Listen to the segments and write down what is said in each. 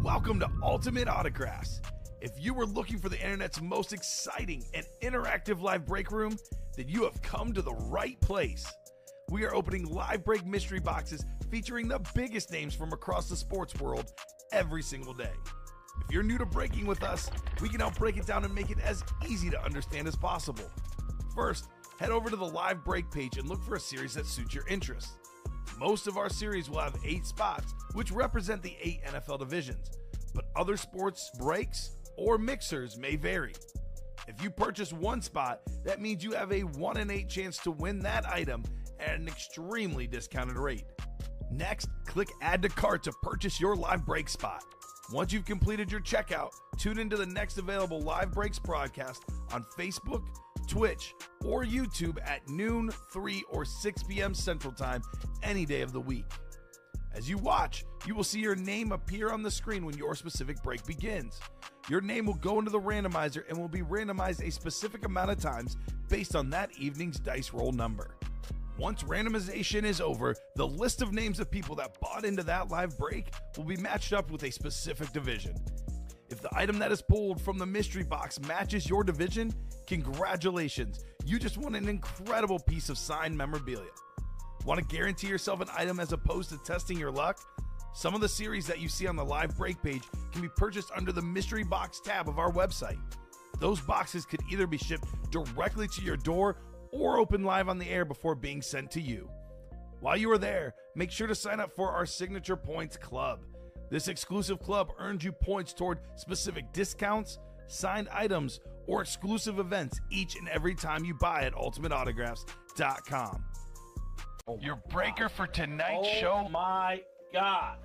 Welcome to Ultimate Autographs. If you were looking for the internet's most exciting and interactive live break room, then you have come to the right place. We are opening live break mystery boxes featuring the biggest names from across the sports world every single day. If you're new to breaking with us, we can help break it down and make it as easy to understand as possible. First, head over to the live break page and look for a series that suits your interests. Most of our series will have 8 spots, which represent the 8 NFL divisions, but other sports breaks or mixers may vary. If you purchase one spot, that means you have a 1 in 8 chance to win that item at an extremely discounted rate. Next, click Add to Cart to purchase your live break spot. Once you've completed your checkout, tune into the next available live breaks broadcast on Facebook, Twitch, or YouTube at noon, 3, or 6 p.m. Central Time any day of the week. As you watch, you will see your name appear on the screen when your specific break begins. Your name will go into the randomizer and will be randomized a specific amount of times based on that evening's dice roll number. Once randomization is over, the list of names of people that bought into that live break will be matched up with a specific division. If the item that is pulled from the mystery box matches your division, congratulations, you just won an incredible piece of signed memorabilia. Want to guarantee yourself an item as opposed to testing your luck? Some of the series that you see on the live break page can be purchased under the mystery box tab of our website. Those boxes could either be shipped directly to your door or open live on the air before being sent to you. While you are there, make sure to sign up for our Signature Points Club. This exclusive club earns you points toward specific discounts, signed items, or exclusive events each and every time you buy at ultimateautographs.com. Your breaker for tonight's show. Oh my God.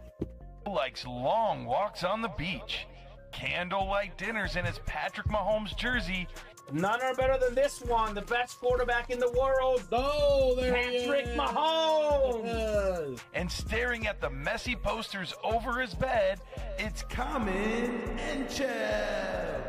Likes long walks on the beach, candlelight dinners in his Patrick Mahomes jersey. None are better than this one. The best quarterback in the world. Oh, there Patrick Mahomes. Yes. And staring at the messy posters over his bed, it's Kamen Entchev.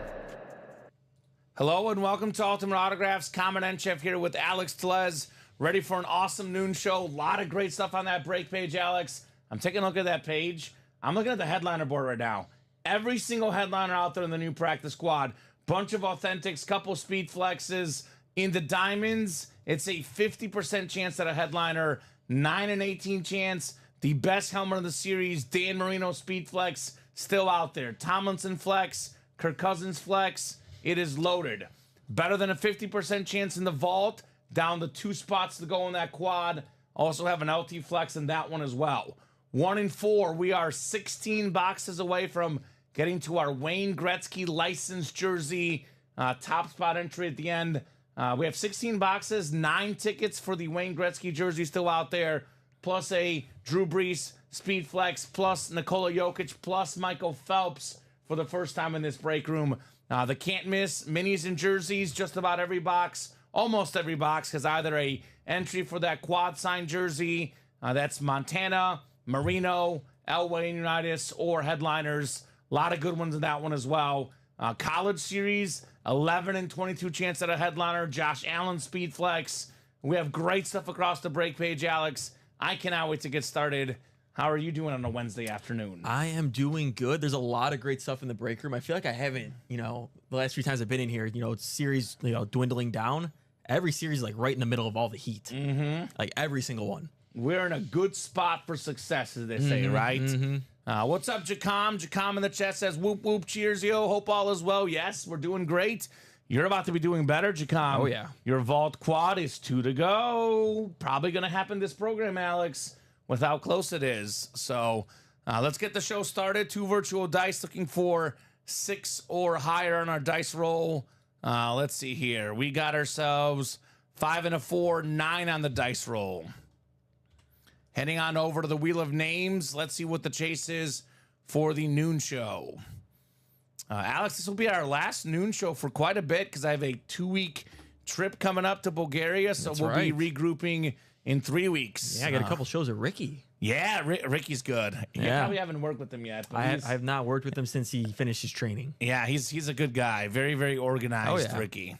Hello and welcome to Ultimate Autographs. Kamen Entchev here with Alex Tellez. Ready for an awesome noon show. A lot of great stuff on that break page, Alex. I'm taking a look at that page. I'm looking at the headliner board right now. Every single headliner out there in the new practice squad. Bunch of authentics, couple speed flexes. In the diamonds, it's a 50% chance at a headliner, 9 and 18 chance. The best helmet of the series, Dan Marino speed flex, still out there. Tomlinson flex, Kirk Cousins flex. It is loaded. Better than a 50% chance in the vault. Down to 2 spots to go in that quad. Also have an LT flex in that one as well. 1 in 4. We are 16 boxes away from getting to our Wayne Gretzky licensed jersey. Top spot entry at the end. We have 16 boxes, 9 tickets for the Wayne Gretzky jersey still out there. Plus a Drew Brees speed flex, plus Nikola Jokic, plus Michael Phelps for the first time in this break room. The can't miss minis and jerseys, just about every box. Almost every box has either a entry for that quad sign jersey, that's Montana, Marino, Elway and Unitas, or headliners. A lot of good ones in that one as well. College series, 11 and 22 chance at a headliner. Josh Allen speed flex. We have great stuff across the break page, Alex. I cannot wait to get started. How are you doing on a Wednesday afternoon? I am doing good. There's a lot of great stuff in the break room. I feel like I haven't, the last few times I've been in here, series, dwindling down. Every series like right in the middle of all the heat. Like every single one. We're in a good spot for success, as they say, right? What's up, Jacom? Jacom in the chat says, whoop, whoop, cheers, yo. Hope all is well. Yes, we're doing great. You're about to be doing better, Jacom. Oh, yeah. Your vault quad is 2 to go. Probably going to happen this program, Alex, with how close it is. So let's get the show started. 2 virtual dice, looking for 6 or higher on our dice roll. Let's see here. We got ourselves 5 and a 4, 9 on the dice roll. Heading on over to the Wheel of Names. Let's see what the chase is for the noon show. Alex, this will be our last noon show for quite a bit because I have a 2-week trip coming up to Bulgaria. So we'll be regrouping in 3 weeks. Yeah, I got a couple shows with Ricky. Yeah, Ricky's good. You probably haven't worked with him yet. But I have not worked with him since he finished his training. Yeah, he's a good guy. Very, very organized, Ricky.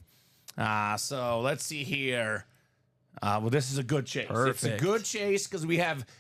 So let's see here. Well, this is a good chase. Perfect. It's a good chase because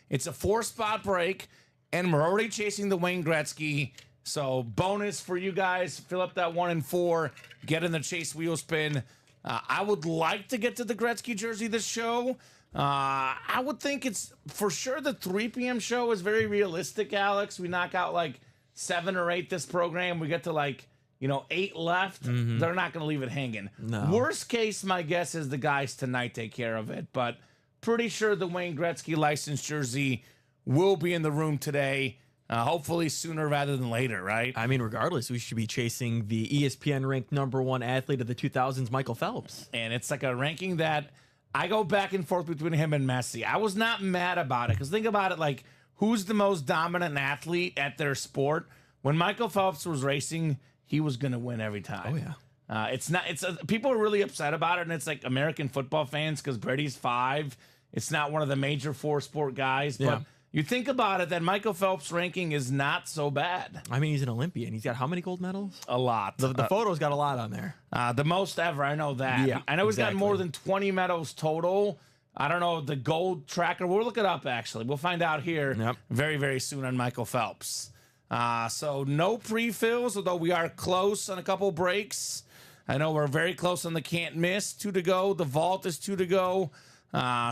it's a 4-spot break, and we're already chasing the Wayne Gretzky. So bonus for you guys. Fill up that 1 and 4. Get in the Chase wheel spin. I would like to get to the Gretzky jersey this show. I would think it's for sure the 3 p.m. show is very realistic, Alex. We knock out like 7 or 8 this program. We get to like, 8 left. They're not going to leave it hanging. No. Worst case, my guess is the guys tonight take care of it. But pretty sure the Wayne Gretzky licensed jersey will be in the room today. Hopefully sooner rather than later, right? I mean, regardless, we should be chasing the ESPN ranked #1 athlete of the 2000s, Michael Phelps. And it's like a ranking that I go back and forth between him and Messi. I was not mad about it because think about it, like who's the most dominant athlete at their sport? When Michael Phelps was racing, he was going to win every time. Oh, yeah. It's not. People are really upset about it, and it's like American football fans because Brady's 5. It's not one of the major 4 sport guys, but. Yeah. You think about it, that Michael Phelps' ranking is not so bad. I mean, he's an Olympian. He's got how many gold medals? A lot. The photo's got a lot on there. The most ever, I know that. Yeah, I know he's got exactly. more than 20 medals total. I don't know the gold tracker. We'll look it up, actually. We'll find out here very, very soon on Michael Phelps. So no pre-fills, although we are close on a couple breaks. I know we're very close on the can't miss. 2 to go. The vault is 2 to go.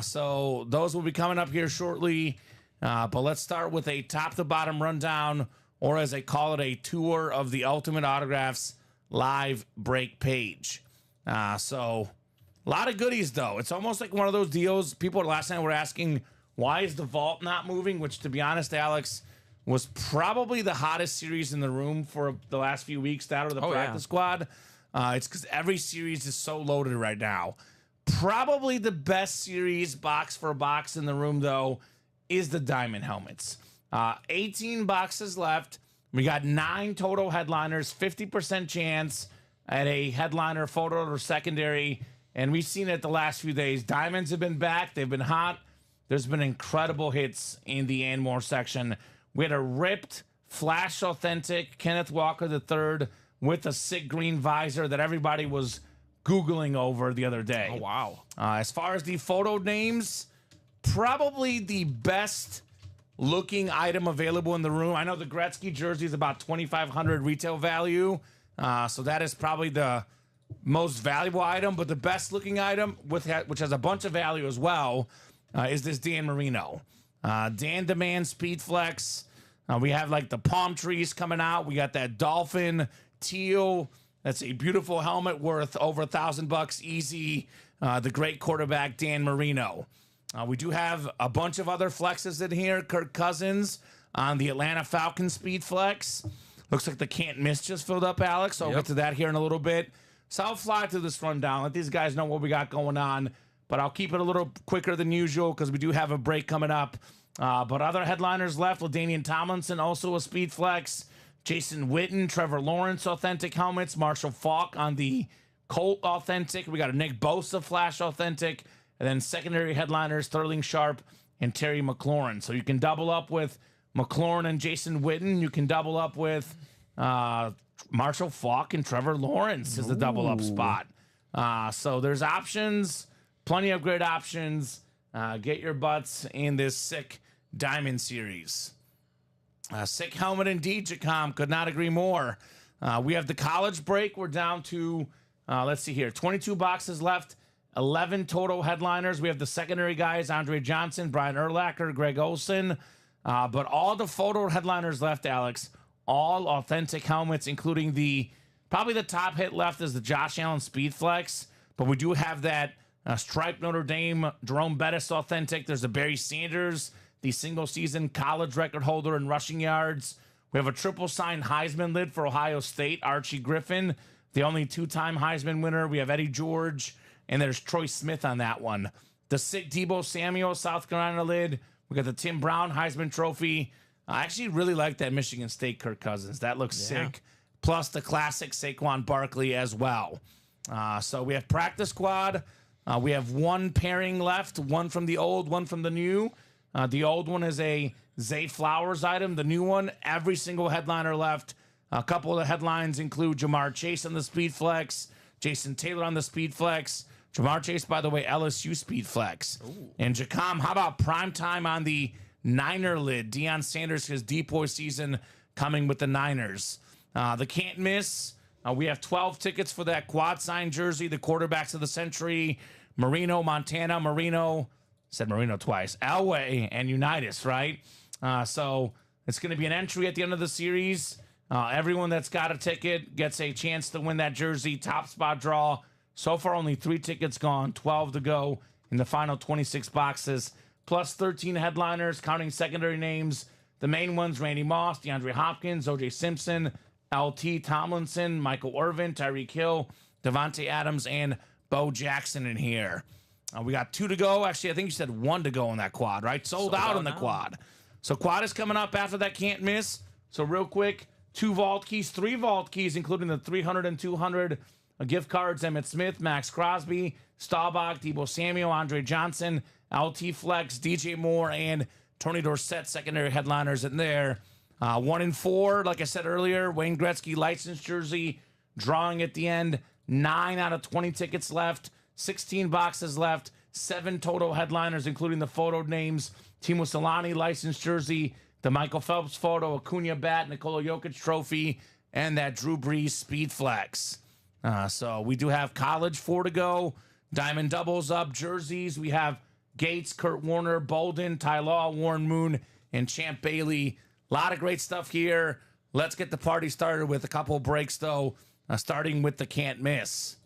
So those will be coming up here shortly. But let's start with a top-to-bottom rundown, or as they call it, a tour of the Ultimate Autographs live break page. So a lot of goodies, though. It's almost like one of those deals. People last night were asking, why is the vault not moving? Which, to be honest, Alex, was probably the hottest series in the room for the last few weeks, that or the practice squad. It's because every series is so loaded right now. Probably the best series box for box in the room, though, is the diamond helmets. 18 boxes left. We got 9 total headliners, 50% chance at a headliner, photo, or secondary. And we've seen it the last few days. Diamonds have been back. They've been hot. There's been incredible hits in the Anmore section. We had a ripped Flash Authentic Kenneth Walker III with a sick green visor that everybody was Googling over the other day. Oh, wow. As far as the photo names, probably the best looking item available in the room. I know the Gretzky jersey is about $2,500 retail value. So that is probably the most valuable item, but the best looking item, which has a bunch of value as well, is this Dan Marino. Dan Demand Speed Flex. We have like the palm trees coming out. We got that dolphin teal. That's a beautiful helmet worth over $1,000 easy. The great quarterback, Dan Marino. We do have a bunch of other flexes in here. Kirk Cousins on the Atlanta Falcons Speed Flex. Looks like the can't miss just filled up, Alex. So I'll get to that here in a little bit. So I'll fly through this rundown. Let these guys know what we got going on. But I'll keep it a little quicker than usual because we do have a break coming up. But other headliners left. LaDainian Tomlinson, also a Speed Flex. Jason Witten, Trevor Lawrence Authentic helmets. Marshall Faulk on the Colt Authentic. We got a Nick Bosa Flash Authentic. And then secondary headliners, Sterling Sharp and Terry McLaurin. So you can double up with McLaurin and Jason Witten. You can double up with Marshall Faulk and Trevor Lawrence as the double up spot. So there's options, plenty of great options. Get your butts in this sick diamond series. Sick helmet indeed, Jacom. Could not agree more. We have the college break. We're down to, let's see here, 22 boxes left. 11 total headliners. We have the secondary guys, Andre Johnson, Brian Urlacher, Greg Olson. But all the photo headliners left, Alex, all authentic helmets, including probably the top hit left is the Josh Allen Speed Flex. But we do have that striped Notre Dame Jerome Bettis Authentic. There's a Barry Sanders, the single-season college record holder in rushing yards. We have a triple-sign Heisman lid for Ohio State, Archie Griffin, the only 2-time Heisman winner. We have Eddie George. And there's Troy Smith on that one. The sick Debo Samuel, South Carolina lid. We got the Tim Brown Heisman Trophy. I actually really like that Michigan State Kirk Cousins. That looks sick. Plus the classic Saquon Barkley as well. So we have practice squad. We have one pairing left. One from the old, one from the new. The old one is a Zay Flowers item. The new one, every single headliner left. A couple of the headlines include Jamar Chase on the Speed Flex. Jason Taylor on the Speed Flex. Jamar Chase, by the way, LSU Speed Flex. Ooh. And Jacom, how about prime time on the Niner lid? Deion Sanders, his depoy season, coming with the Niners. The can't miss. We have 12 tickets for that quad sign jersey, the quarterbacks of the century, Marino, Montana, Marino, said Marino twice, Elway, and Unitas, right? So it's going to be an entry at the end of the series. Everyone that's got a ticket gets a chance to win that jersey. Top spot draw. So far, only 3 tickets gone, 12 to go in the final 26 boxes, plus 13 headliners, counting secondary names. The main ones, Randy Moss, DeAndre Hopkins, O.J. Simpson, L.T. Tomlinson, Michael Irvin, Tyreek Hill, Devontae Adams, and Bo Jackson in here. We got 2 to go. Actually, I think you said 1 to go on that quad, right? Sold out on the quad. So quad is coming up after that can't miss. So real quick, 2 vault keys, 3 vault keys, including the 300 and 200 gift cards, Emmitt Smith, Max Crosby, Staubach, Deebo Samuel, Andre Johnson, LT Flex, DJ Moore, and Tony Dorsett, secondary headliners in there. 1 and 4, like I said earlier, Wayne Gretzky licensed jersey, drawing at the end. 9 out of 20 tickets left, 16 boxes left, 7 total headliners, including the photo names, Timo Solani licensed jersey, the Michael Phelps photo, Acuna bat, Nikola Jokic trophy, and that Drew Brees Speed Flex. So we do have college 4 to go, diamond doubles up, jerseys. We have Gates, Kurt Warner, Bolden, Ty Law, Warren Moon, and Champ Bailey. A lot of great stuff here. Let's get the party started with a couple of breaks, though, starting with the can't miss.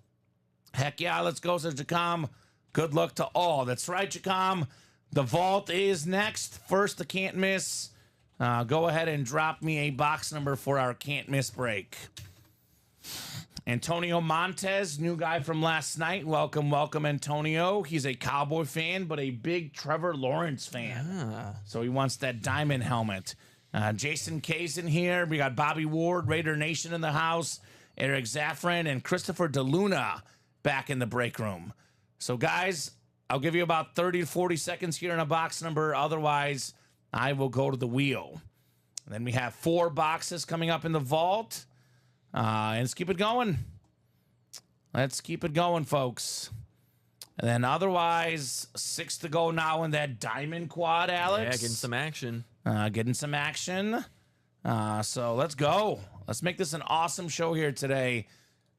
Heck yeah, let's go, says Jacom. Good luck to all. That's right, Jacom. The vault is next. First, the can't miss. Go ahead and drop me a box number for our can't miss break. Antonio Montez, new guy from last night. Welcome, welcome, Antonio. He's a Cowboy fan, but a big Trevor Lawrence fan. So he wants that diamond helmet. Jason K's in here. We got Bobby Ward, Raider Nation in the house. Eric Zaffran and Christopher DeLuna back in the break room. So, guys, I'll give you about 30 to 40 seconds here in a box number. Otherwise, I will go to the wheel. And then we have 4 boxes coming up in the vault. And let's keep it going. Let's keep it going, folks. And then otherwise, 6 to go now in that diamond quad, Alex. Yeah, getting some action. Getting some action. So let's go. Let's make this an awesome show here today.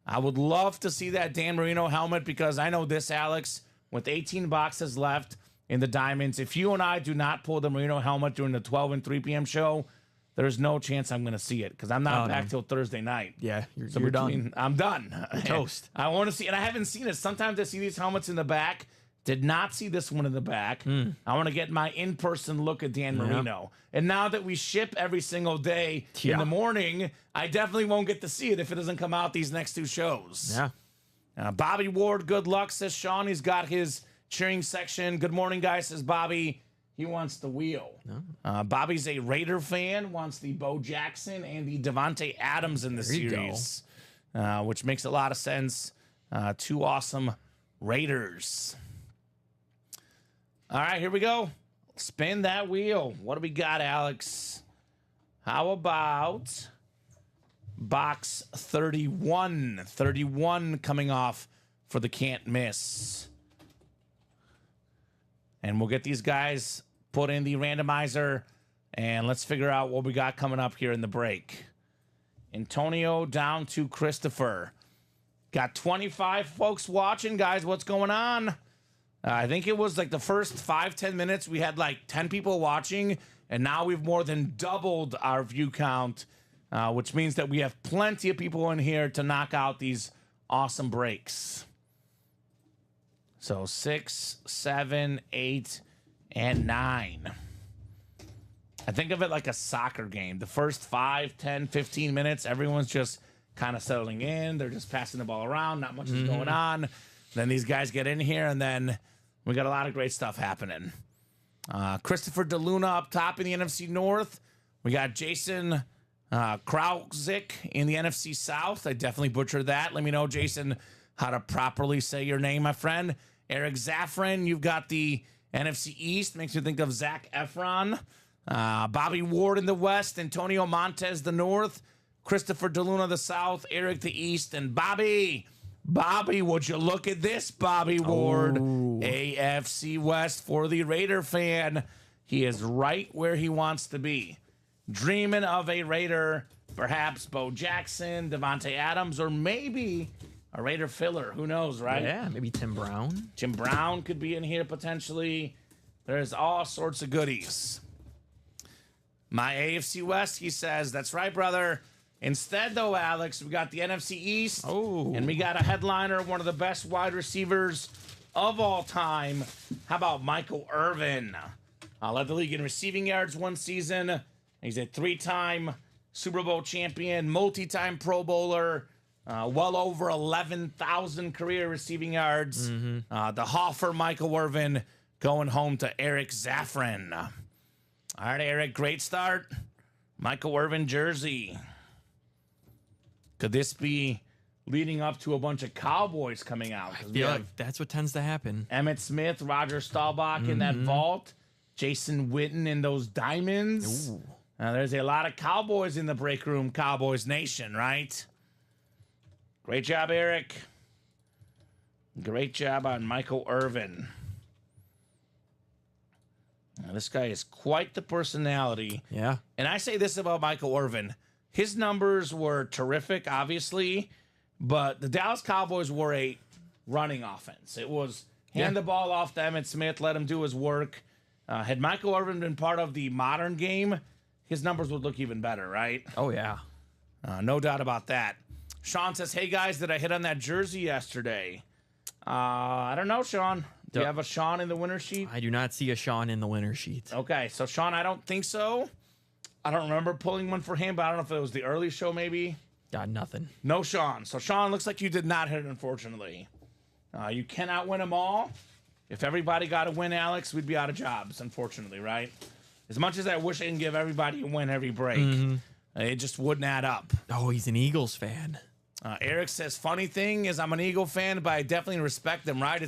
I would love to see that Dan Marino helmet because I know this, Alex, with 18 boxes left in the diamonds, if you and I do not pull the Marino helmet during the 12 and 3 p.m. show, there's no chance I'm going to see it because I'm not back till Thursday night. Yeah, you're done. I'm done. You're toast. I want to see, and I haven't seen it. Sometimes I see these helmets in the back. Did not see this one in the back. I want to get my in-person look at Dan Marino. And now that we ship every single day in the morning, I definitely won't get to see it if it doesn't come out these next 2 shows. Yeah. Bobby Ward, good luck, says Sean. He's got his cheering section. Good morning, guys, says Bobby. He wants the wheel. Bobby's a Raider fan, wants the Bo Jackson and the Devontae Adams in the series, which makes a lot of sense. 2 awesome Raiders. All right, here we go. Spin that wheel. What do we got, Alex? How about box 31? 31 coming off for the can't miss. And we'll get these guys put in the randomizer, and let's figure out what we got coming up here in the break. Antonio down to Christopher. Got 25 folks watching, guys. What's going on? I think it was like the first 5-10 minutes we had like 10 people watching, and now we've more than doubled our view count, which means that we have plenty of people in here to knock out these awesome breaks. So 6, 7, 8, and 9. I think of it like a soccer game. The first 5, 10, 15 minutes, everyone's just kind of settling in. They're just passing the ball around. Not much is going on. Then these guys get in here, and then we got a lot of great stuff happening. Christopher DeLuna up top in the NFC North. We got Jason Krausik in the NFC South. I definitely butchered that. Let me know, Jason, how to properly say your name, my friend. Eric Zaffran, you've got the NFC East. Makes me think of Zac Efron. Bobby Ward in the West. Antonio Montez, the North. Christopher DeLuna, the South. Eric, the East. And Bobby, would you look at this, Bobby Ward? AFC West for the Raider fan. He is right where he wants to be. dreaming of a Raider, perhaps Bo Jackson, Devontae Adams, or maybe a Raider filler. Who knows, right? Yeah, maybe Tim Brown. Jim Brown could be in here potentially. There's all sorts of goodies. My AFC West, he says, that's right, brother. Instead, though, Alex, we got the NFC East. Oh. And we got a headliner, one of the best wide receivers of all time. How about Michael Irvin? Led the league in receiving yards one season. He's a 3-time Super Bowl champion, multi-time Pro Bowler, well over 11,000 career receiving yards. The Hoffer Michael Irvin going home to Eric Zaffron. All right, Eric, great start. Michael Irvin jersey. Could this be leading up to a bunch of Cowboys coming out? I feel like that's what tends to happen. Emmett Smith, Roger Staubach in that vault. Jason Witten in those diamonds. There's a lot of Cowboys in the break room, Cowboys Nation, right? Great job, Eric. Great job on Michael Irvin. Now, this guy is quite the personality. Yeah. And I say this about Michael Irvin. His numbers were terrific, obviously, but the Dallas Cowboys were a running offense. It was hand the ball off to Emmitt Smith, let him do his work. Had Michael Irvin been part of the modern game, his numbers would look even better, right? Oh, yeah. No doubt about that. Sean says, hey, guys, did I hit on that jersey yesterday? I don't know, Sean. Do you have a Sean in the winner sheet? I do not see a Sean in the winner sheet. Okay, so Sean, I don't think so. I don't remember pulling one for him, but I don't know if it was the early show maybe. Got nothing. No Sean. So Sean, looks like you did not hit it, unfortunately. You cannot win them all. If everybody got a win, Alex, we'd be out of jobs, unfortunately, right? As much as I wish I can give everybody a win every break, it just wouldn't add up. Oh, he's an Eagles fan. Eric says, funny thing is I'm an Eagle fan, but I definitely respect them, right?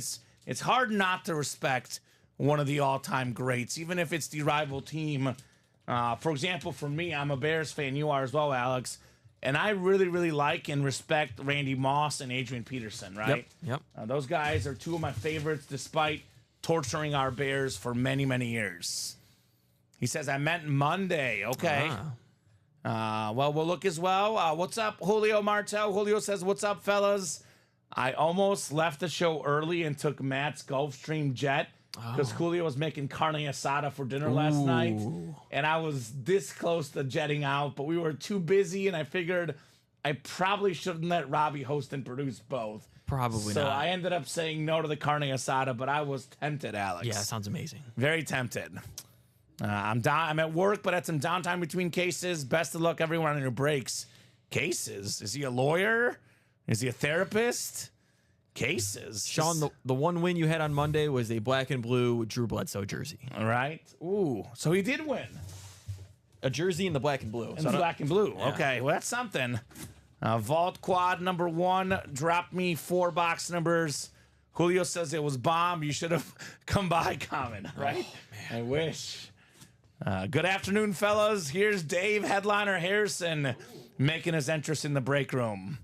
It's hard not to respect one of the all-time greats, even if it's the rival team. For example, for me, I'm a Bears fan. You are as well, Alex. And I really, really like and respect Randy Moss and Adrian Peterson, right? Yep. Those guys are two of my favorites, despite torturing our Bears for many, many years. He says, I meant Monday. Okay. Well, we'll look as well. What's up, Julio Martel? Julio says, what's up, fellas? I almost left the show early and took Matt's Gulfstream jet because Julio was making carne asada for dinner last night. And I was this close to jetting out, but we were too busy, and I figured I probably shouldn't let Robbie host and produce both. Probably so not. So I ended up saying no to the carne asada, but I was tempted, Alex. Yeah, sounds amazing. Very tempted. I'm at work, but had some downtime between cases. Best of luck, everyone, on your breaks. Cases? Is he a lawyer? Is he a therapist? Cases. Sean, the one win you had on Monday was a black and blue Drew Bledsoe jersey. All right. Ooh, so he did win. A jersey in the black and blue. In the black and blue. Yeah. Okay, well, that's something. Vault Quad number 1 dropped me 4 box numbers. Julio says it was bomb. You should have come by, Kamen, right? Oh, I wish. Good afternoon, fellas. Here's Dave, headliner Harrison, making his entrance in the break room.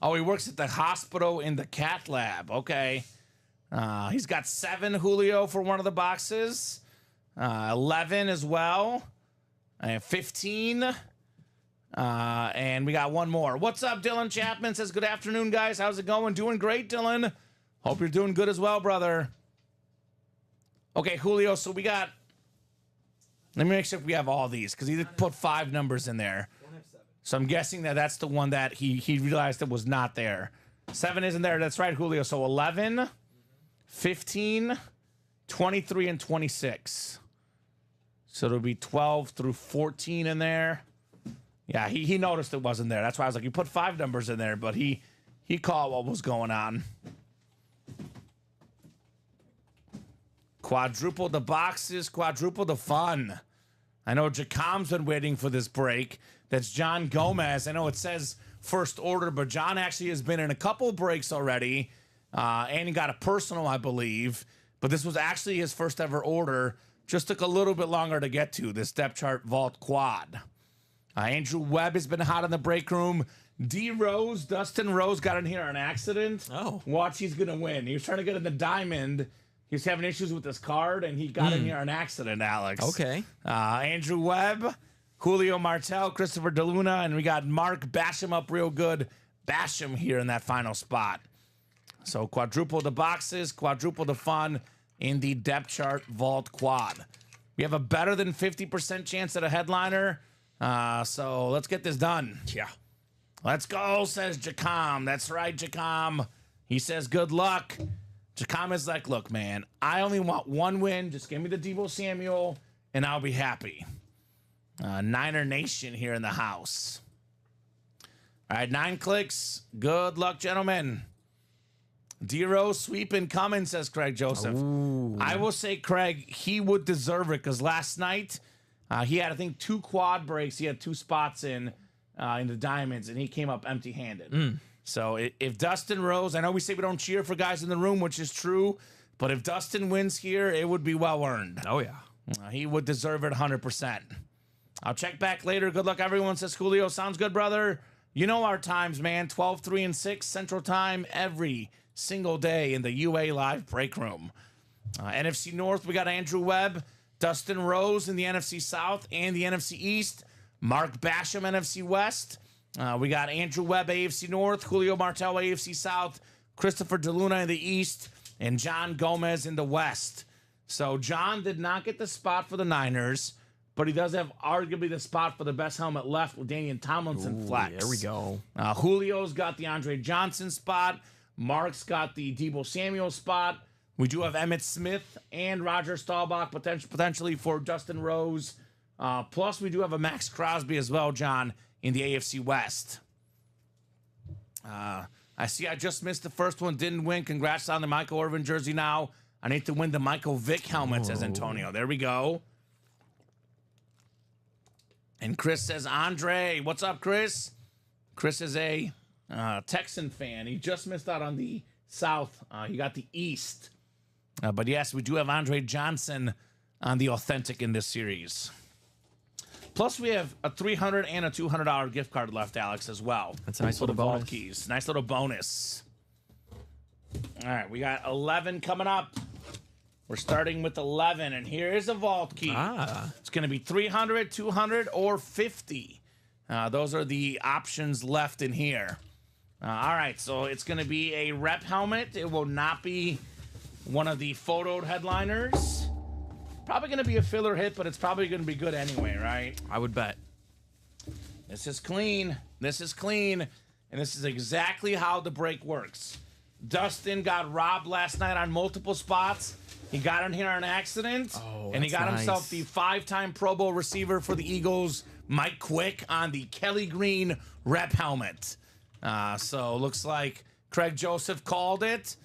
Oh, he works at the hospital in the cat lab. Okay. He's got 7, Julio, for one of the boxes. 11 as well. 15. And we got one more. What's up, Dylan Chapman? Says, good afternoon, guys. How's it going? Doing great, Dylan. Hope you're doing good as well, brother. Okay, Julio, so we got... Let me make sure if we have all these, because he did put 5 numbers in there. So I'm guessing that that's the one that he realized it was not there. 7 isn't there. That's right, Julio. So 11, 15, 23, and 26. So it'll be 12 through 14 in there. Yeah, he noticed it wasn't there. That's why I was like, you put 5 numbers in there, but he caught what was going on. Quadruple the boxes, quadruple the fun. I know Jacom's been waiting for this break. That's John Gomez. I know it says first order, but John actually has been in a couple breaks already. And he got a personal, I believe. But this was actually his first ever order. Just took a little bit longer to get to, this depth chart vault quad. Andrew Webb has been hot in the break room. Dustin Rose got in here on accident. Oh. Watch, he's going to win. He was trying to get in the diamond, He's having issues with his card, and he got in here on accident, Alex. Okay. Andrew Webb, Julio Martel, Christopher DeLuna, and we got Mark Basham up real good. Basham here in that final spot. So quadruple the boxes, quadruple the fun in the depth chart vault quad. We have a better than 50% chance at a headliner. So let's get this done. Yeah. Let's go, says Jacom. That's right, Jacom. He says, good luck. Jacom is like, look, man, I only want one win. Just give me the Deebo Samuel, and I'll be happy. Niner Nation here in the house. All right, 9 clicks. Good luck, gentlemen. D-Rose sweeping coming, says Craig Joseph. Ooh. I will say, Craig, he would deserve it because last night he had, I think, 2 quad breaks. He had 2 spots in the diamonds, and he came up empty-handed. So if Dustin Rose, I know we say we don't cheer for guys in the room, which is true, but if Dustin wins here, it would be well-earned. Oh, yeah. He would deserve it 100%. I'll check back later. Good luck, everyone, says Julio. Sounds good, brother. You know our times, man. 12, 3, and 6 Central Time every single day in the UA Live break room. NFC North, we got Andrew Webb, Dustin Rose in the NFC South and the NFC East, Mark Basham, NFC West. We got Andrew Webb, AFC North, Julio Martel, AFC South, Christopher DeLuna in the East, and John Gomez in the West. So John did not get the spot for the Niners, but he does have arguably the spot for the best helmet left with Daniel Tomlinson flex. There we go. Julio's got the Andre Johnson spot. Mark's got the Deebo Samuel spot. We do have Emmitt Smith and Roger Staubach potentially for Justin Rose. Plus, we do have a Max Crosby as well, John, in the AFC West. I see I just missed the first one. Didn't win. Congrats on the Michael Irvin jersey now. I need to win the Michael Vick helmet, says Antonio. There we go. And Chris says, Andre. What's up, Chris? Chris is a Texan fan. He just missed out on the South. He got the East. But yes, we do have Andre Johnson on the Authentic in this series. Plus, we have a $300 and a $200 gift card left, Alex, as well. That's a nice for little the vault bonus. keys. Nice little bonus. All right, we got 11 coming up. We're starting with 11, and here is a vault key. It's going to be 300, 200, or 50. Those are the options left in here. All right, so it's going to be a rep helmet. It will not be one of the photoed headliners. Probably going to be a filler hit, but it's probably going to be good anyway, right? I would bet. This is clean. This is clean. And this is exactly how the break works. Dustin got robbed last night on multiple spots. He got in here on accident. And he got himself the 5-time Pro Bowl receiver for the Eagles, Mike Quick, on the Kelly Green rep helmet. So looks like Craig Joseph called it.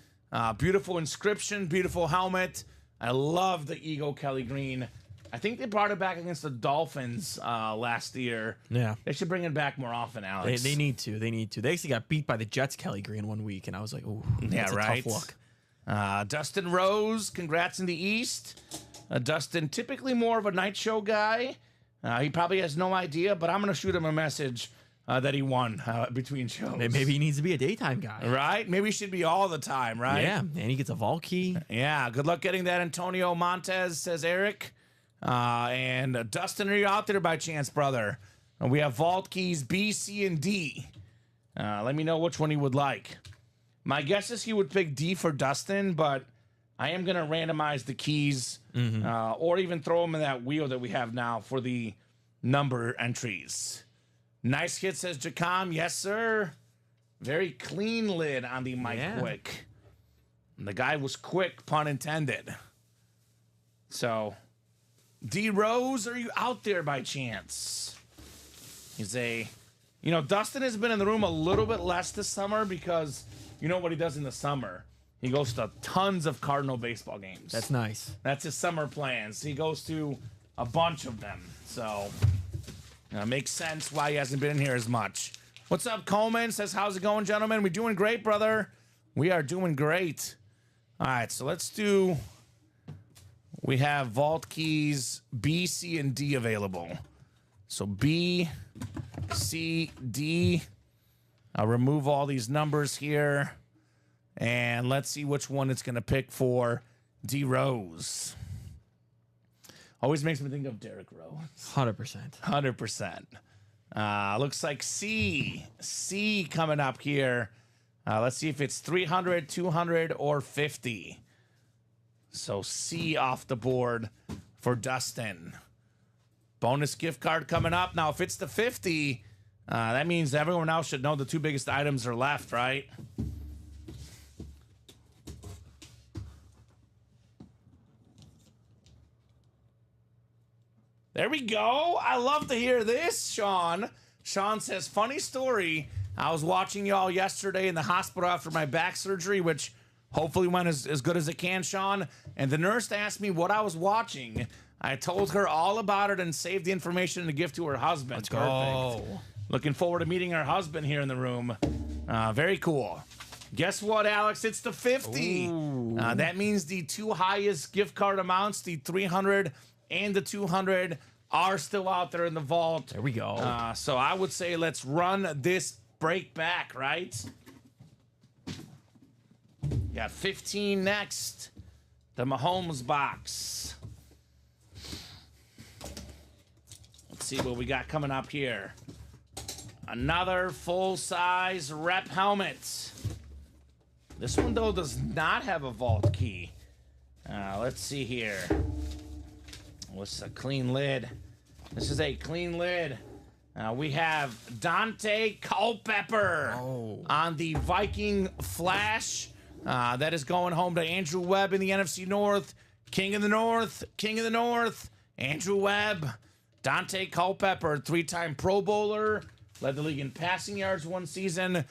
Beautiful inscription, beautiful helmet. I love the Eagle Kelly Green. I think they brought it back against the Dolphins last year. Yeah. They should bring it back more often, Alex. They need to. They need to. They actually got beat by the Jets Kelly Green one week, and I was like, ooh, that's a tough look. Dustin Rose, congrats in the East. Dustin, typically more of a night show guy. He probably has no idea, but I'm going to shoot him a message that he won between shows. Maybe he needs to be a daytime guy. Right? Maybe he should be all the time, right? Yeah, and he gets a vault key. Yeah, good luck getting that, Antonio Montez, says Eric. And Dustin, are you out there by chance, brother? We have vault keys B, C, and D. Let me know which one you would like. My guess is he would pick D for Dustin, but I am going to randomize the keys or even throw them in that wheel that we have now for the number entries. Nice hit, says Jacom. Yes, sir. Very clean lid on the Mike Quick. And the guy was quick, pun intended. So, D Rose, are you out there by chance? He's Dustin has been in the room a little bit less this summer because you know what he does in the summer? He goes to tons of Cardinal baseball games. That's nice. That's his summer plans. He goes to a bunch of them. So, makes sense why he hasn't been in here as much. What's up, Coleman? Says, how's it going, gentlemen? We doing great, brother. We are doing great. All right, so let's do... We have vault keys B, C, and D available. So B, C, D. I'll remove all these numbers here. And let's see which one it's going to pick for D Rose. Always makes me think of Derrick Rose. 100%. 100%. Looks like C coming up here. Let's see if it's 300, 200, or 50. So C off the board for Dustin. Bonus gift card coming up. Now, if it's the 50, that means everyone else should know the two biggest items are left, right? There we go. I love to hear this, Sean. Sean says, funny story. I was watching y'all yesterday in the hospital after my back surgery, which hopefully went as good as it can, Sean. And the nurse asked me what I was watching. I told her all about it and saved the information to give to her husband. Let's go. Looking forward to meeting her husband here in the room. Very cool. Guess what, Alex? It's the 50. That means the two highest gift card amounts, the 300 and the 200, are still out there in the vault. There we go. So I would say let's run this break back, right? Got 15 next. The Mahomes box. Let's see what we got coming up here. Another full-size rep helmet. This one, though, does not have a vault key. Let's see here. What's a clean lid? This is a clean lid. We have Dante Culpepper on the Viking Flash. That is going home to Andrew Webb in the NFC North. King of the North. King of the North. Andrew Webb. Dante Culpepper, 3-time Pro Bowler. Led the league in passing yards one season.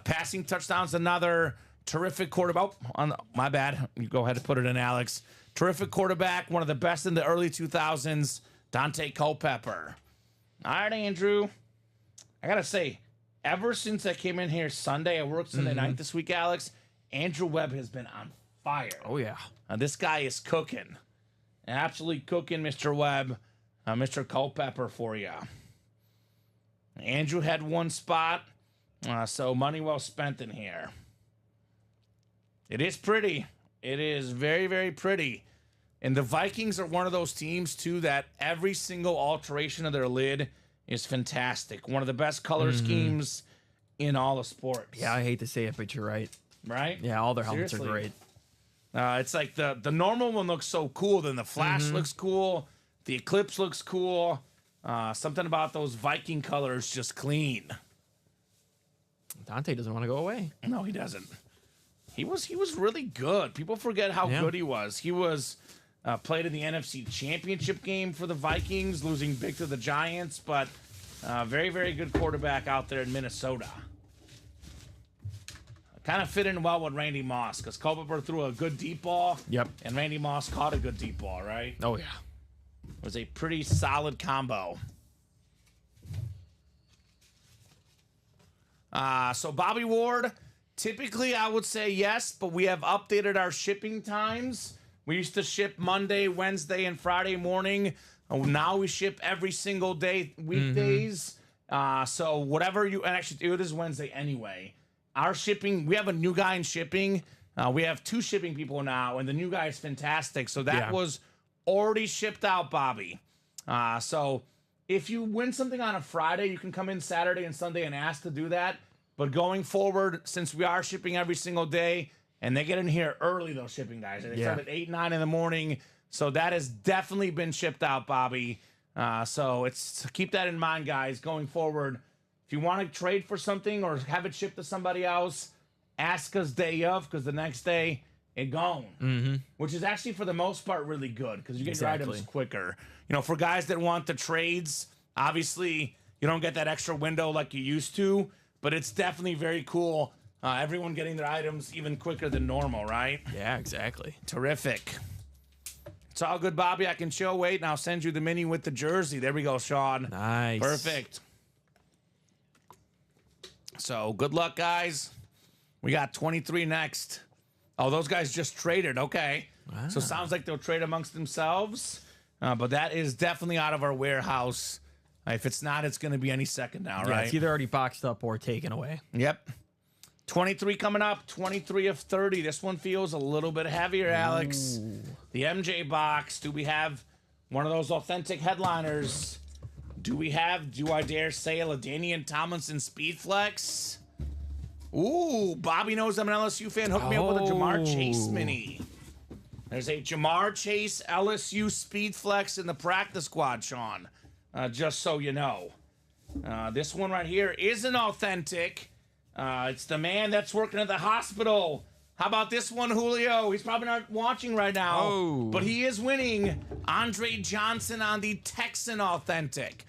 Passing touchdowns another. Terrific quarterback. Oh, my bad. You go ahead and put it in, Alex. Terrific quarterback. One of the best in the early 2000s. Dante Culpepper. All right, Andrew. I got to say, ever since I came in here Sunday, I worked Sunday night this week, Alex, Andrew Webb has been on fire. Oh, yeah. This guy is cooking. Absolutely cooking, Mr. Webb. Mr. Culpepper for you. Andrew had one spot, so money well spent in here. It is pretty. It is very, very pretty. And the Vikings are one of those teams, too, that every single alteration of their lid is fantastic. One of the best color schemes in all of sports. Yeah, I hate to say it, but you're right. Right? Yeah, all their helmets Seriously. are great. It's like the normal one looks so cool. Then the Flash looks cool. The Eclipse looks cool. Something about those Viking colors just clean. Dante doesn't want to go away. No, he doesn't. He was really good. People forget how good he was. He was played in the NFC Championship game for the Vikings, losing big to the Giants, but very, very good quarterback out there in Minnesota. Kind of fit in well with Randy Moss because Culpepper threw a good deep ball. Yep. And Randy Moss caught a good deep ball, right? Oh, yeah. It was a pretty solid combo. So Bobby Ward, typically I would say yes, but we have updated our shipping times. We used to ship Monday, Wednesday, and Friday morning. Now we ship every single day, weekdays. So whatever you, and actually it is Wednesday anyway. Our shipping, we have a new guy in shipping. We have 2 shipping people now, and the new guy is fantastic. So that was already shipped out, Bobby. So if you win something on a Friday, you can come in Saturday and Sunday and ask to do that. But going forward, since we are shipping every single day, and they get in here early, those shipping guys. They start at 8, 9 in the morning. So that has definitely been shipped out, Bobby. So keep that in mind, guys, going forward. If you want to trade for something or have it shipped to somebody else, ask us day of, because the next day it gone. Which is actually, for the most part, really good because you get your items quicker. You know, for guys that want the trades, obviously you don't get that extra window like you used to, but it's definitely very cool. Everyone getting their items even quicker than normal, right? Yeah, exactly. Terrific. It's all good, Bobby. I can show. Wait, and I'll send you the mini with the jersey. There we go, Sean. Nice. Perfect. So good luck, guys. We got 23 next. Oh, those guys just traded. Okay. Wow. So sounds like they'll trade amongst themselves. But that is definitely out of our warehouse. If it's not, it's going to be any second now, right? It's either already boxed up or taken away. Yep. 23 coming up, 23 of 30. This one feels a little bit heavier, Alex. Ooh. The MJ box. Do we have one of those authentic headliners? Do we have, do I dare say, a LaDainian Tomlinson Speed Flex? Ooh, Bobby knows I'm an LSU fan. Hook me up with a Jamar Chase mini. There's a Jamar Chase LSU Speed Flex in the practice squad, Sean. Just so you know. This one right here isn't authentic. It's the man that's working at the hospital. How about this one, Julio? He's probably not watching right now, but he is winning. Andre Johnson on the Texan authentic.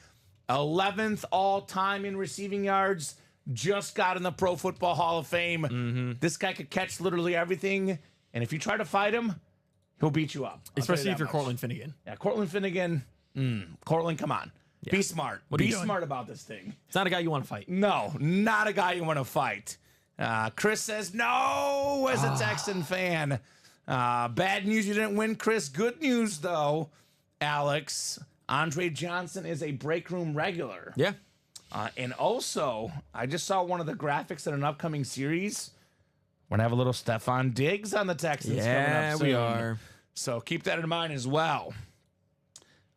11th all-time in receiving yards. Just got in the Pro Football Hall of Fame. This guy could catch literally everything, and if you try to fight him, he'll beat you up. Especially if you're Cortland Finnegan. Yeah, Cortland Finnegan. Cortland, come on. Yeah. Be smart. Be smart about this thing. It's not a guy you want to fight. No, not a guy you want to fight. Chris says no as a Texan fan. Bad news you didn't win, Chris. Good news, though, Alex. Andre Johnson is a break room regular. Yeah. And also, I just saw one of the graphics in an upcoming series. We're going to have a little Stephon Diggs on the Texans coming up soon. We are. So keep that in mind as well.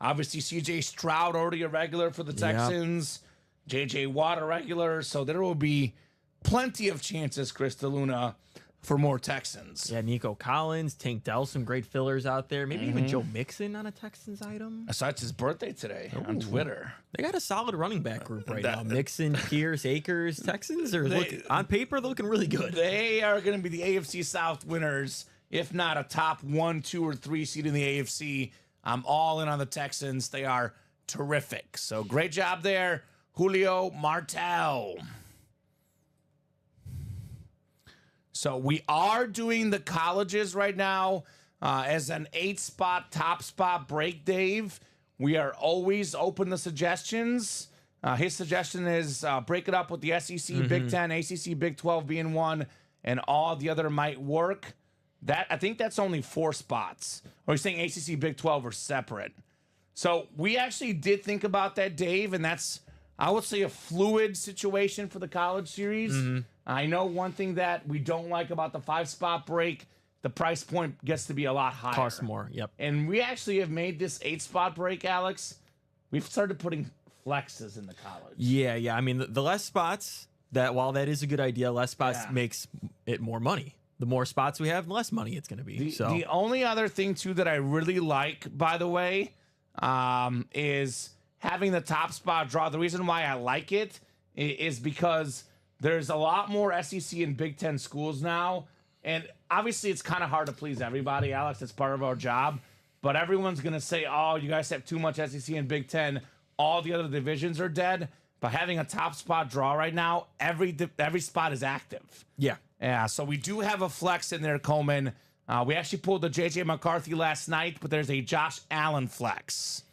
Obviously, C.J. Stroud already a regular for the Texans. J.J. Watt a regular. So there will be plenty of chances, Chris DeLuna, for more Texans. Yeah, Nico Collins, Tank Dell, some great fillers out there. Maybe even Joe Mixon on a Texans item. I saw it's his birthday today on Twitter. They got a solid running back group right now. Mixon, Pierce, Akers. Texans are on paper looking really good. They are going to be the AFC South winners, if not a top 1, 2, or 3 seed in the AFC. I'm all in on the Texans. They are terrific. So great job there, Julio Martel. So we are doing the colleges right now as an 8-spot, top spot break, Dave. We are always open to suggestions. His suggestion is break it up with the SEC, Big 10, ACC, Big 12 being one, and all the other might work. I think that's only 4 spots. Or you're saying ACC, Big 12 are separate. So we actually did think about that, Dave, and that's, I would say, a fluid situation for the college series. I know one thing that we don't like about the 5-spot break, the price point gets to be a lot higher. Costs more, yep. And we actually have made this 8-spot break, Alex. We've started putting flexes in the college. Yeah. I mean, the less spots, that while that is a good idea, less spots makes it more money. The more spots we have, the less money it's going to be. The only other thing, too, that I really like, by the way, is having the top spot draw. The reason why I like it is because there's a lot more SEC and Big Ten schools now. And obviously, it's kind of hard to please everybody, Alex. It's part of our job. But everyone's going to say, oh, you guys have too much SEC and Big Ten. All the other divisions are dead. But having a top spot draw right now, every spot is active. Yeah, so we do have a flex in there, Coleman. We actually pulled the J.J. McCarthy last night, but there's a Josh Allen flex.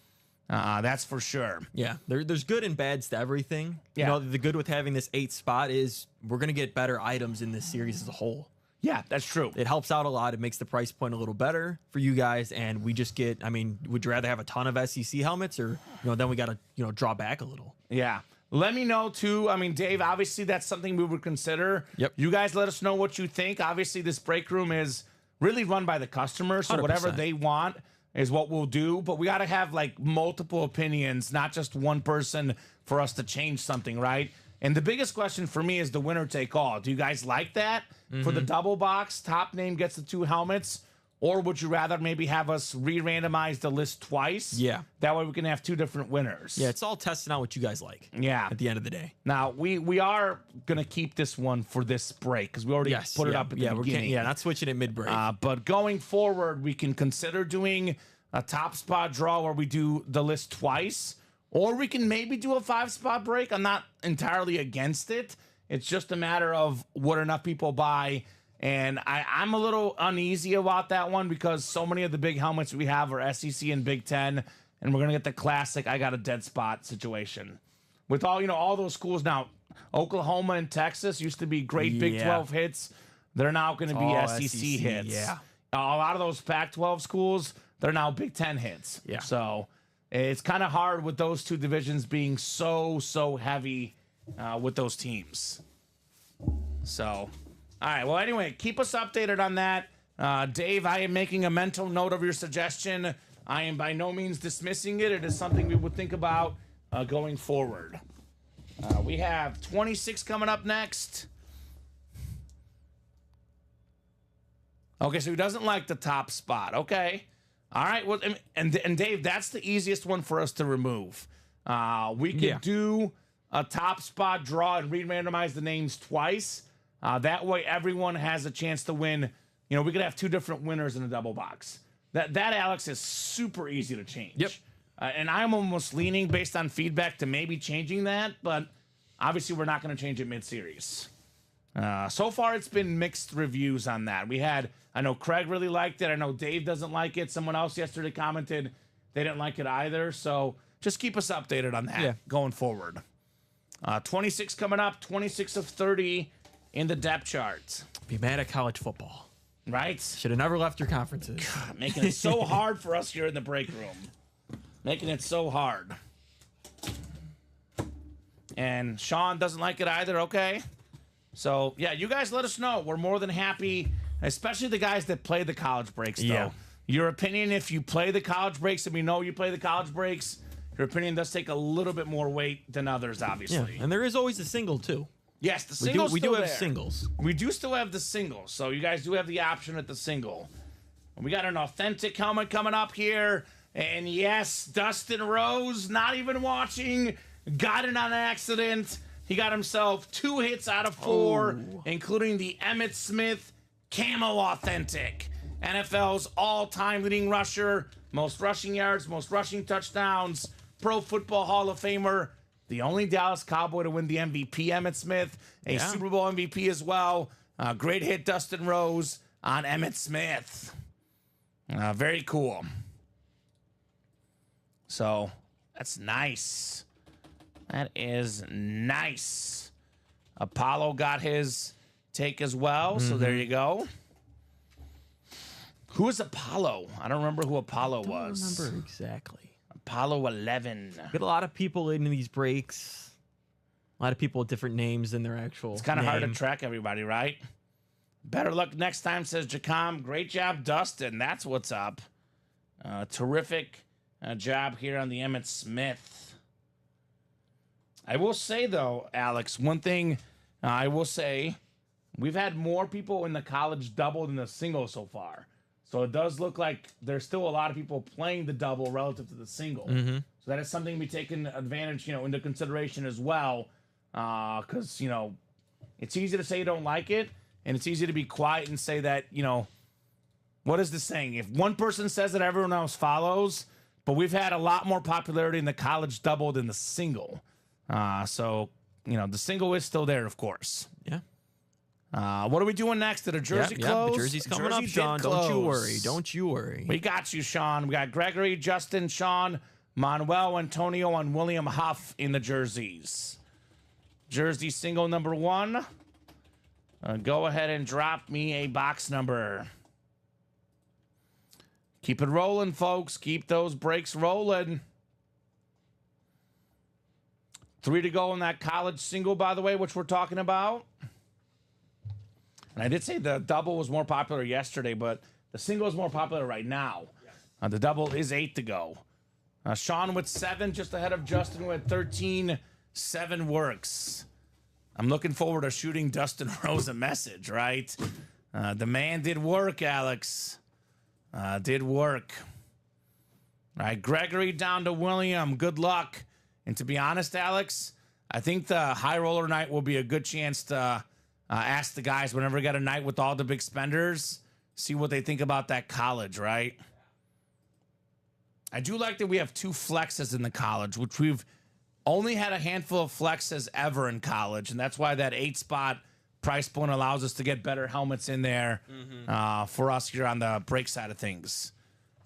That's for sure. Yeah, there's good and bads to everything. Yeah. You know, the good with having this 8 spot is we're going to get better items in this series as a whole. Yeah, that's true. It helps out a lot. It makes the price point a little better for you guys, and we just get, I mean, would you rather have a ton of SEC helmets, or, then we got to, draw back a little? Yeah. Let me know, too. I mean, Dave, obviously that's something we would consider. Yep. You guys let us know what you think. Obviously, this break room is really run by the customer, so 100%. whatever they want is what we'll do. But we got to have, multiple opinions, not just one person for us to change something, right? And the biggest question for me is the winner take all. Do you guys like that? For the double box, top name gets the 2 helmets? Or would you rather maybe have us re-randomize the list twice? Yeah. That way we can have 2 different winners. Yeah, it's all testing out what you guys like. Yeah. At the end of the day. Now, we are going to keep this one for this break because we already put it up at the beginning. Not switching it mid-break. But going forward, we can consider doing a top spot draw where we do the list twice. Or we can maybe do a 5-spot break. I'm not entirely against it. It's just a matter of what enough people buy. And I'm a little uneasy about that one because so many of the big helmets we have are SEC and Big Ten, and we're going to get the classic I got a dead spot situation. With all those schools now, Oklahoma and Texas used to be great Big 12 hits. They're now going to be SEC hits. Yeah. A lot of those Pac-12 schools, they're now Big Ten hits. Yeah. So it's kind of hard with those 2 divisions being so heavy with those teams. So, all right. Well, anyway, keep us updated on that. Dave, I am making a mental note of your suggestion. I am by no means dismissing it. It is something we would think about going forward. We have 26 coming up next. Okay, so he doesn't like the top spot. Okay. All right. Well, and Dave, that's the easiest one for us to remove. We could do a top spot draw and re-randomize the names twice. That way everyone has a chance to win. You know, we could have 2 different winners in a double box. That Alex, is super easy to change. Yep. And I'm almost leaning based on feedback to maybe changing that, but obviously we're not going to change it mid-series. So far, it's been mixed reviews on that. I know Craig really liked it. I know Dave doesn't like it. Someone else yesterday commented they didn't like it either. So just keep us updated on that going forward. 26 coming up, 26 of 30 in the depth chart. Be mad at college football. Right? Should have never left your conferences. God, making it so hard for us here in the break room. Making it so hard. And Sean doesn't like it either. Okay. So, yeah, you guys let us know. We're more than happy, especially the guys that play the college breaks, though. Yeah. Your opinion, if you play the college breaks, and we know you play the college breaks, your opinion does take a little bit more weight than others, obviously. Yeah, and there is always a single, too. Yes, the singles we do have there. singles. We do still have the singles, so you guys do have the option at the single. We got an authentic helmet coming up here, and yes, Dustin Rose, not even watching, got it on accident. He got himself 2 hits out of 4, including the Emmitt Smith Camo Authentic. NFL's all-time leading rusher, most rushing yards, most rushing touchdowns, Pro Football Hall of Famer, the only Dallas Cowboy to win the MVP, Emmitt Smith, a Super Bowl MVP as well. Great hit, Dustin Rose on Emmitt Smith. Very cool. So, that's nice. That is nice. Apollo got his take as well, so there you go. Who is Apollo? I don't remember who Apollo was. I don't remember exactly. Apollo 11. Got a lot of people in these breaks. A lot of people with different names than their actual It's kind of hard to track everybody, right? Better luck next time, says Jacom. Great job, Dustin. That's what's up. Terrific job here on the Emmitt Smith. I will say, though, Alex, one thing I will say, we've had more people in the college double than the single so far. So it does look like there's still a lot of people playing the double relative to the single. So that is something to be taken advantage, into consideration as well. Because, it's easy to say you don't like it, and it's easy to be quiet and say that, what is the saying? If one person says it, everyone else follows. But we've had a lot more popularity in the college double than the single. So, the single is still there, of course. Yeah. What are we doing next? Did a jersey close? The jersey's coming up, did Sean. close. Don't you worry. Don't you worry. We got you, Sean. We got Gregory, Justin, Sean, Manuel, Antonio, and William Huff in the jerseys. Jersey single number 1. Go ahead and drop me a box number. Keep it rolling, folks. Keep those breaks rolling. 3 to go in that college single, by the way, which we're talking about. And I did say the double was more popular yesterday, but the single is more popular right now. The double is 8 to go. Sean with 7, just ahead of Justin with 13. 7 works. I'm looking forward to shooting Dustin Rose a message, right? The man did work, Alex. Did work. All right, Gregory down to William. Good luck. And to be honest, Alex, I think the high roller night will be a good chance to ask the guys whenever we got a night with all the big spenders, see what they think about that college, right? I do like that we have 2 flexes in the college, which we've only had a handful of flexes ever in college, and that's why that 8-spot price point allows us to get better helmets in there for us here on the break side of things.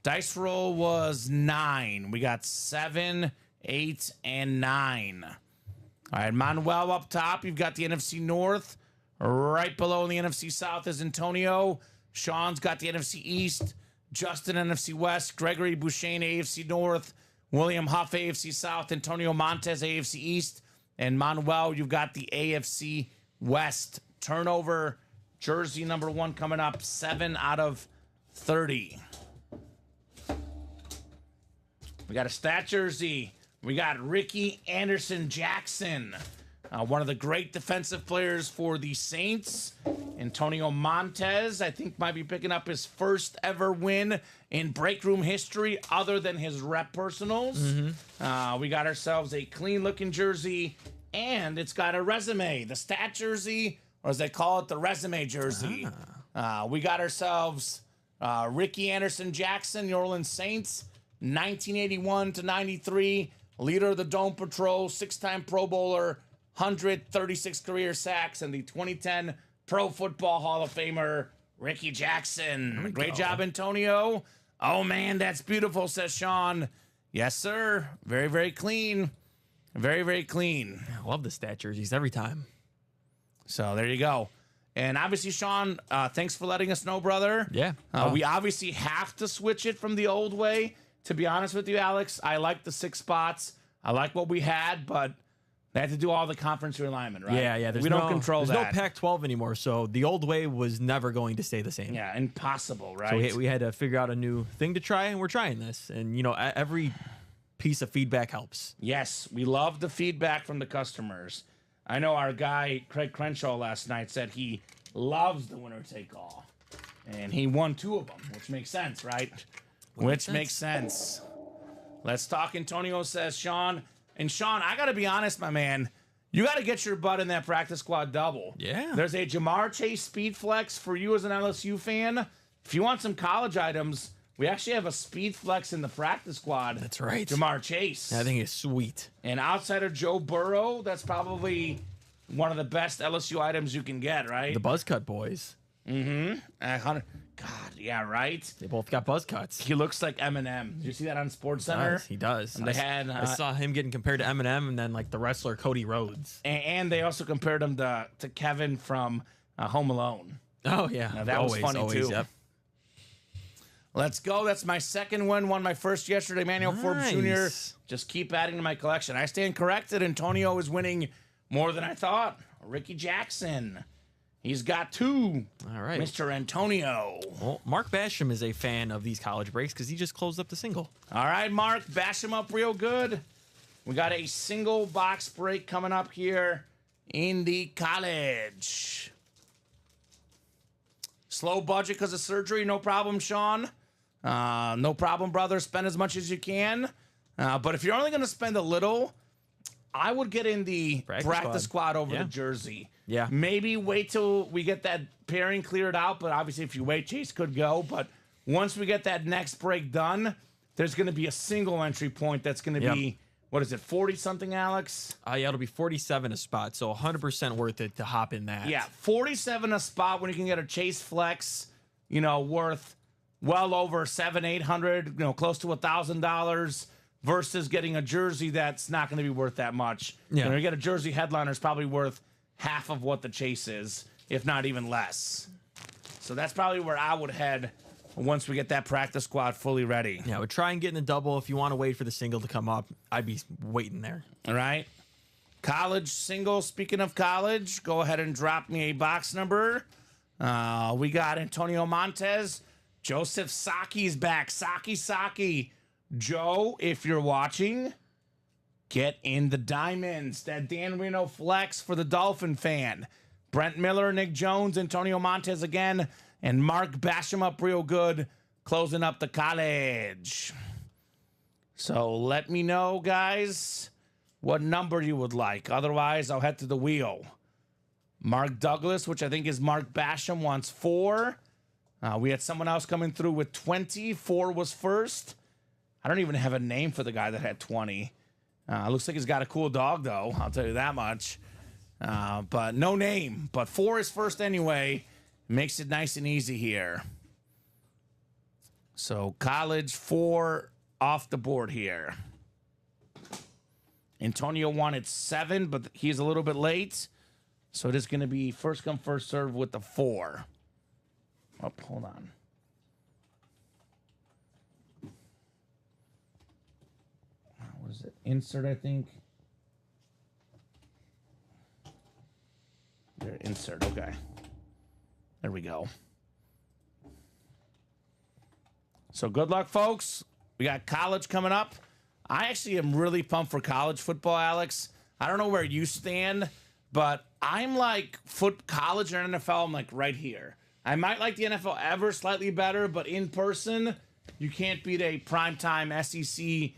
Dice roll was 9. We got 7, 8, and 9. All right, Manuel up top. You've got the NFC North. Right below in the NFC South is Antonio. Sean's got the NFC East. Justin, NFC West. Gregory Bouchane, AFC North. William Huff, AFC South. Antonio Montez, AFC East. And Manuel, you've got the AFC West turnover. Jersey number 1 coming up, 7 out of 30. We got a stat jersey. We got Ricky Anderson Jackson, one of the great defensive players for the Saints. Antonio Montez, I think, might be picking up his first ever win in break room history other than his rep personals. We got ourselves a clean-looking jersey, and it's got a resume. The stat jersey, or as they call it, the resume jersey. We got ourselves Ricky Anderson Jackson, New Orleans Saints, 1981 to 93, leader of the Dome Patrol, 6-time Pro Bowler, 136 career sacks, and the 2010 Pro Football Hall of Famer, Ricky Jackson. Great job, Antonio. Oh, man, that's beautiful, says Sean. Yes, sir. Very, very clean. Very, very clean. I love the stat jerseys every time. So there you go. And obviously, Sean, thanks for letting us know, brother. Yeah. We obviously have to switch it from the old way. To be honest with you, Alex, I like the 6 spots. I like what we had, but they had to do all the conference realignment, right? Yeah. We don't control that. There's no Pac-12 anymore, so the old way was never going to stay the same. Yeah, impossible, right? So we had to figure out a new thing to try, and we're trying this. And, you know, every piece of feedback helps. Yes, we love the feedback from the customers. I know our guy, Craig Crenshaw, last night said he loves the winner take all. And he won 2 of them, which makes sense, right? Which makes sense. Let's talk. Antonio says, Sean. And Sean, I got to be honest, my man. You got to get your butt in that practice squad double. Yeah. There's a Jamar Chase speed flex for you as an LSU fan. If you want some college items, we actually have a speed flex in the practice squad. That's right. Jamar Chase. I think it's sweet. And outside of Joe Burrow, that's probably one of the best LSU items you can get, right? The buzz cut boys. God, yeah, right? They both got buzz cuts. He looks like Eminem. Did you see that on SportsCenter? He does. And they had, I saw him getting compared to Eminem and then like the wrestler Cody Rhodes. And they also compared him to Kevin from Home Alone. Oh, yeah. Now, that was funny, too. Yep. Let's go. That's my second one. Won my first yesterday. Manuel Forbes Jr. Just keep adding to my collection. I stand corrected. Antonio is winning more than I thought. Ricky Jackson. He's got 2. All right. Mr. Antonio. Well, Mark Basham is a fan of these college breaks because he just closed up the single. All right, Mark. Bash him up real good. We got a single box break coming up here in the college. Slow budget because of surgery. No problem, Sean. No problem, brother. Spend as much as you can. But if you're only going to spend a little, I would get in the practice squad over the jersey. Yeah. Maybe wait till we get that pairing cleared out. But obviously, if you wait, Chase could go. But once we get that next break done, there's going to be a single entry point that's going to be, what is it, 40-something, Alex? Yeah, it'll be 47 a spot, so 100% worth it to hop in that. Yeah, 47 a spot when you can get a Chase Flex, you know, worth well over $700-800, you know, close to $1,000 versus getting a jersey that's not going to be worth that much. Yeah. You know, you get a jersey headliner is probably worth half of what the Chase is, if not even less. So that's probably where I would head once we get that practice squad fully ready. Yeah, we'll try and get in the double. If you want to wait for the single to come up, I'd be waiting there. All right. College single. Speaking of college, go ahead and drop me a box number. We got Antonio Montez. Joseph Saki's back. Saki. Joe, if you're watching, get in the diamonds. That Dan Reno flex for the Dolphin fan. Brent Miller, Nick Jones, Antonio Montez again, and Mark Basham up real good, closing up the college. So let me know, guys, what number you would like. Otherwise, I'll head to the wheel. Mark Douglas, which I think is Mark Basham, wants 4. We had someone else coming through with 20. 4 was first. I don't even have a name for the guy that had 20. Looks like he's got a cool dog, though. I'll tell you that much. But no name. But 4 is first anyway. Makes it nice and easy here. So college 4 off the board here. Antonio wanted 7, but he's a little bit late. So it is going to be first come, first serve with the 4. Oh, hold on. What is it? Insert, I think. There, insert. insert. Okay. There we go. So good luck, folks. We got college coming up. I actually am really pumped for college football, Alex. I don't know where you stand, but I'm like college or NFL, I'm like right here. I might like the NFL ever slightly better, but in person, you can't beat a primetime SEC,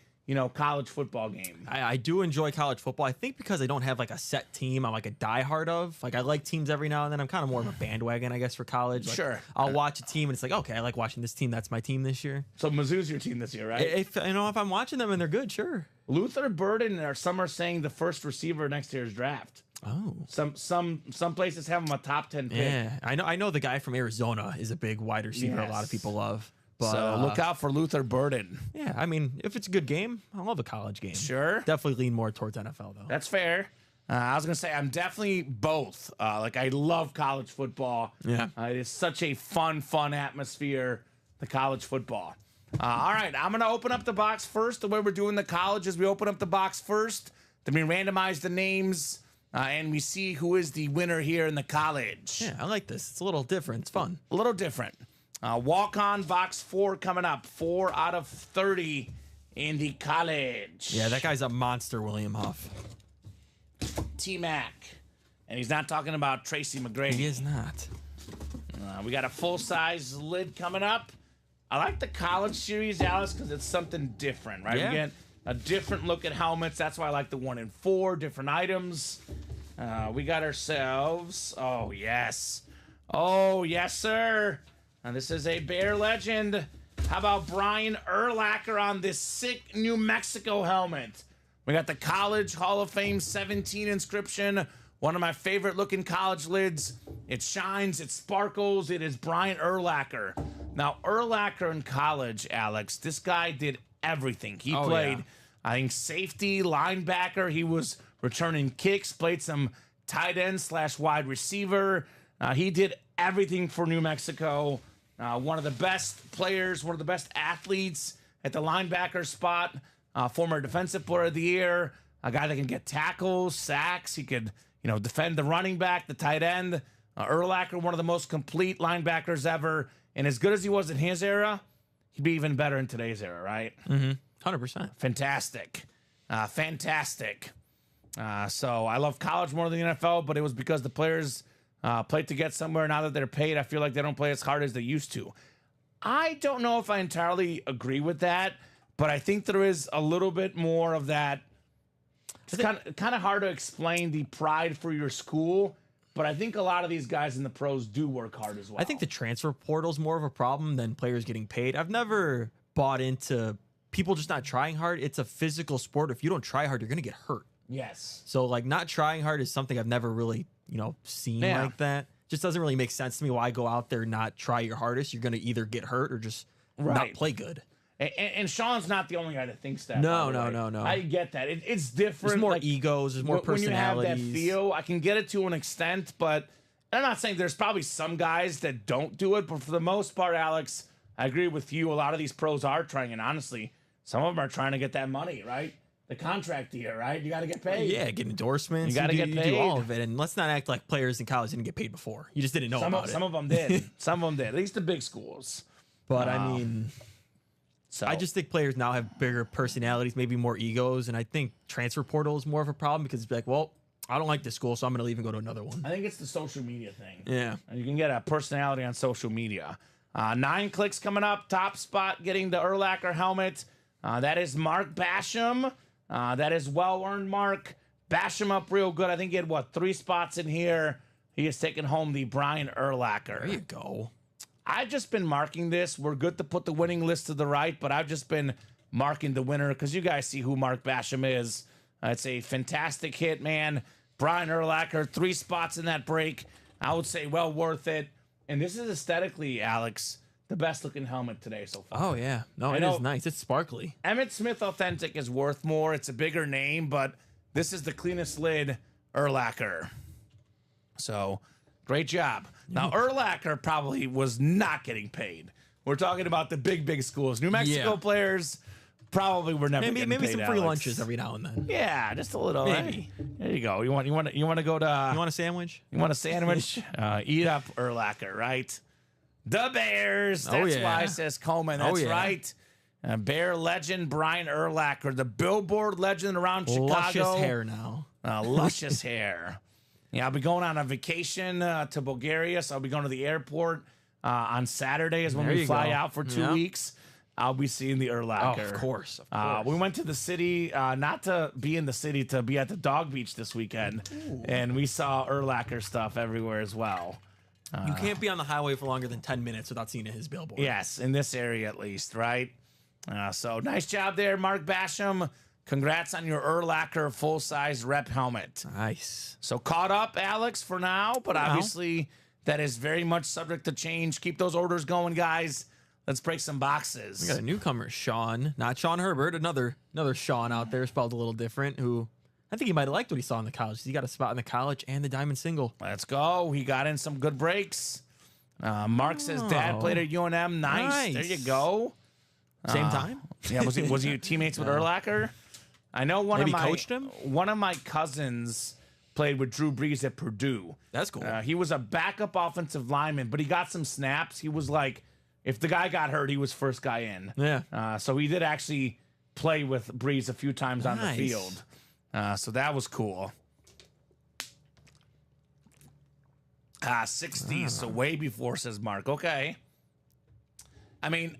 college football game. I do enjoy college football. I think because I don't have like a set team I'm like a diehard of. Like I like teams every now and then. I'm kind of more of a bandwagon, I guess, for college. Like, sure. I'll watch a team and it's like, okay, I like watching this team. That's my team this year. So Mizzou's your team this year, right? If I'm watching them and they're good, sure. Luther Burden, or some are saying the first receiver next year's draft. Oh. Some places have him a top 10 pick. Yeah, I know the guy from Arizona is a big wide receiver. Yes. A lot of people love. But, so look out for Luther Burden. Yeah, I mean, if it's a good game, I love a college game. Sure. Definitely lean more towards NFL, though. That's fair. I was going to say, I'm definitely both. Like, I love college football. Yeah. It is such a fun atmosphere, the college football. All right, I'm going to open up the box first. The way we're doing the college is we open up the box first, then we randomize the names, and we see who is the winner here in the college. Yeah, I like this. It's a little different. It's fun. A little different. Walk-on box 4 coming up. 4 out of 30 in the college. Yeah, that guy's a monster, William Huff. T-Mac. And he's not talking about Tracy McGrady. He is not. We got a full-size lid coming up. I like the college series, Alice, because it's something different, right? Yeah. We get a different look at helmets. That's why I like the 1 in 4, different items. We got ourselves... Oh, yes. Oh, yes, sir. And this is a Bear legend. How about Brian Urlacher on this sick New Mexico helmet? We got the College Hall of Fame 17 inscription. One of my favorite looking college lids. It shines, it sparkles. It is Brian Urlacher. Now, Urlacher in college, Alex, this guy did everything. He played, I think, safety, linebacker. He was returning kicks, played some tight end / wide receiver. He did everything for New Mexico. One of the best players, one of the best athletes at the linebacker spot. Former defensive player of the year. A guy that can get tackles, sacks. He could, defend the running back, the tight end. Urlacher, one of the most complete linebackers ever. And as good as he was in his era, he'd be even better in today's era, right? 100%. Fantastic. Fantastic. So I love college more than the NFL, but it was because the players played to get somewhere. Now that they're paid, I feel like they don't play as hard as they used to. I don't know if I entirely agree with that, but I think there is a little bit more of that. It's kind of hard to explain the pride for your school, but I think a lot of these guys in the pros do work hard as well. I think the transfer portal is more of a problem than players getting paid. I've never bought into people just not trying hard. It's a physical sport. If you don't try hard, you're going to get hurt. Yes. So, like, not trying hard is something I've never really, seen like that. Just doesn't really make sense to me why go out there and not try your hardest. You're going to either get hurt or just not play good. And Sean's not the only guy that thinks that. No. I get that. It's different. There's more egos. There's more personalities. When you have that feel, I can get it to an extent, but I'm not saying there's probably some guys that don't do it, but for the most part, Alex, I agree with you. A lot of these pros are trying, and honestly, some of them are trying to get that money, right? The contract year, right? You got to get paid. Yeah, get endorsements. You got to get paid. You do all of it, and let's not act like players in college didn't get paid before. You just didn't know about it. Some of them did. Some of them did. At least the big schools. But I mean, so I just think players now have bigger personalities, maybe more egos, and I think transfer portal is more of a problem because it's like, well, I don't like this school, so I'm going to leave and go to another one. I think it's the social media thing. Yeah. And you can get a personality on social media. 9 clicks coming up. Top spot getting the Urlacher helmet. That is Mark Basham. That is well-earned, Mark. Bash him up real good. I think he had, 3 spots in here. He is taking home the Brian Urlacher. There you go. I've just been marking this. We're good to put the winning list to the right, but I've just been marking the winner because you guys see who Mark Basham is. It's a fantastic hit, man. Brian Urlacher, 3 spots in that break. I would say well worth it. And this is aesthetically, Alex, the best-looking helmet today so far. Oh, yeah. No, it is nice. It's sparkly. Emmett Smith Authentic is worth more. It's a bigger name, but this is the cleanest lid Urlacher. So, great job. Now, Urlacher probably was not getting paid. We're talking about the big schools. New Mexico players, Probably we're never Maybe getting paid, some free Alex. lunches every now and then. Yeah, just a little. Maybe. Hey, there you go. You want to go to? You want a sandwich? You want a sandwich? Eat up Urlacher, right? The Bears. That's yeah. why, says Coleman. That's yeah. right. Bear legend Brian Urlacher, the Billboard legend around Chicago. Luscious hair now. Luscious hair. Yeah, I'll be going on a vacation to Bulgaria, so I'll be going to the airport on Saturday is when There we you fly go. out for 2 Yep. weeks. I'll be seeing the Urlacher. Oh, of course. We went to the city, not to be in the city, to be at the dog beach this weekend. And we saw Urlacher stuff everywhere as well. You can't be on the highway for longer than 10 minutes without seeing his billboard. Yes, in this area at least, right? So nice job there, Mark Basham. Congrats on your Urlacher full-size rep helmet. Nice. So caught up, Alex, for now, but obviously that is very much subject to change. Keep those orders going, guys. Let's break some boxes. We got a newcomer, Sean. Not Sean Herbert, another Sean out there, spelled a little different, who I think he might have liked what he saw in the college. He got a spot in the college and the diamond single. Let's go. He got in some good breaks. Mark says dad played at UNM. Nice. There you go. Same time? Yeah, was he teammates with Urlacher? I know Maybe coached him? One of my cousins played with Drew Brees at Purdue. That's cool. He was a backup offensive lineman, but he got some snaps. He was like, if the guy got hurt, he was first guy in. Yeah. So he did actually play with Brees a few times on the field. So that was cool. 60s, so way before, says Mark. Okay. I mean,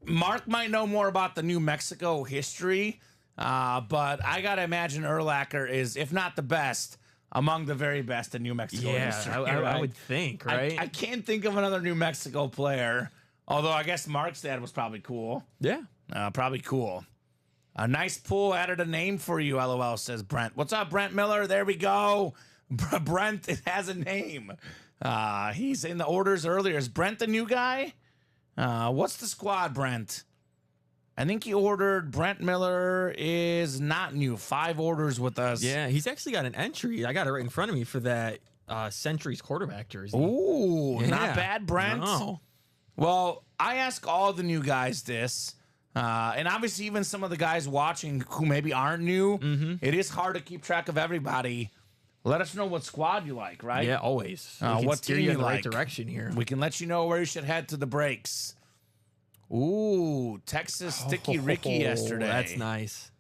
Mark might know more about the New Mexico history, but I got to imagine Urlacher is, if not the best, among the very best in New Mexico history. I would think, right? I can't think of another New Mexico player, although I guess Mark's dad was probably cool. Yeah. Probably cool. A nice pull, added a name for you, LOL, says Brent. What's up, Brent Miller? There we go. Brent, it has a name. He's in the orders earlier. Is Brent the new guy? What's the squad, Brent? I think he ordered. Brent Miller is not new. 5 orders with us. Yeah, he's actually got an entry. I got it right in front of me for that Centuries quarterback jersey. Ooh, Yeah. not bad, Brent. No. Well, I ask all the new guys this, and obviously even some of the guys watching who maybe aren't new, it is hard to keep track of everybody. Let us know what squad you like, right? Yeah, always. We can what steer team you in you the right like. direction here. We can let you know where you should head to the breaks. Ooh, Texas Sticky Ricky yesterday. That's nice.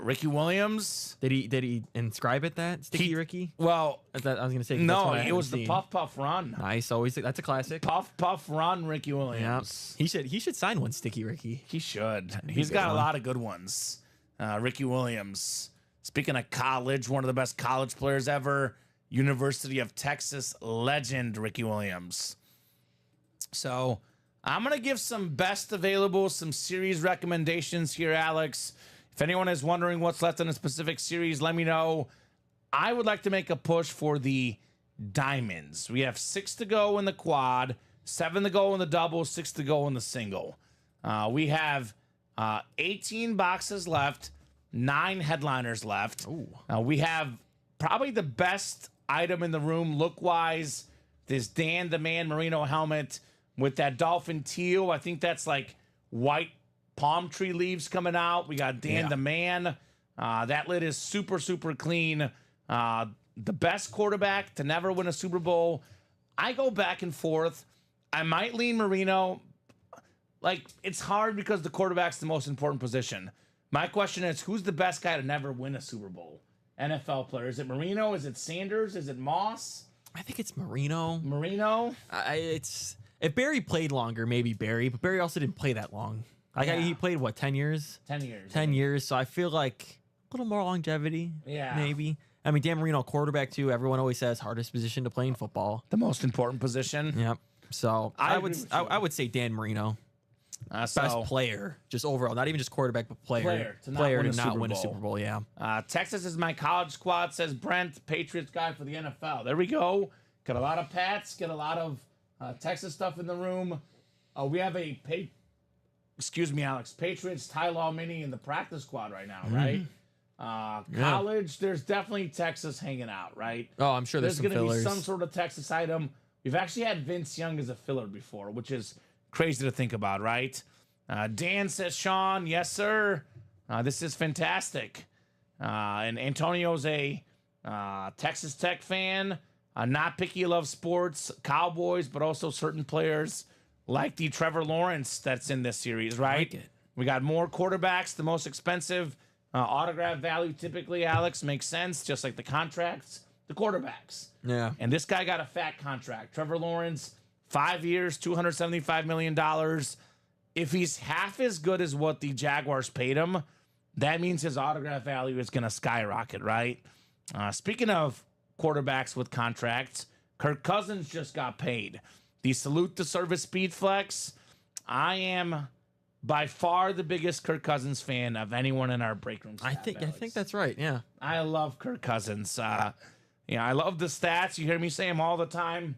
Ricky Williams. Did he inscribe it that Sticky Ricky? Well, I was gonna say 'cause that's no, what I it was haven't the seen. Puff Puff Run. Nice, always that's a classic. Puff Puff Run, Ricky Yeah, Williams. he should sign one Sticky Ricky. He should. a He's good got a one. lot of good ones. Ricky Williams. Speaking of college, one of the best college players ever. University of Texas legend Ricky Williams. So I'm going to give some best available, some series recommendations here, Alex. If anyone is wondering what's left in a specific series, let me know. I would like to make a push for the diamonds. We have 6 to go in the quad, 7 to go in the double, 6 to go in the single. We have 18 boxes left, 9 headliners left. We have probably the best item in the room look-wise, this Dan the Man Merino helmet with that dolphin teal. I think that's like white palm tree leaves coming out. We got Dan the Man. That lid is super, super clean. The best quarterback to never win a Super Bowl. I go back and forth. I might lean Merino. Like, it's hard because the quarterback's the most important position. My question is, who's the best guy to never win a Super Bowl? NFL player. Is it Marino? Is it Sanders? Is it Moss? I think it's Marino. Marino? It's if Barry played longer, maybe Barry, but Barry also didn't play that long. He played what, 10 years? 10 years. 10 years. So I feel like a little more longevity. Yeah. Maybe. I mean, Dan Marino, quarterback too. Everyone always says hardest position to play in football. The most important position. Yep. So I I agree would with you. I would say Dan Marino. Best So, player, just overall, not even just quarterback, but player to not win a Super win a Bowl. Super Bowl. Yeah. Texas is my college squad, says Brent, Patriots guy for the NFL. There we go. Got a lot of Pats, got a lot of Texas stuff in the room. We have excuse me, Alex, Patriots Ty Law Mini in the practice squad right now, right? College, there's definitely Texas hanging out, right? Oh, I'm sure there's some going to be fillers. some sort of Texas item. We've actually had Vince Young as a filler before, which is crazy to think about, right? Dan says, Sean, yes, sir. This is fantastic. And Antonio's a Texas Tech fan. Not picky, loves sports, Cowboys, but also certain players like the Trevor Lawrence that's in this series, right? Like it. We got more quarterbacks, the most expensive autograph value typically, Alex, makes sense, just like the contracts, the quarterbacks. Yeah. And this guy got a fat contract. Trevor Lawrence, 5 years, $275 million. If he's half as good as what the Jaguars paid him, that means his autograph value is going to skyrocket, right? Speaking of quarterbacks with contracts, Kirk Cousins just got paid. The Salute to Service Speed Flex. I am by far the biggest Kirk Cousins fan of anyone in our break room staff, I think that's right. Yeah. I love Kirk Cousins. I love the stats. You hear me say them all the time.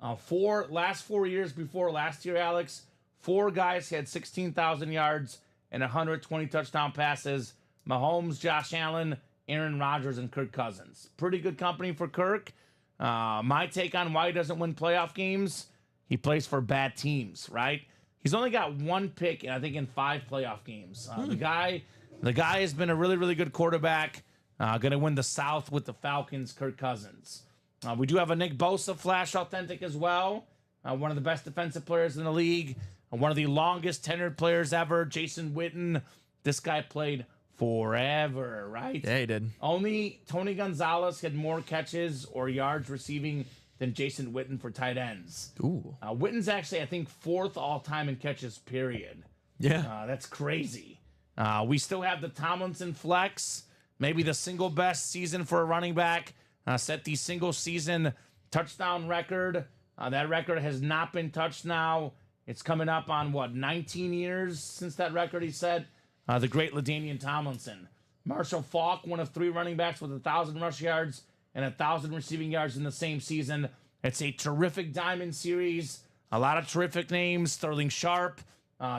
Last 4 years before last year, Alex, 4 guys had 16,000 yards and 120 touchdown passes. Mahomes, Josh Allen, Aaron Rodgers, and Kirk Cousins. Pretty good company for Kirk. My take on why he doesn't win playoff games, he plays for bad teams, right? He's only got 1 pick, I think, in 5 playoff games. The guy has been a really, really good quarterback. Going to win the South with the Falcons, Kirk Cousins. We do have a Nick Bosa flash authentic as well. One of the best defensive players in the league. One of the longest tenured players ever, Jason Witten. This guy played forever, right? Yeah, he did. Only Tony Gonzalez had more catches or yards receiving than Jason Witten for tight ends. Ooh. Witten's actually, I think, 4th all-time in catches, period. Yeah. That's crazy. We still have the Tomlinson flex, maybe the single best season for a running back. Set the single season touchdown record. That record has not been touched now. It's coming up on, 19 years since that record he set? The great LaDainian Tomlinson. Marshall Faulk, one of 3 running backs with 1,000 rush yards and 1,000 receiving yards in the same season. It's a terrific diamond series. A lot of terrific names. Sterling Sharp,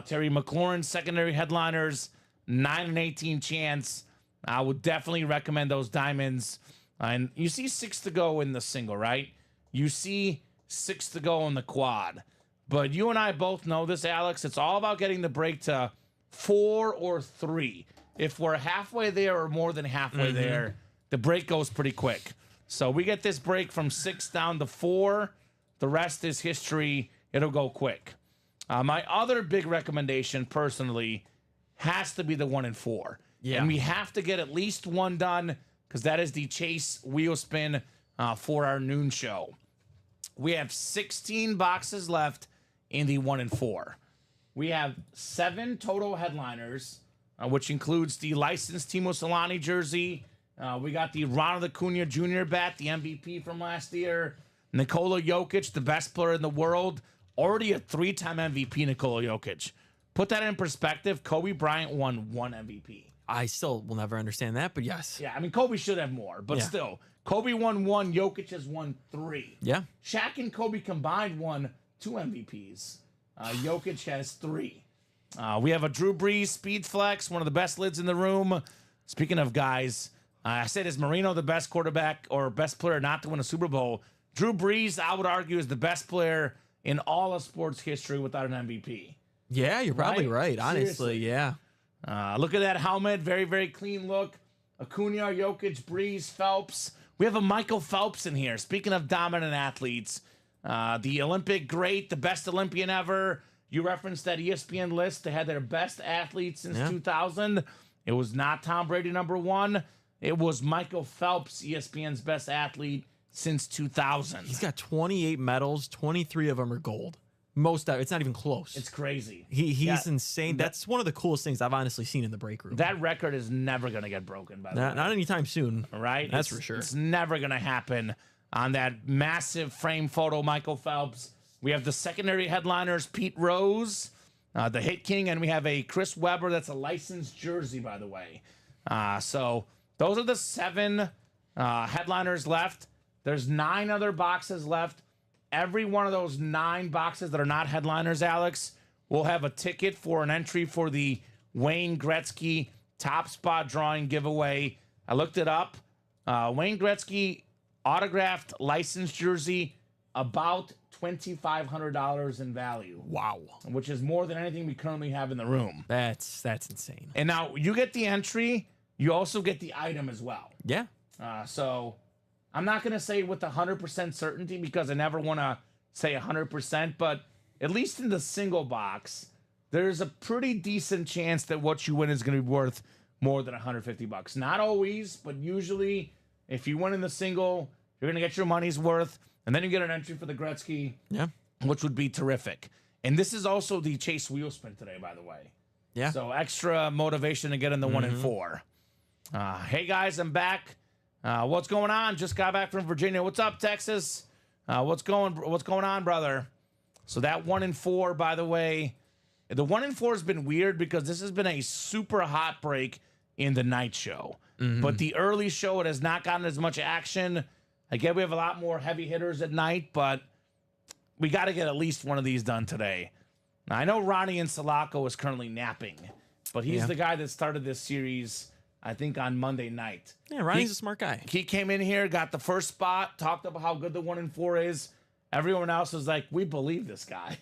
Terry McLaurin, secondary headliners, 9-18 chance. I would definitely recommend those diamonds. And you see 6 to go in the single, right? You see 6 to go in the quad. But you and I both know this, Alex. It's all about getting the break to 4 or 3. If we're halfway there or more than halfway there, the break goes pretty quick. So we get this break from 6 down to 4. The rest is history. It'll go quick. My other big recommendation, personally, has to be the 1 and 4. Yeah. And we have to get at least 1 done because that is the Chase wheel spin for our noon show. We have 16 boxes left in the 1 and 4. We have 7 total headliners, which includes the licensed Timo Solani jersey. We got the Ronald Acuna Jr. bat, the MVP from last year. Nikola Jokic, the best player in the world. Already a 3-time MVP, Nikola Jokic. Put that in perspective, Kobe Bryant won 1 MVP. I still will never understand that, but yes. Yeah, I mean, Kobe should have more, but still. Kobe won 1, Jokic has won 3. Yeah. Shaq and Kobe combined won 2 MVPs. Jokic has 3. We have a Drew Brees speed flex, one of the best lids in the room. Speaking of guys, I said, is Marino the best quarterback or best player not to win a Super Bowl? Drew Brees, I would argue, is the best player in all of sports history without an MVP. Yeah, you're probably right, honestly. Seriously. Yeah. Look at that helmet. Very, very clean look. Acuna, Jokic, Brees, Phelps. We have a Michael Phelps in here. Speaking of dominant athletes, the Olympic great, the best Olympian ever. You referenced that ESPN list. They had their best athletes since 2000. It was not Tom Brady, number 1. It was Michael Phelps, ESPN's best athlete since 2000. He's got 28 medals. 23 of them are gold. Most of it's not even close. It's crazy. He's insane. That's one of the coolest things I've honestly seen in the break room. That record is never going to get broken, by the way. Not anytime soon. Right? That's for sure. It's never going to happen on that massive frame photo, Michael Phelps. We have the secondary headliners, Pete Rose, the Hit King, and we have a Chris Webber. That's a licensed jersey, by the way. So those are the 7 headliners left. There's 9 other boxes left. Every one of those 9 boxes that are not headliners, Alex, will have a ticket for an entry for the Wayne Gretzky Top Spot Drawing giveaway. I looked it up. Wayne Gretzky autographed licensed jersey, about $2,500 in value. Wow. Which is more than anything we currently have in the room. That's insane. And now you get the entry, you also get the item as well. Yeah. So I'm not going to say with 100% certainty because I never want to say 100%, but at least in the single box, there's a pretty decent chance that what you win is going to be worth more than $150. Not always, but usually if you win in the single, you're going to get your money's worth, and then you get an entry for the Gretzky, which would be terrific. And this is also the Chase wheel spin today, by the way. Yeah. So extra motivation to get in the 1 and 4. Hey guys, I'm back. What's going on? Just got back from Virginia. What's up, Texas? What's going on, brother? So that 1 and 4, by the way, the 1 and 4 has been weird because this has been a super hot break in the night show. But the early show, it has not gotten as much action. Again, we have a lot more heavy hitters at night, but we got to get at least one of these done today. Now, I know Ronnie and Salako is currently napping, but he's the guy that started this series, I think, on Monday night. Yeah, Ronnie's a smart guy. He came in here, got the first spot, talked about how good the 1 and 4 is. Everyone else was like, we believe this guy.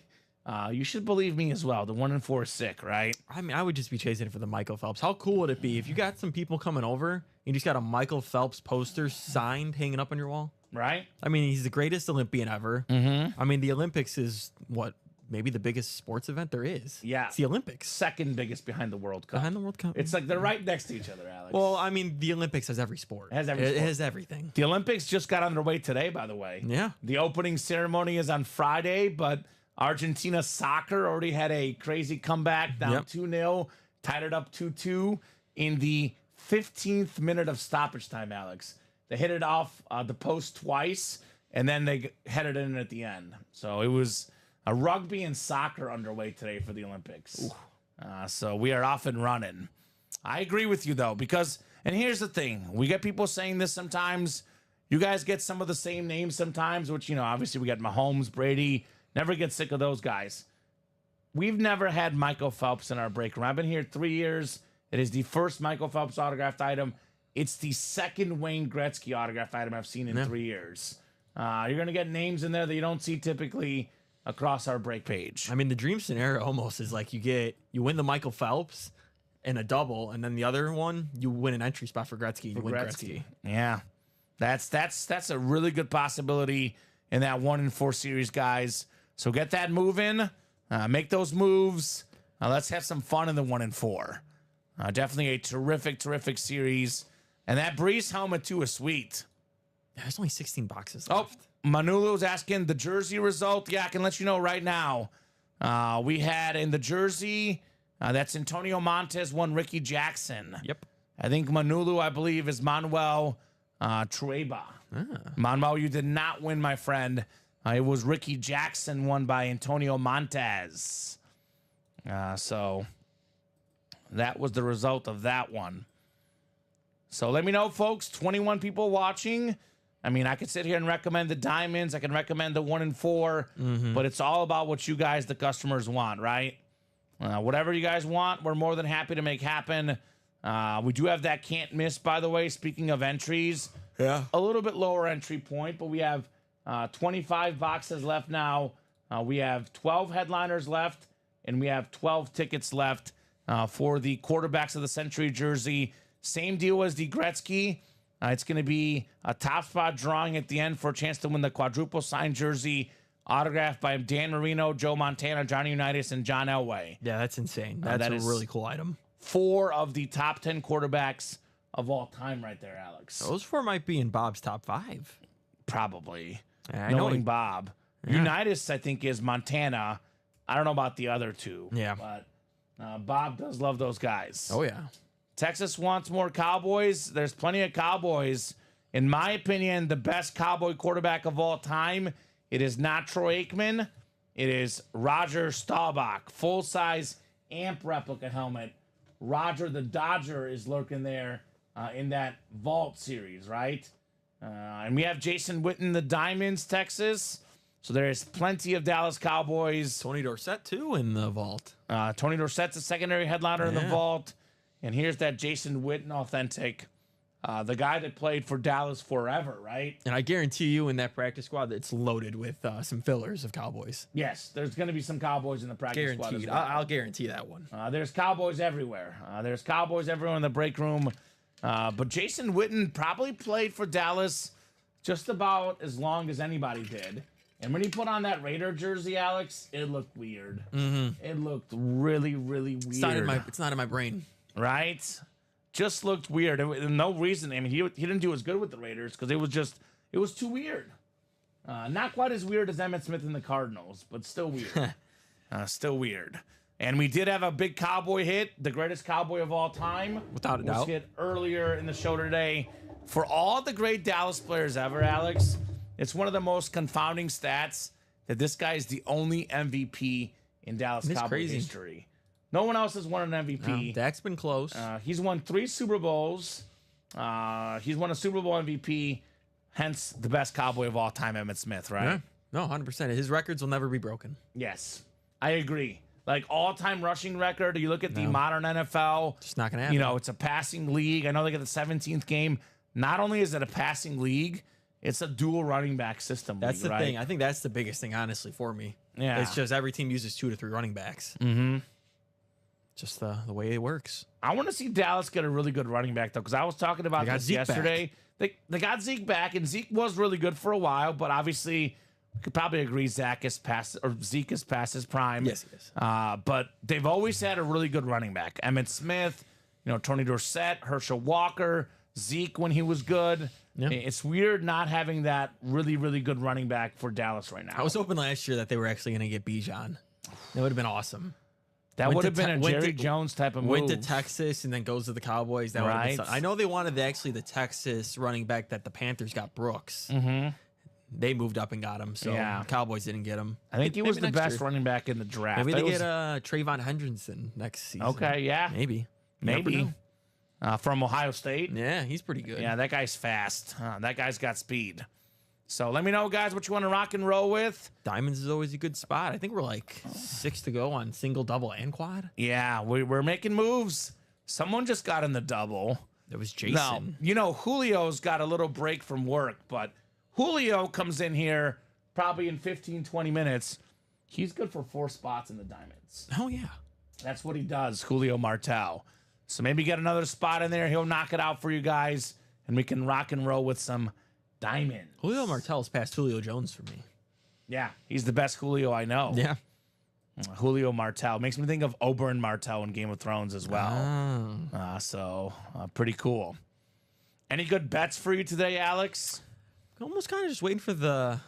You should believe me as well. The 1 and 4 is sick, right? I mean, I would just be chasing it for the Michael Phelps. How cool would it be if you got some people coming over, you just got a Michael Phelps poster signed hanging up on your wall? Right? I mean, he's the greatest Olympian ever. I mean, the Olympics is what? Maybe the biggest sports event there is. Yeah. It's the Olympics. Second biggest behind the World Cup. Behind the World Cup. It's like they're right next to each other, Alex. Well, I mean, the Olympics has every sport. It has every sport. It has everything. The Olympics just got underway today, by the way. Yeah. The opening ceremony is on Friday, but Argentina soccer already had a crazy comeback down 2-0, tied it up 2-2 in the 15th minute of stoppage time, Alex. They hit it off the post twice, and then they headed in at the end. So it was a rugby and soccer underway today for the Olympics. So we are off and running. I agree with you, though, because, and here's the thing. We get people saying this sometimes. You guys get some of the same names sometimes, which, you know, obviously we got Mahomes, Brady. Never get sick of those guys. We've never had Michael Phelps in our break room. I've been here 3 years. It is the first Michael Phelps autographed item. It's the second Wayne Gretzky autographed item I've seen in 3 years. You're going to get names in there that you don't see typically across our break page. I mean, the dream scenario almost is like you win the Michael Phelps in a double, and then the other one, you win an entry spot for Gretzky. You win Gretzky. Yeah. That's a really good possibility in that 1 and 4 series, guys. So get that moving. Make those moves. Let's have some fun in the 1 and 4. Definitely a terrific series. And that Breeze helmet, too, is sweet. There's only 16 boxes left. Manulu's asking the jersey result. Yeah, I can let you know right now. We had in the jersey, that's Antonio Montez won Ricky Jackson. Yep. I think Manulu, I believe, is Manuel Trueba. Manuel, you did not win, my friend. It was Ricky Jackson won by Antonio Montez. So that was the result of that one. So let me know, folks. 21 people watching. I mean, I could sit here and recommend the diamonds. I can recommend the 1 and 4, but it's all about what you guys, the customers, want, right? Whatever you guys want, we're more than happy to make happen. We do have that can't miss, by the way. Speaking of entries, a little bit lower entry point, but we have 25 boxes left now. We have 12 headliners left, and we have 12 tickets left for the quarterbacks of the century jersey. Same deal as the Gretzky. It's going to be a top spot drawing at the end for a chance to win the quadruple signed jersey autographed by Dan Marino, Joe Montana, Johnny Unitas, and John Elway. Yeah, that's insane. That's a really cool item. 4 of the top 10 quarterbacks of all time right there, Alex. Those 4 might be in Bob's top 5. Probably. Yeah, knowing Bob. Yeah. Unitas, I think, is Montana. I don't know about the other 2. Yeah. But Bob does love those guys. Oh, yeah. Texas wants more Cowboys. There's plenty of Cowboys. In my opinion, the best Cowboy quarterback of all time, it is not Troy Aikman. It is Roger Staubach. Full-size amp replica helmet. Roger the Dodger is lurking there in that Vault series, right? And we have Jason Witten, the Diamonds, Texas. So there is plenty of Dallas Cowboys. Tony Dorsett, too, in the Vault. Tony Dorsett's a secondary headliner in the Vault. And here's that Jason Witten authentic the guy that played for Dallas forever, right? And I guarantee you in that practice squad, it's loaded with some fillers of Cowboys. Yes, there's going to be some Cowboys in the practice squad. Guaranteed. As well. I'll guarantee that one. There's Cowboys everywhere. There's Cowboys everywhere in the break room. But Jason Witten probably played for Dallas just about as long as anybody did. And when he put on that Raider jersey, Alex, it looked weird. It looked really, really weird. It's not in my brain. Right? Just looked weird. No reason. I mean, he didn't do as good with the Raiders because it was too weird. Not quite as weird as Emmitt Smith and the Cardinals, but still weird. Still weird. And we did have a big Cowboy hit, the greatest Cowboy of all time. Without a doubt. Was hit earlier in the show today. For all the great Dallas players ever, Alex, it's one of the most confounding stats that this guy is the only MVP in Dallas Cowboys history. No one else has won an MVP. Dak's been close. He's won 3 Super Bowls. He's won a Super Bowl MVP, hence the best Cowboy of all time, Emmitt Smith, right? Yeah. No, 100%. His records will never be broken. Yes, I agree. Like all-time rushing record, you look at the modern NFL. Just not going to happen. You know, it's a passing league. I know they get the 17th game. Not only is it a passing league, it's a dual running back system. That's the right? thing. I think that's the biggest thing, honestly, for me. Yeah. It's just every team uses 2 to 3 running backs. Just the way it works. I want to see Dallas get a really good running back, though, because I was talking about this yesterday. They got Zeke back, and Zeke was really good for a while, but obviously we could probably agree Zeke is past his prime. Yes, he is. But they've always had a really good running back. Emmitt Smith, Tony Dorsett, Herschel Walker, Zeke when he was good. Yeah. It's weird not having that really, really good running back for Dallas right now. I was hoping last year that they were actually going to get Bijan. That would have been awesome. That would have been a Jerry Jones type of move. Went to Texas and then goes to the Cowboys. That right. I know they wanted the Texas running back that the Panthers got, Brooks. They moved up and got him, so Cowboys didn't get him. I think he was the best running back in the draft. Maybe they get Trayvon Hendrickson next season. Okay, yeah. Maybe. From Ohio State. Yeah, he's pretty good. Yeah, that guy's fast. That guy's got speed. So let me know, guys, what you want to rock and roll with. Diamonds is always a good spot. I think we're like 6 to go on single, double, and quad. Yeah, we're making moves. Someone just got in the double. It was Jason. Now, Julio's got a little break from work, but Julio comes in here probably in 15, 20 minutes. He's good for 4 spots in the diamonds. Oh, yeah. That's what he does, Julio Martel. So maybe get another spot in there. He'll knock it out for you guys, and we can rock and roll with some diamonds. Julio Martel's past Julio Jones for me. Yeah, he's the best Julio I know. Yeah. Julio Martel. Makes me think of Oberyn Martell in Game of Thrones as well. So pretty cool. Any good bets for you today, Alex? Almost kind of just waiting for the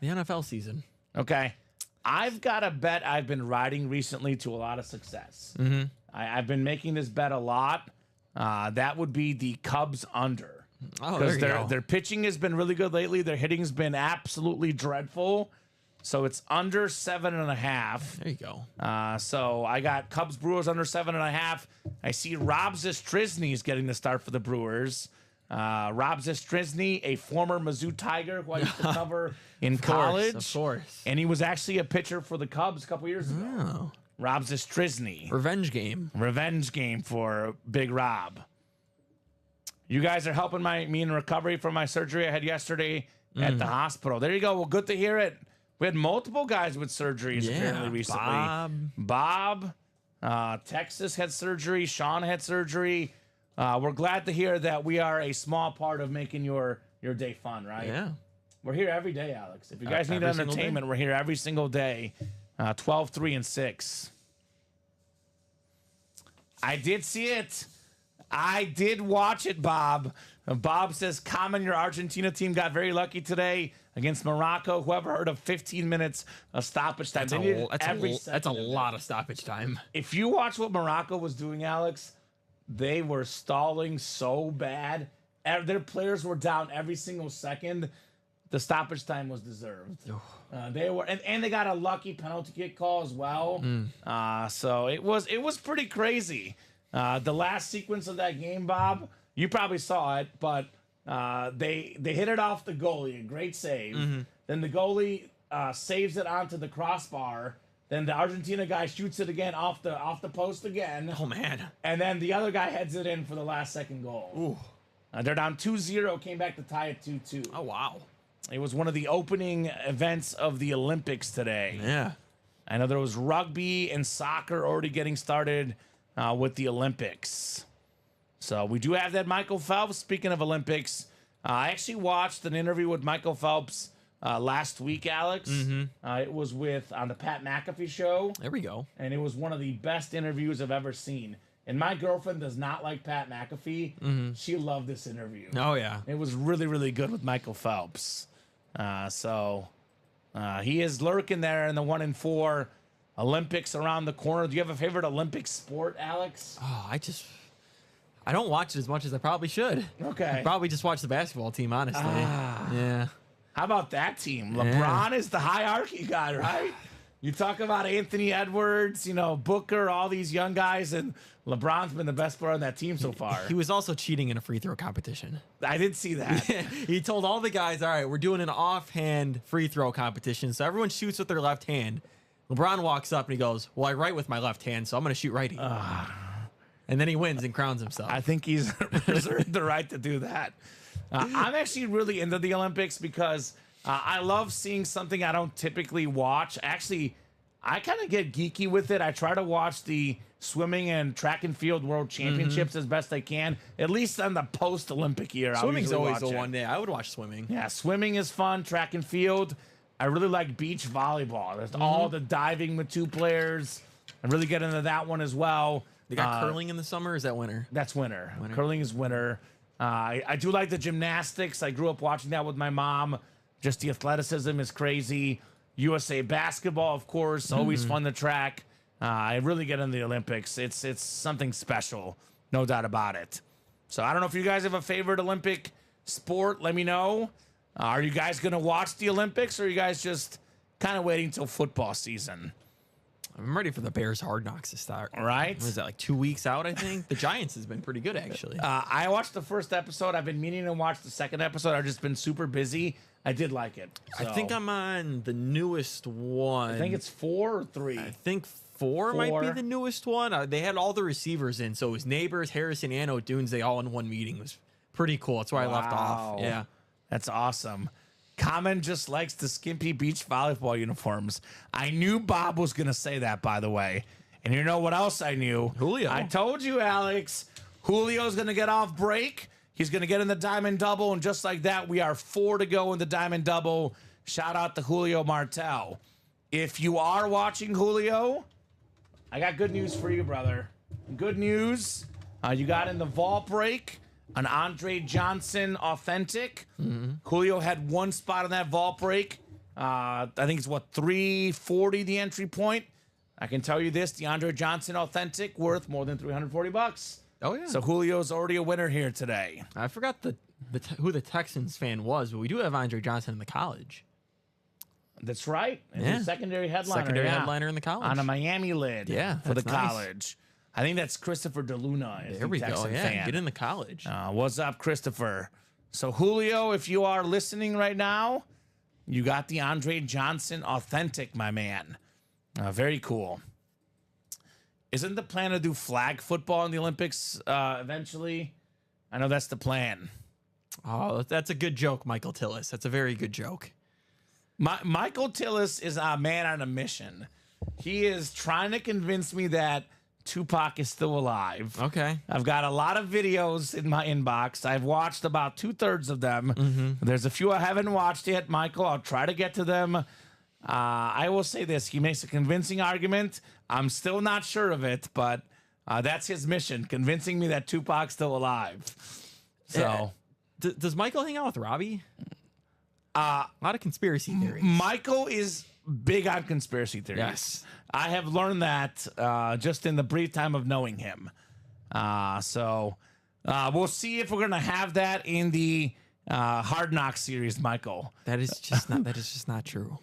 NFL season. Okay. I've got a bet I've been riding recently to a lot of success. I've been making this bet a lot. That would be the Cubs under. Oh, there you go. Their pitching has been really good lately. Their hitting's been absolutely dreadful. So it's under 7.5. There you go. So I got Cubs Brewers under 7.5. I see Rob Zastryzny is getting the start for the Brewers. Rob Zastryzny, a former Mizzou Tiger who I used to cover in college. Of course. And he was actually a pitcher for the Cubs a couple years ago. Oh. Rob Zastryzny. Revenge game. Revenge game for Big Rob. You guys are helping me in recovery from my surgery I had yesterday at the hospital. There you go. Well, good to hear it. We had multiple guys with surgeries apparently recently. Bob. Texas had surgery. Sean had surgery. We're glad to hear that we are a small part of making your day fun, right? Yeah. We're here every day, Alex. If you guys need entertainment, we're here every single day. 12, 3, and 6. I did see it. I did watch it, Bob. Bob says, Kamen, your Argentina team got very lucky today against Morocco. Whoever heard of 15 minutes of stoppage time? That's a lot of stoppage time. If you watch what Morocco was doing, Alex, they were stalling so bad. Their players were down every single second. The stoppage time was deserved. They were, and they got a lucky penalty kick call as well. So it was pretty crazy. The last sequence of that game, Bob, you probably saw it, but they hit it off the goalie, a great save. Then the goalie saves it onto the crossbar. Then the Argentina guy shoots it again off the post again. Oh man! And then the other guy heads it in for the last second goal. Ooh. They're down 2-0, came back to tie it 2-2. Oh, wow. It was one of the opening events of the Olympics today. Yeah. I know there was rugby and soccer already getting started with the Olympics. So we do have that Michael Phelps. Speaking of Olympics, I actually watched an interview with Michael Phelps last week, Alex. It was on the Pat McAfee show. There we go. And it was one of the best interviews I've ever seen. And my girlfriend does not like Pat McAfee. She loved this interview. Oh, yeah. It was really, really good with Michael Phelps. He is lurking there in the 1-4 Olympics around the corner. Do you have a favorite Olympic sport, Alex? Oh, I don't watch it as much as I probably should. Okay. I probably just watch the basketball team, honestly. Yeah. How about that team? LeBron is the hierarchy guy, right? You talk about Anthony Edwards, Booker, all these young guys, and LeBron's been the best player on that team so far. He was also cheating in a free throw competition. I did see that. He told all the guys, all right, we're doing an offhand free throw competition, so everyone shoots with their left hand. LeBron walks up and he goes, well, I write with my left hand, so I'm going to shoot righty. And then he wins and crowns himself. I think he's reserved the right to do that. I'm actually really into the Olympics because I love seeing something I don't typically watch. Actually, I kind of get geeky with it. I try to watch the swimming and track and field world championships as best I can, at least on the post-Olympic year. Swimming's always the one day. I would watch swimming. Yeah, swimming is fun. Track and field. I really like beach volleyball. There's all the diving with two players. I really get into that one as well. They got curling in the summer, or is that winter? That's winter. Curling is winter. I do like the gymnastics. I grew up watching that with my mom. Just the athleticism is crazy. USA basketball, of course, always fun to track. I really get into the Olympics. It's something special, no doubt about it. So I don't know if you guys have a favorite Olympic sport. Let me know. Are you guys going to watch the Olympics, or are you guys just kind of waiting till football season? I'm ready for the Bears Hard Knocks to start. All right. What is that, like 2 weeks out, I think? The Giants has been pretty good, actually. I watched the first episode. I've been meaning to watch the second episode. I've just been super busy. I did like it. So. I think I'm on the newest one. I think it's 4 or 3. I think 4 might be the newest one. They had all the receivers in, so it was Neighbors, Harrison, and O'Doonesday all in one meeting. It was pretty cool. That's why I left off. Yeah. That's awesome. Kamen just likes the skimpy beach volleyball uniforms. I knew Bob was going to say that, by the way. And you know what else I knew? Julio. I told you, Alex. Julio's going to get off break. He's going to get in the diamond double. And just like that, we are 4 to go in the diamond double. Shout out to Julio Martel. If you are watching Julio, I got good news for you, brother. Good news. You got in the vault break. An Andre Johnson authentic. Julio had one spot on that vault break. I think it's 340 the entry point. I can tell you this: the Andre Johnson authentic worth more than $340. Oh yeah. So Julio's already a winner here today. I forgot who the Texans fan was, but we do have Andre Johnson in the college. That's right. And the secondary headliner. Headliner in the college on a Miami lid. Yeah, for the that's nice. college. I think that's Christopher DeLuna. There we Texan go. Yeah, fan. get in the college. What's up, Christopher? So, Julio, if you are listening right now, you got the Andre Johnson authentic, my man. Very cool. Isn't the plan to do flag football in the Olympics eventually? I know that's the plan. Oh, that's a good joke, Michael Tillis. That's a very good joke. Michael Tillis is a man on a mission. He is trying to convince me that Tupac is still alive. Okay. I've got a lot of videos in my inbox. I've watched about 2/3 of them. There's a few I haven't watched yet, Michael. I'll try to get to them. I will say this. He makes a convincing argument. I'm still not sure of it, but that's his mission, convincing me that Tupac's still alive. So, does Michael hang out with Robbie? A lot of conspiracy theories. Michael is big on conspiracy theories. Yes. I have learned that just in the brief time of knowing him. So we'll see if we're going to have that in the Hard Knocks series, Michael. That is just not true.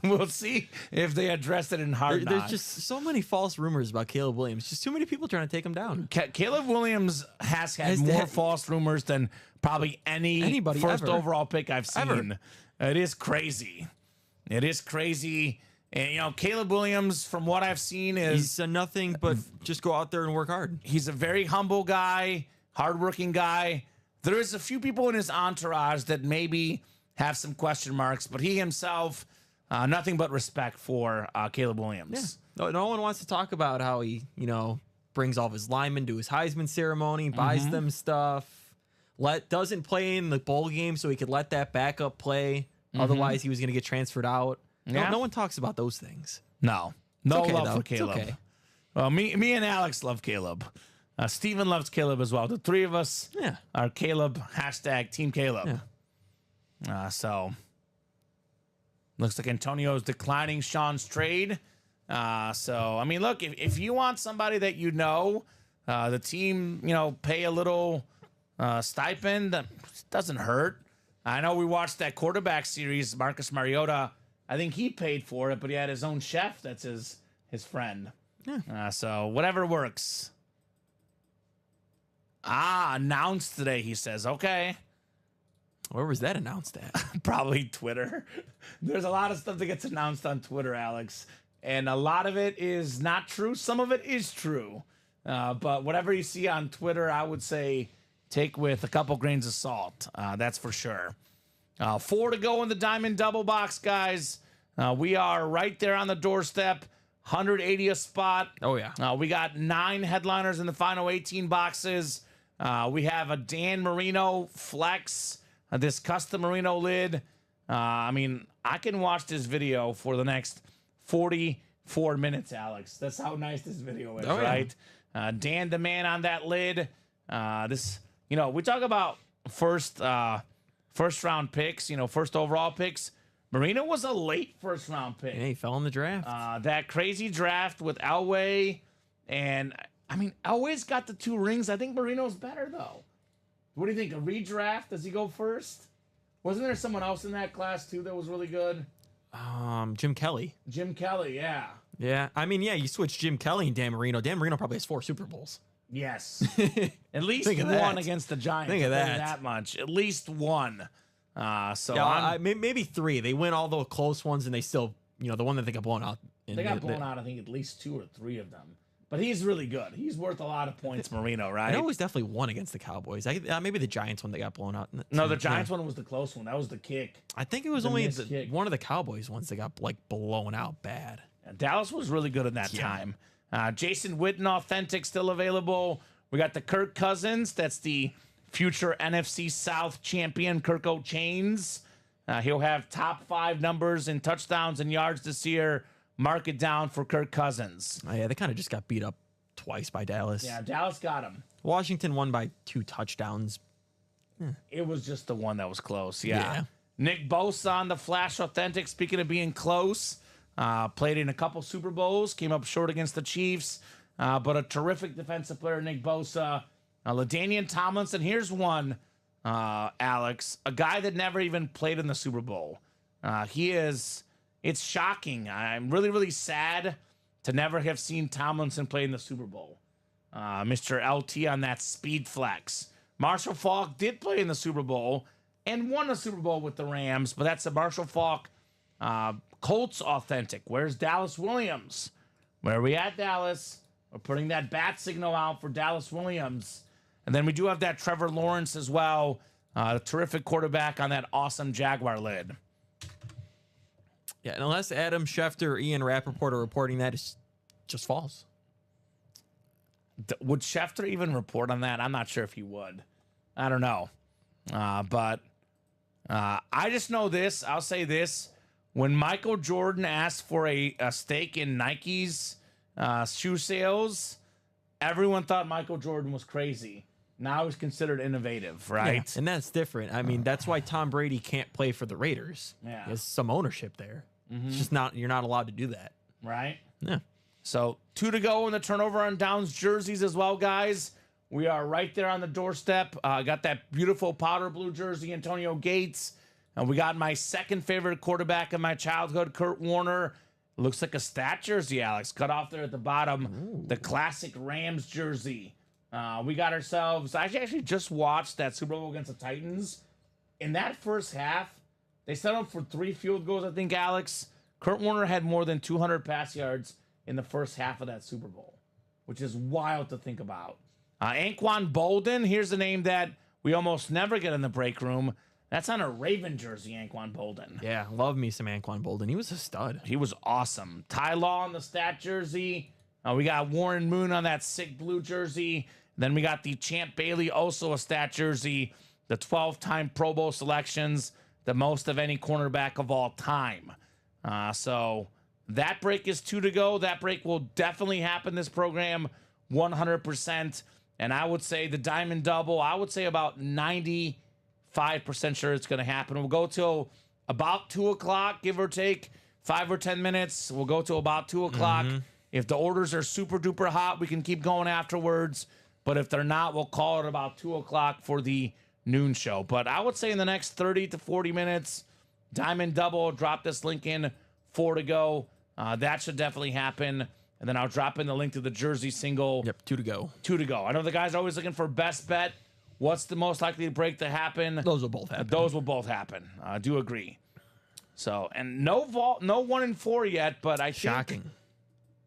We'll see if they address it in Hard Knocks. There's just so many false rumors about Caleb Williams. Just too many people trying to take him down. Caleb Williams has had more false rumors than probably anybody first ever. overall pick I've seen. Ever. It is crazy. It is crazy. And, Caleb Williams, from what I've seen, is... He's nothing but just go out there and work hard. He's a very humble guy, hardworking guy. There is a few people in his entourage that maybe have some question marks, but he himself, nothing but respect for Caleb Williams. Yeah. No one wants to talk about how he, brings all of his linemen to his Heisman ceremony, buys them stuff, doesn't play in the bowl game so he could let that backup play. Otherwise, he was going to get transferred out. Yeah. No one talks about those things. No okay, love though. for Caleb. It's okay. Well, me and Alex love Caleb. Steven loves Caleb as well. The three of us are Caleb, #Team Caleb. Yeah. So looks like Antonio's declining Sean's trade. So, I mean, look, if you want somebody that the team, pay a little stipend, that doesn't hurt. I know we watched that quarterback series, Marcus Mariota. I think he paid for it, but he had his own chef that's his friend. Yeah. So whatever works. Announced today, he says. Okay. Where was that announced at? Probably Twitter. There's a lot of stuff that gets announced on Twitter, Alex. And a lot of it is not true. Some of it is true. But whatever you see on Twitter, I would say take with a couple grains of salt. That's for sure. 4 to go in the Diamond Double Box, guys. We are right there on the doorstep. 180th spot. Oh, yeah. We got 9 headliners in the final 18 boxes. We have a Dan Marino flex, this custom Marino lid. I mean, I can watch this video for the next 44 minutes, Alex. That's how nice this video is, right? Dan the man on that lid. We talk about first round picks, first overall picks. Marino was a late first round pick. Yeah, he fell in the draft. That crazy draft with Elway. And, I mean, Elway's got the 2 rings. I think Marino's better, though. What do you think? A redraft? Does he go first? Wasn't there someone else in that class, too, that was really good? Jim Kelly. Jim Kelly, yeah. Yeah. I mean, you switch Jim Kelly and Dan Marino. Dan Marino probably has 4 Super Bowls. Yes. At least Think of one that. against the Giants. Think of that. That much. At least one. Maybe 3. They win all the close ones, and they still, the one that they got blown out. They got blown out, I think, at least 2 or 3 of them. But he's really good. He's worth a lot of points, Marino, right? I know it was definitely one against the Cowboys. Maybe the Giants one that got blown out. No, the Giants one was the close one. That was the kick. I think it was only one of the Cowboys ones that got blown out bad. And Dallas was really good in that time. Jason Witten Authentic still available. We got the Kirk Cousins. That's the future NFC South champion, Kirk O'Chains. He'll have top 5 numbers in touchdowns and yards this year. Mark it down for Kirk Cousins. Oh, yeah, they kind of just got beat up twice by Dallas. Yeah, Dallas got him. Washington won by 2 touchdowns. It was just the one that was close. Yeah. Nick Bosa on the Flash Authentic. Speaking of being close, played in a couple Super Bowls, came up short against the Chiefs, but a terrific defensive player, Nick Bosa. LaDainian Tomlinson. Here's one, Alex, a guy that never even played in the Super Bowl. It's shocking. I'm really, really sad to never have seen Tomlinson play in the Super Bowl. Mr. LT on that speed flex. Marshall Faulk did play in the Super Bowl and won the Super Bowl with the Rams, but that's the Marshall Faulk Colts Authentic. Where's Dallas Williams? Where are we at, Dallas? We're putting that bat signal out for Dallas Williams. And then we do have that Trevor Lawrence as well. A terrific quarterback on that awesome Jaguar lid. Yeah, and unless Adam Schefter or Ian Rappaport are reporting that, it's just false. Would Schefter even report on that? I'm not sure if he would. I don't know. But I just know this. I'll say this. When Michael Jordan asked for a stake in Nike's shoe sales, everyone thought Michael Jordan was crazy. Now he's considered innovative, right? Yeah, and that's different. I mean, that's why Tom Brady can't play for the Raiders. Yeah. There's some ownership there. It's just you're not allowed to do that. Right? Yeah. So 2 to go in the turnover on downs jerseys as well, guys. We are right there on the doorstep. Got that beautiful powder blue jersey, Antonio Gates. And we got my second favorite quarterback in my childhood, Kurt Warner. Looks like a stat jersey, Alex. Cut off there at the bottom. Ooh. The classic Rams jersey. We got ourselves... I actually just watched that Super Bowl against the Titans. In that first half, they set up for 3 field goals, I think, Alex. Kurt Warner had more than 200 pass yards in the first half of that Super Bowl, which is wild to think about. Anquan Bolden, here's a name that we almost never get in the break room. That's on a Raven jersey, Anquan Bolden. Yeah, love me some Anquan Bolden. He was a stud. He was awesome. Ty Law on the stat jersey. We got Warren Moon on that sick blue jersey. Then we got the Champ Bailey, also a stat jersey. The 12-time Pro Bowl selections, the most of any cornerback of all time. So that break is 2 to go. That break will definitely happen this program, 100%. And I would say the Diamond Double, I would say about 95% sure it's going to happen. We'll go till about 2 o'clock, give or take 5 or 10 minutes. We'll go till about 2 o'clock. If the orders are super duper hot, we can keep going afterwards. But if they're not, we'll call it about 2 o'clock for the noon show. But I would say in the next 30 to 40 minutes, Diamond Double, drop this link in, 4 to go. That should definitely happen. And then I'll drop in the link to the jersey single. Yep, 2 to go. 2 to go. I know the guys are always looking for best bet. What's the most likely break to happen? Those will both happen. Those will both happen. I do agree. So, and no 1 and 4 yet, but I think Shocking.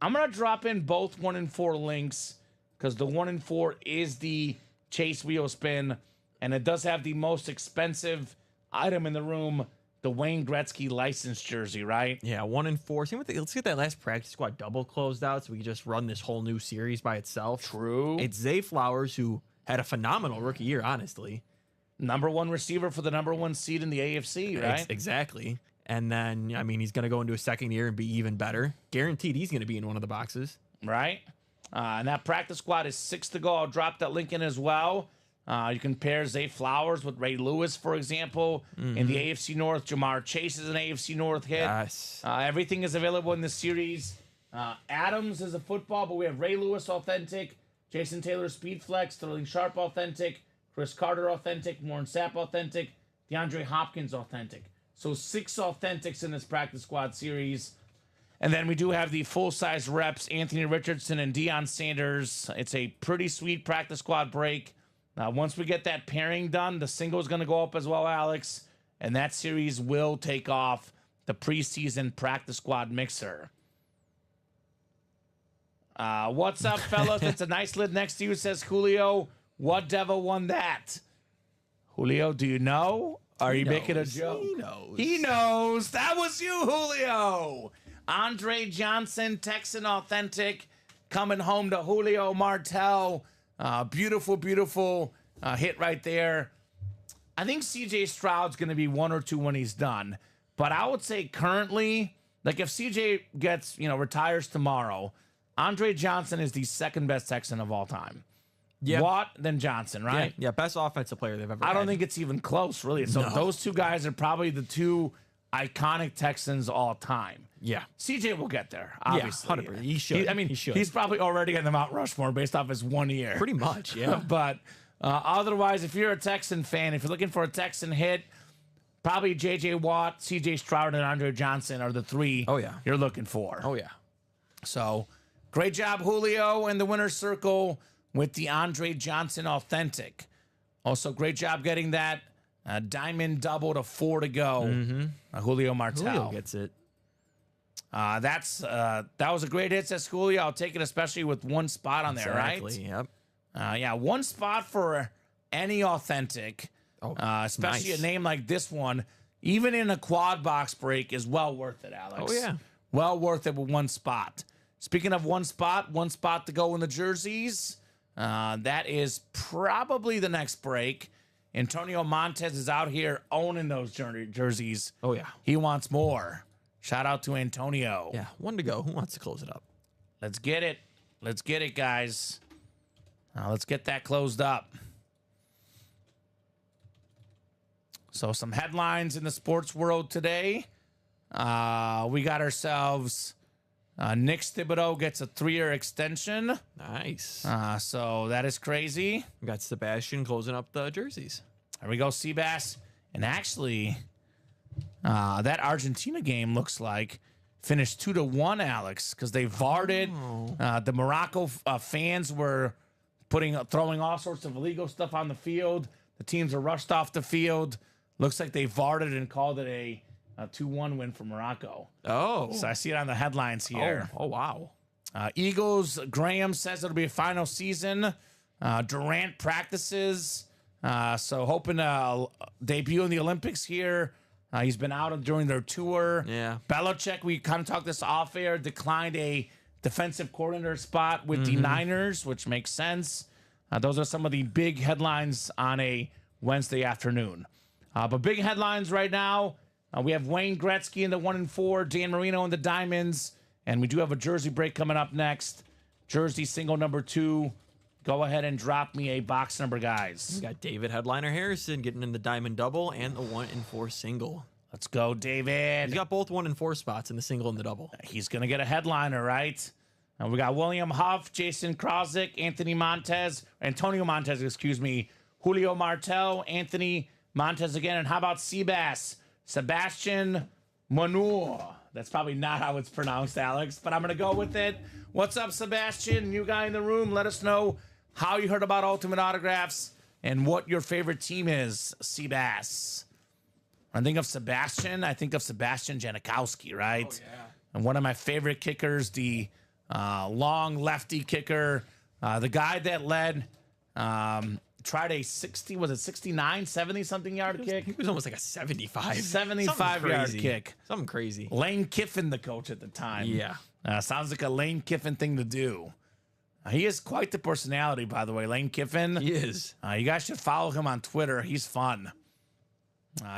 I'm going to drop in both 1 and 4 links because the 1 and 4 is the Chase Wheel Spin, and it does have the most expensive item in the room, the Wayne Gretzky license jersey, right? Yeah, 1 and 4. Let's get that last practice squad double closed out so we can just run this whole new series by itself. True. It's Zay Flowers, who had a phenomenal rookie year, honestly. Number 1 receiver for the number 1 seed in the AFC, right? Exactly. And then, I mean, he's going to go into his second year and be even better. Guaranteed he's going to be in one of the boxes. Right. And that practice squad is 6 to go. I'll drop that link in as well. You can pair Zay Flowers with Ray Lewis, for example, in the AFC North. Jamar Chase is an AFC North hit. Yes. Everything is available in the series. Adams is a football, but we have Ray Lewis authentic, Jason Taylor Speed Flex, Sterling Sharp authentic, Chris Carter authentic, Warren Sapp authentic, DeAndre Hopkins authentic. So 6 authentics in this practice squad series. And then we do have the full-size reps, Anthony Richardson and Deion Sanders. It's a pretty sweet practice squad break. Once we get that pairing done, the single is going to go up as well, Alex. And that series will take off the preseason practice squad mixer. What's up, fellas? It's a nice lid next to you, says Julio. What devil won that? Julio, do you know? Are you making a joke? He knows. He knows. That was you, Julio. Andre Johnson, Texan authentic, coming home to Julio Martel. Beautiful, beautiful hit right there. I think CJ Stroud's going to be 1 or 2 when he's done. But I would say currently, like if CJ gets, retires tomorrow, Andre Johnson is the second best Texan of all time. Yep. Watt, then Johnson, right? Yeah, best offensive player they've ever had. I don't think it's even close, really. So those 2 guys are probably the 2 iconic Texans all time. Yeah. CJ will get there, obviously. Yeah, 100%. He should. He should. He's probably already on the Mount Rushmore based off his 1 year. Pretty much, yeah. But otherwise, if you're a Texan fan, if you're looking for a Texan hit, probably J.J. Watt, C.J. Stroud, and Andre Johnson are the 3 you're looking for. Oh, yeah. So, great job, Julio, in the winner's circle with the Andre Johnson authentic. Also, great job getting that diamond double to 4 to go. Julio Martel. Julio gets it. That was a great hit, says Julio. I'll take it, especially with 1 spot on there, right? Exactly, yep. Yeah, 1 spot for any authentic, especially nice. a name like this one, even in a quad box break, is well worth it, Alex. Oh, yeah. Well worth it with 1 spot. Speaking of 1 spot to go in the jerseys. That is probably the next break. Antonio Montez is out here owning those jerseys. Oh, yeah. He wants more. Shout out to Antonio. Yeah, 1 to go. Who wants to close it up? Let's get it. Let's get it, guys. Let's get that closed up. So some headlines in the sports world today. We got ourselves Nick Thibodeau gets a 3-year extension. Nice. So that is crazy. We got Sebastian closing up the jerseys. There we go, Seabass. And actually, that Argentina game looks like finished 2-1, Alex, because they VAR'd it. The Morocco fans were throwing all sorts of illegal stuff on the field. The teams are rushed off the field. Looks like they VAR'd it and called it a 2-1 win for Morocco. Oh. So I see it on the headlines here. Oh, wow. Eagles, Graham says it'll be a final season. Durant practices, so hoping to debut in the Olympics here. He's been out during their tour. Yeah. Belichick, we kind of talked this off air, declined a defensive coordinator spot with the Niners, which makes sense. Those are some of the big headlines on a Wednesday afternoon. But big headlines right now. We have Wayne Gretzky in the 1-4, Dan Marino in the Diamonds, and we do have a jersey break coming up next. Jersey single number 2. Go ahead and drop me a box number, guys. We got David Headliner Harrison getting in the Diamond Double and the 1-4 single. Let's go, David. He's got both 1-4 spots in the single and the double. He's going to get a headliner, right? And we got William Huff, Jason Krosick, Antonio Montez, excuse me, Julio Martel, Anthony Montez again. And how about Seabass? Sebastian Monur. That's probably not how it's pronounced, Alex, but I'm going to go with it. What's up, Sebastian? New guy in the room. Let us know how you heard about Ultimate Autographs and what your favorite team is, Seabass. When I think of Sebastian, I think of Sebastian Janikowski, right? Oh, yeah. And one of my favorite kickers, the long lefty kicker, the guy that led, tried a 69, 70-something yard kick. He was almost like a 75. 75-yard kick. Something crazy. Lane Kiffin, the coach at the time. Yeah. Sounds like a Lane Kiffin thing to do. He is quite the personality, by the way, Lane Kiffin. He is. You guys should follow him on Twitter. He's fun.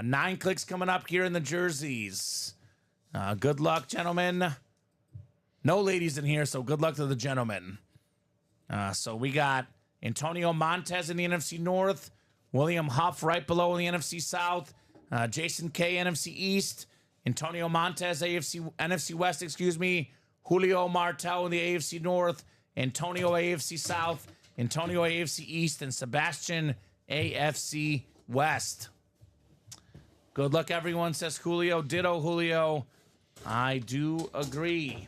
9 clicks coming up here in the jerseys. Good luck, gentlemen. No ladies in here, so good luck to the gentlemen. So we got Antonio Montez in the NFC North, William Huff right below in the NFC South, Jason K, NFC East, Antonio Montez, NFC West, excuse me, Julio Martel in the AFC North, Antonio AFC South, Antonio AFC East, and Sebastian AFC West. Good luck, everyone, says Julio. Ditto, Julio. I do agree.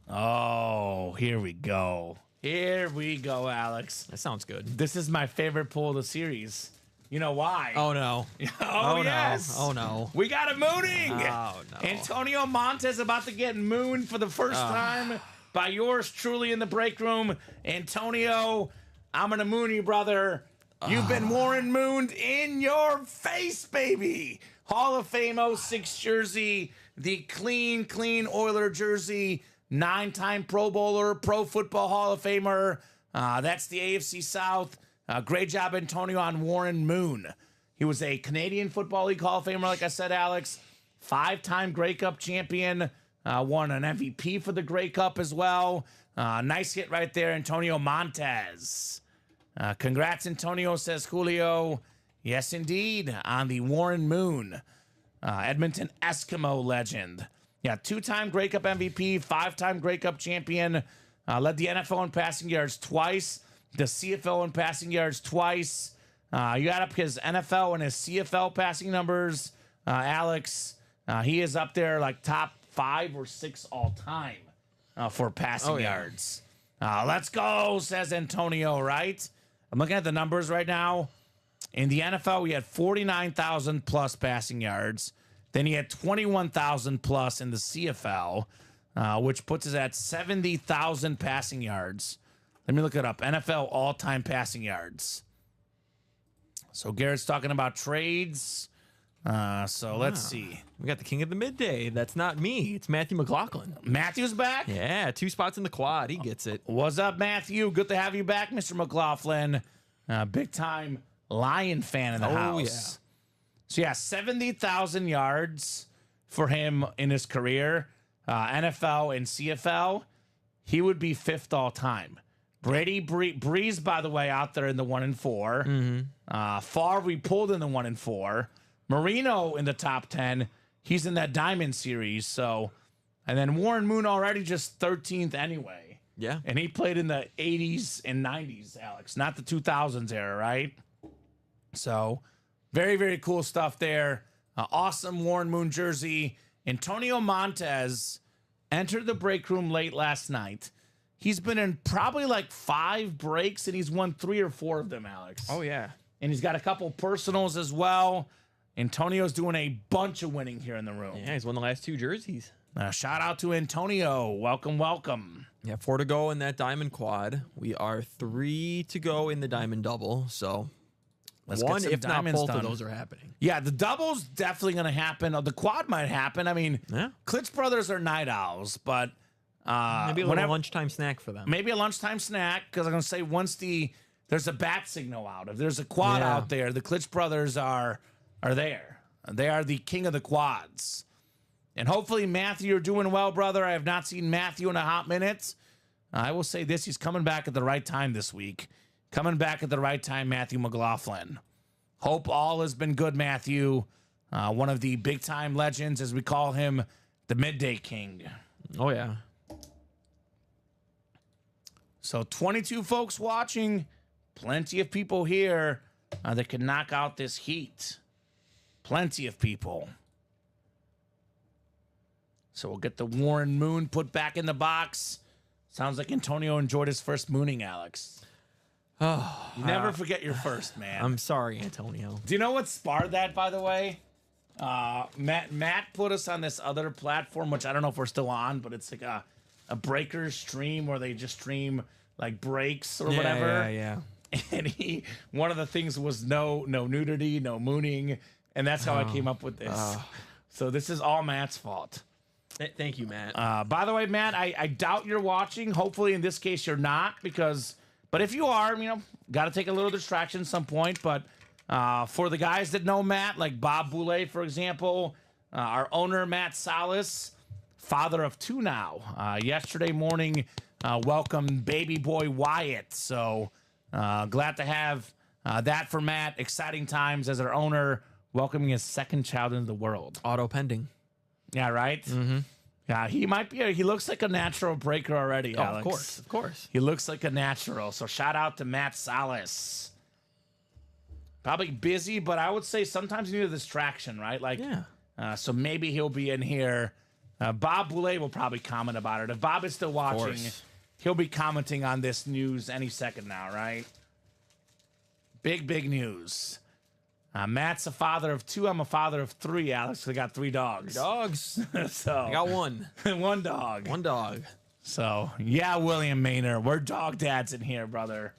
Oh, here we go. Here we go, Alex. That sounds good. This is my favorite pull of the series. You know why? Oh, no. Oh, yes. No. Oh, no. We got a mooning. Oh, no. Antonio Montez about to get mooned for the first time by yours truly in the break room. Antonio, I'm going to moon you, brother. You've been Warren mooned in your face, baby. Hall of Fame 06 jersey, the clean Oiler jersey, 9-time Pro Bowler, Pro Football Hall of Famer. That's the AFC South. Great job, Antonio, on Warren Moon. He was a Canadian Football League Hall of Famer, like I said, Alex. 5-time Grey Cup champion. Won an MVP for the Grey Cup as well. Nice hit right there, Antonio Montez. Congrats, Antonio, says Julio. Yes, indeed, on the Warren Moon. Edmonton Eskimo legend. Yeah, 2-time Grey Cup MVP, 5-time Grey Cup champion. Led the NFL in passing yards twice, the CFL in passing yards twice. You got up his NFL and his CFL passing numbers, Alex. He is up there like top 5 or 6 all time for passing yards. Let's go, says Antonio, right? I'm looking at the numbers right now. In the NFL, we had 49,000 plus passing yards. Then he had 21,000 plus in the CFL, which puts us at 70,000 passing yards. Let me look it up. NFL all-time passing yards. So Garrett's talking about trades. So let's see. We got the king of the midday. That's not me. It's Matthew McLaughlin. Matthew's back? Yeah, 2 spots in the quad. He gets it. What's up, Matthew? Good to have you back, Mr. McLaughlin. Big-time Lion fan in the house. Yeah. So, yeah, 70,000 yards for him in his career. NFL and CFL, he would be 5th all-time. Brady Breeze, by the way, out there in the 1-4. Favre, we pulled in the 1-4. Marino in the top 10. He's in that Diamond series. So, and then Warren Moon already just 13th anyway. Yeah. And he played in the 80s and 90s, Alex, not the 2000s era, right? So, very, very cool stuff there. Awesome Warren Moon jersey. Antonio Montez entered the break room late last night. He's been in probably like 5 breaks, and he's won 3 or 4 of them, Alex. Oh, yeah. And he's got a couple personals as well. Antonio's doing a bunch of winning here in the room. Yeah, he's won the last 2 jerseys. Shout out to Antonio. Welcome, welcome. Yeah, 4 to go in that diamond quad. We are 3 to go in the diamond double. So Let's one, get some if not diamonds both done. of those are happening. Yeah, the double's definitely going to happen. The quad might happen. I mean, Yeah. Klitsch brothers are night owls, but Maybe a little lunchtime snack for them. maybe a lunchtime snack, because I'm going to say once there's a bat signal out. If there's a quad Yeah. out there, the Klitsch brothers are there. They are the king of the quads. And hopefully, Matthew, you're doing well, brother. I have not seen Matthew in a hot minute. I will say this, he's coming back at the right time this week. Coming back at the right time, Matthew McLaughlin. Hope all has been good, Matthew. One of the big-time legends, as we call him, the Midday King. Oh, yeah. So 22 folks watching. Plenty of people here that can knock out this heat. Plenty of people. So we'll get the Warren Moon put back in the box. Sounds like Antonio enjoyed his first mooning, Alex. Oh, Never forget your first, man. I'm sorry, Antonio. Do you know what sparred that, by the way? Matt put us on this other platform, which I don't know if we're still on, but it's like a breaker stream where they just stream like breaks or whatever. Yeah. And one of the things was no nudity, no mooning, and that's how I came up with this. So this is all Matt's fault. Thank you, Matt. By the way, Matt, I doubt you're watching. Hopefully, in this case, you're not, but if you are, got to take a little distraction at some point. But for the guys that know Matt, like Bob Boulay, for example, our owner, Matt Salas, father of 2 now, yesterday morning, welcomed baby boy Wyatt. So glad to have that for Matt. Exciting times as our owner, welcoming his second child into the world. Auto pending. Yeah, right? Mm-hmm. Yeah, he looks like a natural breaker already, Alex. Of course. He looks like a natural. So shout out to Matt Salas. Probably busy, but I would say sometimes you need a distraction, right? So maybe he'll be in here. Bob Boulay will probably comment about it. If Bob is still watching, he'll be commenting on this news any second now, right? Big news. Matt's a father of 2. I'm a father of 3, Alex. I got 3 dogs. So I got 1. 1 dog. 1 dog. So, yeah, William Maynard. We're dog dads in here, brother.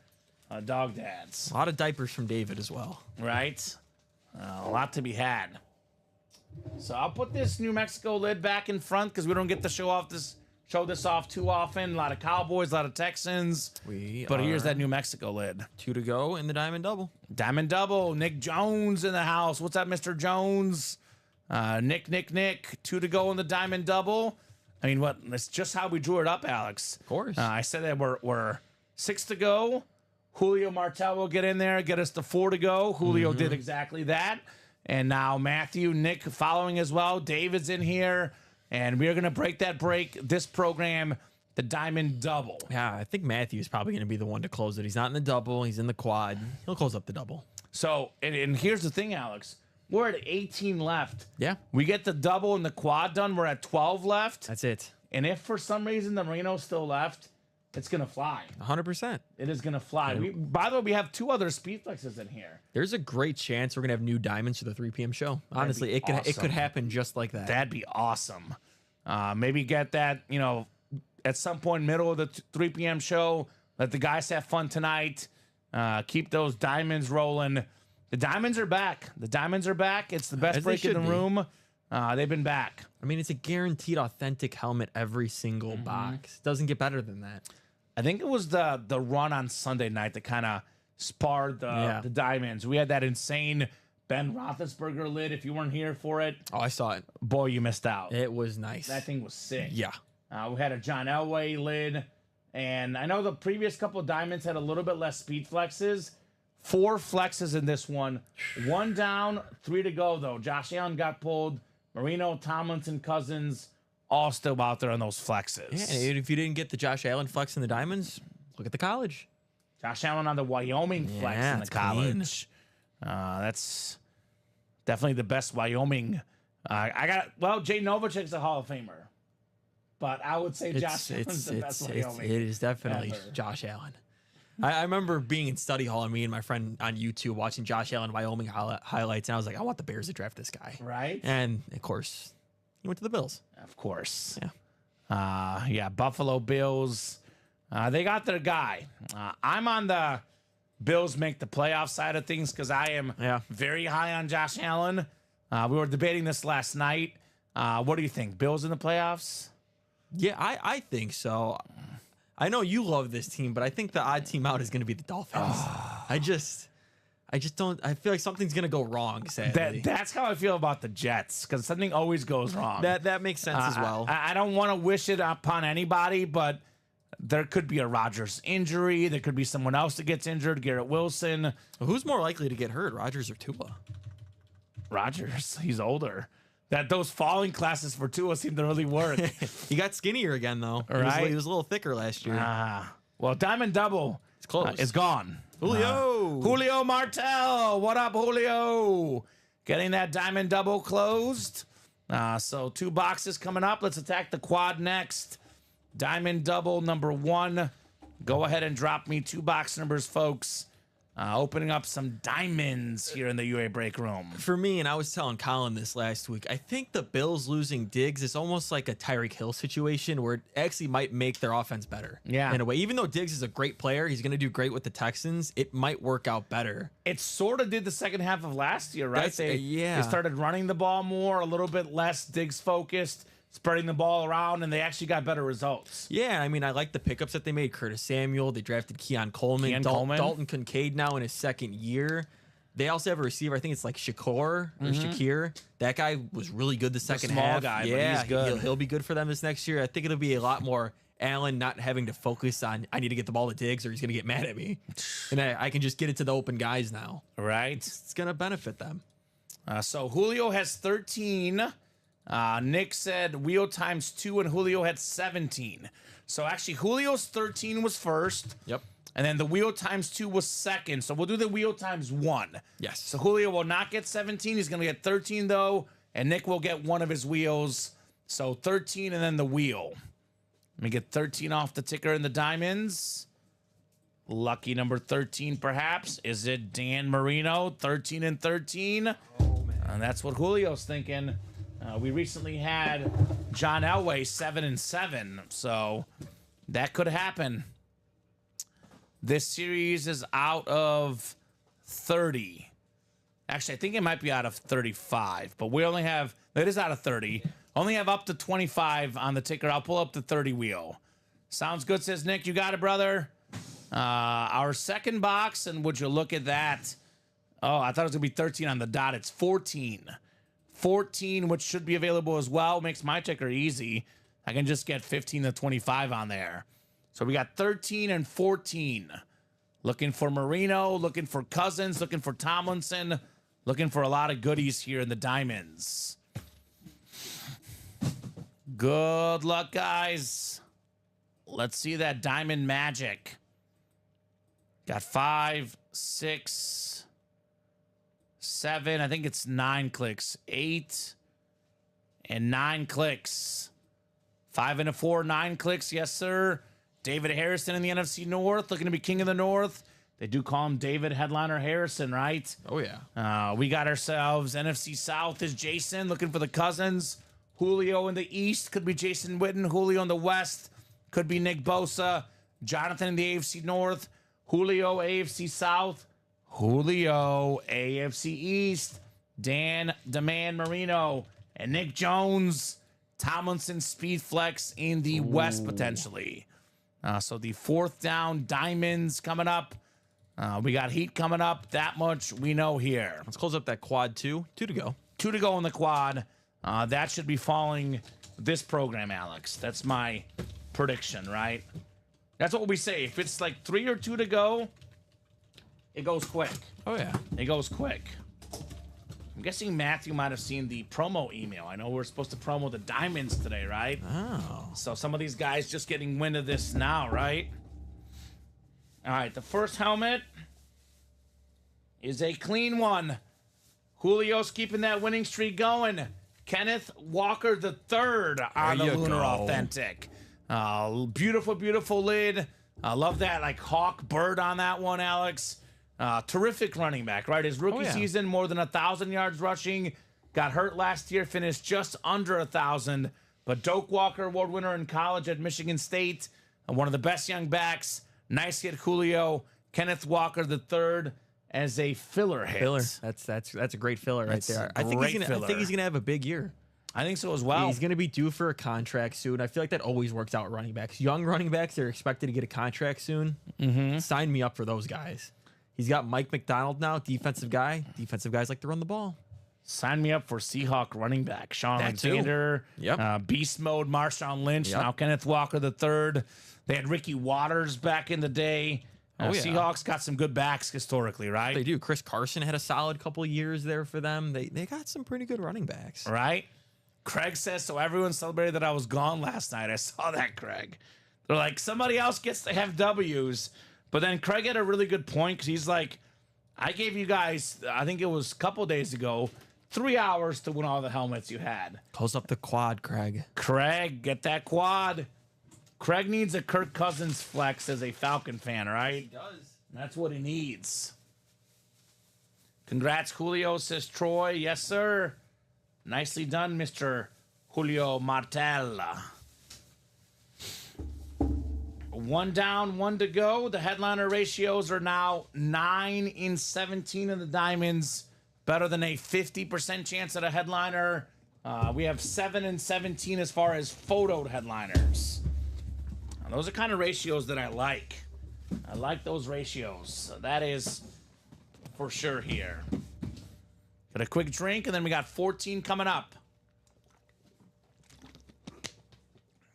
Dog dads. A lot of diapers from David as well. Right? A lot to be had. So I'll put this New Mexico lid back in front because we don't get to show this off too often. A lot of Cowboys, a lot of Texans. But here's that New Mexico lid. 2 to go in the diamond double. Diamond double. Nick Jones in the house. What's up, Mr. Jones? Nick. 2 to go in the diamond double. I mean, what? That's just how we drew it up, Alex. Of course. I said that we're 6 to go. Julio Martel will get in there, get us to 4 to go. Julio did exactly that. And now Matthew, Nick following as well. David's in here. And we are going to break this program, the diamond double. Yeah, I think Matthew's probably going to be the one to close it. He's not in the double. He's in the quad. He'll close up the double. So, and here's the thing, Alex. We're at 18 left. Yeah. We get the double and the quad done. We're at 12 left. That's it. And if for some reason the Marino's still left, it's going to fly. 100%. It is going to fly. By the way, we have 2 other speed flexes in here. There's a great chance we're going to have new diamonds for the 3 p.m. show. Honestly, it could happen just like that. That'd be awesome. Maybe get that, at some point middle of the 3 p.m. show. Let the guys have fun tonight. Keep those diamonds rolling. The diamonds are back. It's the best As break they in the should be. room. They've been back. I mean, it's a guaranteed authentic helmet every single box. It doesn't get better than that. I think it was the run on Sunday night that kind of sparred the diamonds. We had that insane Ben Roethlisberger lid. If you weren't here for it, Oh, I saw it. boy, you missed out. It was nice. That thing was sick. Yeah. We had a John Elway lid. And I know the previous couple of diamonds had a little bit less speed flexes. 4 flexes in this one. 1 down, 3 to go, though. Josh Allen got pulled. Marino, Tomlinson, Cousins, all still out there on those flexes. Yeah, and if you didn't get the Josh Allen flex in the diamonds, look at the college. Josh Allen on the Wyoming flex in the it's college. That's definitely the best Wyoming. Jay Novacek's a Hall of Famer. But I would say Josh Allen's the best Wyoming. It is definitely ever. Josh Allen. I remember being in study hall and me and my friend on YouTube watching Josh Allen Wyoming highlights, and I was like, I want the Bears to draft this guy. Right? And, of course, He went to the Bills. Of course. Yeah. Buffalo Bills. They got their guy. I'm on the Bills make the playoff side of things because I am very high on Josh Allen. We were debating this last night. What do you think? Bills in the playoffs? Yeah, I think so. I know you love this team, but I think the odd team out is going to be the Dolphins. I just don't. I feel like something's going to go wrong. Sadly, That's how I feel about the Jets because something always goes wrong. that makes sense as well. I don't want to wish it upon anybody, but there could be a Rodgers injury. There could be someone else that gets injured. Garrett Wilson. Who's more likely to get hurt, Rodgers or Tua? Rodgers. He's older. Those falling classes for Tua seem to really work. He got skinnier again, though. Right? He was a little thicker last year. Well, Diamond Double is gone. Julio Martel. What up, Julio? Getting that Diamond Double closed. So 2 boxes coming up. Let's attack the quad next. Diamond Double number 1. Go ahead and drop me 2 box numbers, folks. Opening up some diamonds here in the UA break room. For me, and I was telling Colin this last week, I think the Bills losing Diggs is almost like a Tyreek Hill situation where it actually might make their offense better. Yeah. In a way, even though Diggs is a great player, he's going to do great with the Texans, it might work out better. It sort of did the second half of last year, right? They started running the ball more, a little bit less Diggs focused, spreading the ball around, and they actually got better results. Yeah, I mean, I like the pickups that they made. Curtis Samuel, they drafted Keon Coleman. Dalton Kincaid now in his second year. They also have a receiver, I think it's like Shakir. That guy was really good the second small half. Guy, yeah, but he's good. He'll be good for them this next year. I think it'll be a lot more Allen not having to focus on, I need to get the ball to Diggs or he's going to get mad at me. And I can just get it to the open guys now. Right. It's going to benefit them. So Julio has 13. Nick said wheel times 2 and Julio had 17. So actually Julio's 13 was first. Yep. And then the wheel times 2 was second. So we'll do the wheel times 1. Yes. So Julio will not get 17. He's going to get 13 though. And Nick will get one of his wheels. So 13 and then the wheel. Let me get 13 off the ticker in the diamonds. Lucky number 13 perhaps. Is it Dan Marino? 13 and 13. Oh, man. And that's what Julio's thinking. We recently had John Elway 7 and 7, so that could happen. This series is out of 30. Actually, I think it might be out of 35, but we only have, it is out of 30. Only have up to 25 on the ticker. I'll pull up the 30 wheel. Sounds good, says Nick. You got it, brother. Our second box, and would you look at that? Oh, I thought it was going to be 13 on the dot. It's 14. 14, which should be available as well, makes my ticker easy. I can just get 15 to 25 on there. So we got 13 and 14. Looking for Marino, looking for Cousins, looking for Tomlinson, looking for a lot of goodies here in the diamonds. Good luck, guys. Let's see that diamond magic. Got 5, 6, 7, I think it's 9 clicks. 8 and 9 clicks. 5 and a 4, 9 clicks. Yes, sir. David Harrison in the NFC North, looking to be king of the North. They do call him David Headliner Harrison, right? Oh, yeah. We got ourselves NFC South is Jason, looking for the Cousins. Julio in the East could be Jason Witten. Julio in the West could be Nick Bosa. Jonathan in the AFC North. Julio, AFC South. Julio, AFC East. Dan Marino. And Nick Jones. Tomlinson Speed Flex in the West, potentially. So the fourth down diamonds coming up. We got heat coming up. That much we know here. Let's close up that quad 2. 2 to go. 2 to go in the quad. That should be falling this program, Alex. That's my prediction, right? That's what we say. If it's like 3 or 2 to go, it goes quick. Oh, yeah. It goes quick. I'm guessing Matthew might have seen the promo email. I know we're supposed to promo the diamonds today, right? Oh. So some of these guys just getting wind of this now, right? All right, the first helmet is a clean one. Julio's keeping that winning streak going. Kenneth Walker III on the Lunar Authentic. Beautiful, beautiful lid. I love that, like, hawk bird on that one, Alex. Terrific running back, right? His rookie season, more than 1,000 yards rushing, got hurt last year, finished just under 1,000. But Doak Walker, award winner in college at Michigan State, one of the best young backs. Nice hit, Julio. Kenneth Walker the third as a filler hit. Filler. That's a great filler right there. I think he's gonna have a big year. I think so as well. He's going to be due for a contract soon. I feel like that always works out with running backs. Young running backs, they're expected to get a contract soon. Sign me up for those guys. He's got Mike McDonald now, defensive guy. Defensive guys like to run the ball. Sign me up for Seahawk running back. Sean That Alexander, Yep. Beast Mode, Marshawn Lynch, now Kenneth Walker the third. They had Ricky Waters back in the day. Seahawks got some good backs historically, right? They do. Chris Carson had a solid couple of years there for them. They got some pretty good running backs. Right? Craig says, so everyone celebrated that I was gone last night. I saw that, Craig. They're like, somebody else gets to have W's. But then Craig had a really good point because he's like, I gave you guys, I think it was a couple days ago, 3 hours to win all the helmets you had. Close up the quad, Craig. Craig, get that quad. Craig needs a Kirk Cousins flex as a Falcon fan, right? He does. That's what he needs. Congrats, Julio, says Troy. Yes, sir. Nicely done, Mr. Julio Martel. 1 down, 1 to go. The headliner ratios are now 9-17 in the Diamonds. Better than a 50% chance at a headliner. We have 7-17 as far as photoed headliners. Now, those are kind of ratios that I like. I like those ratios. So that is for sure here. Got a quick drink, and then we got 14 coming up.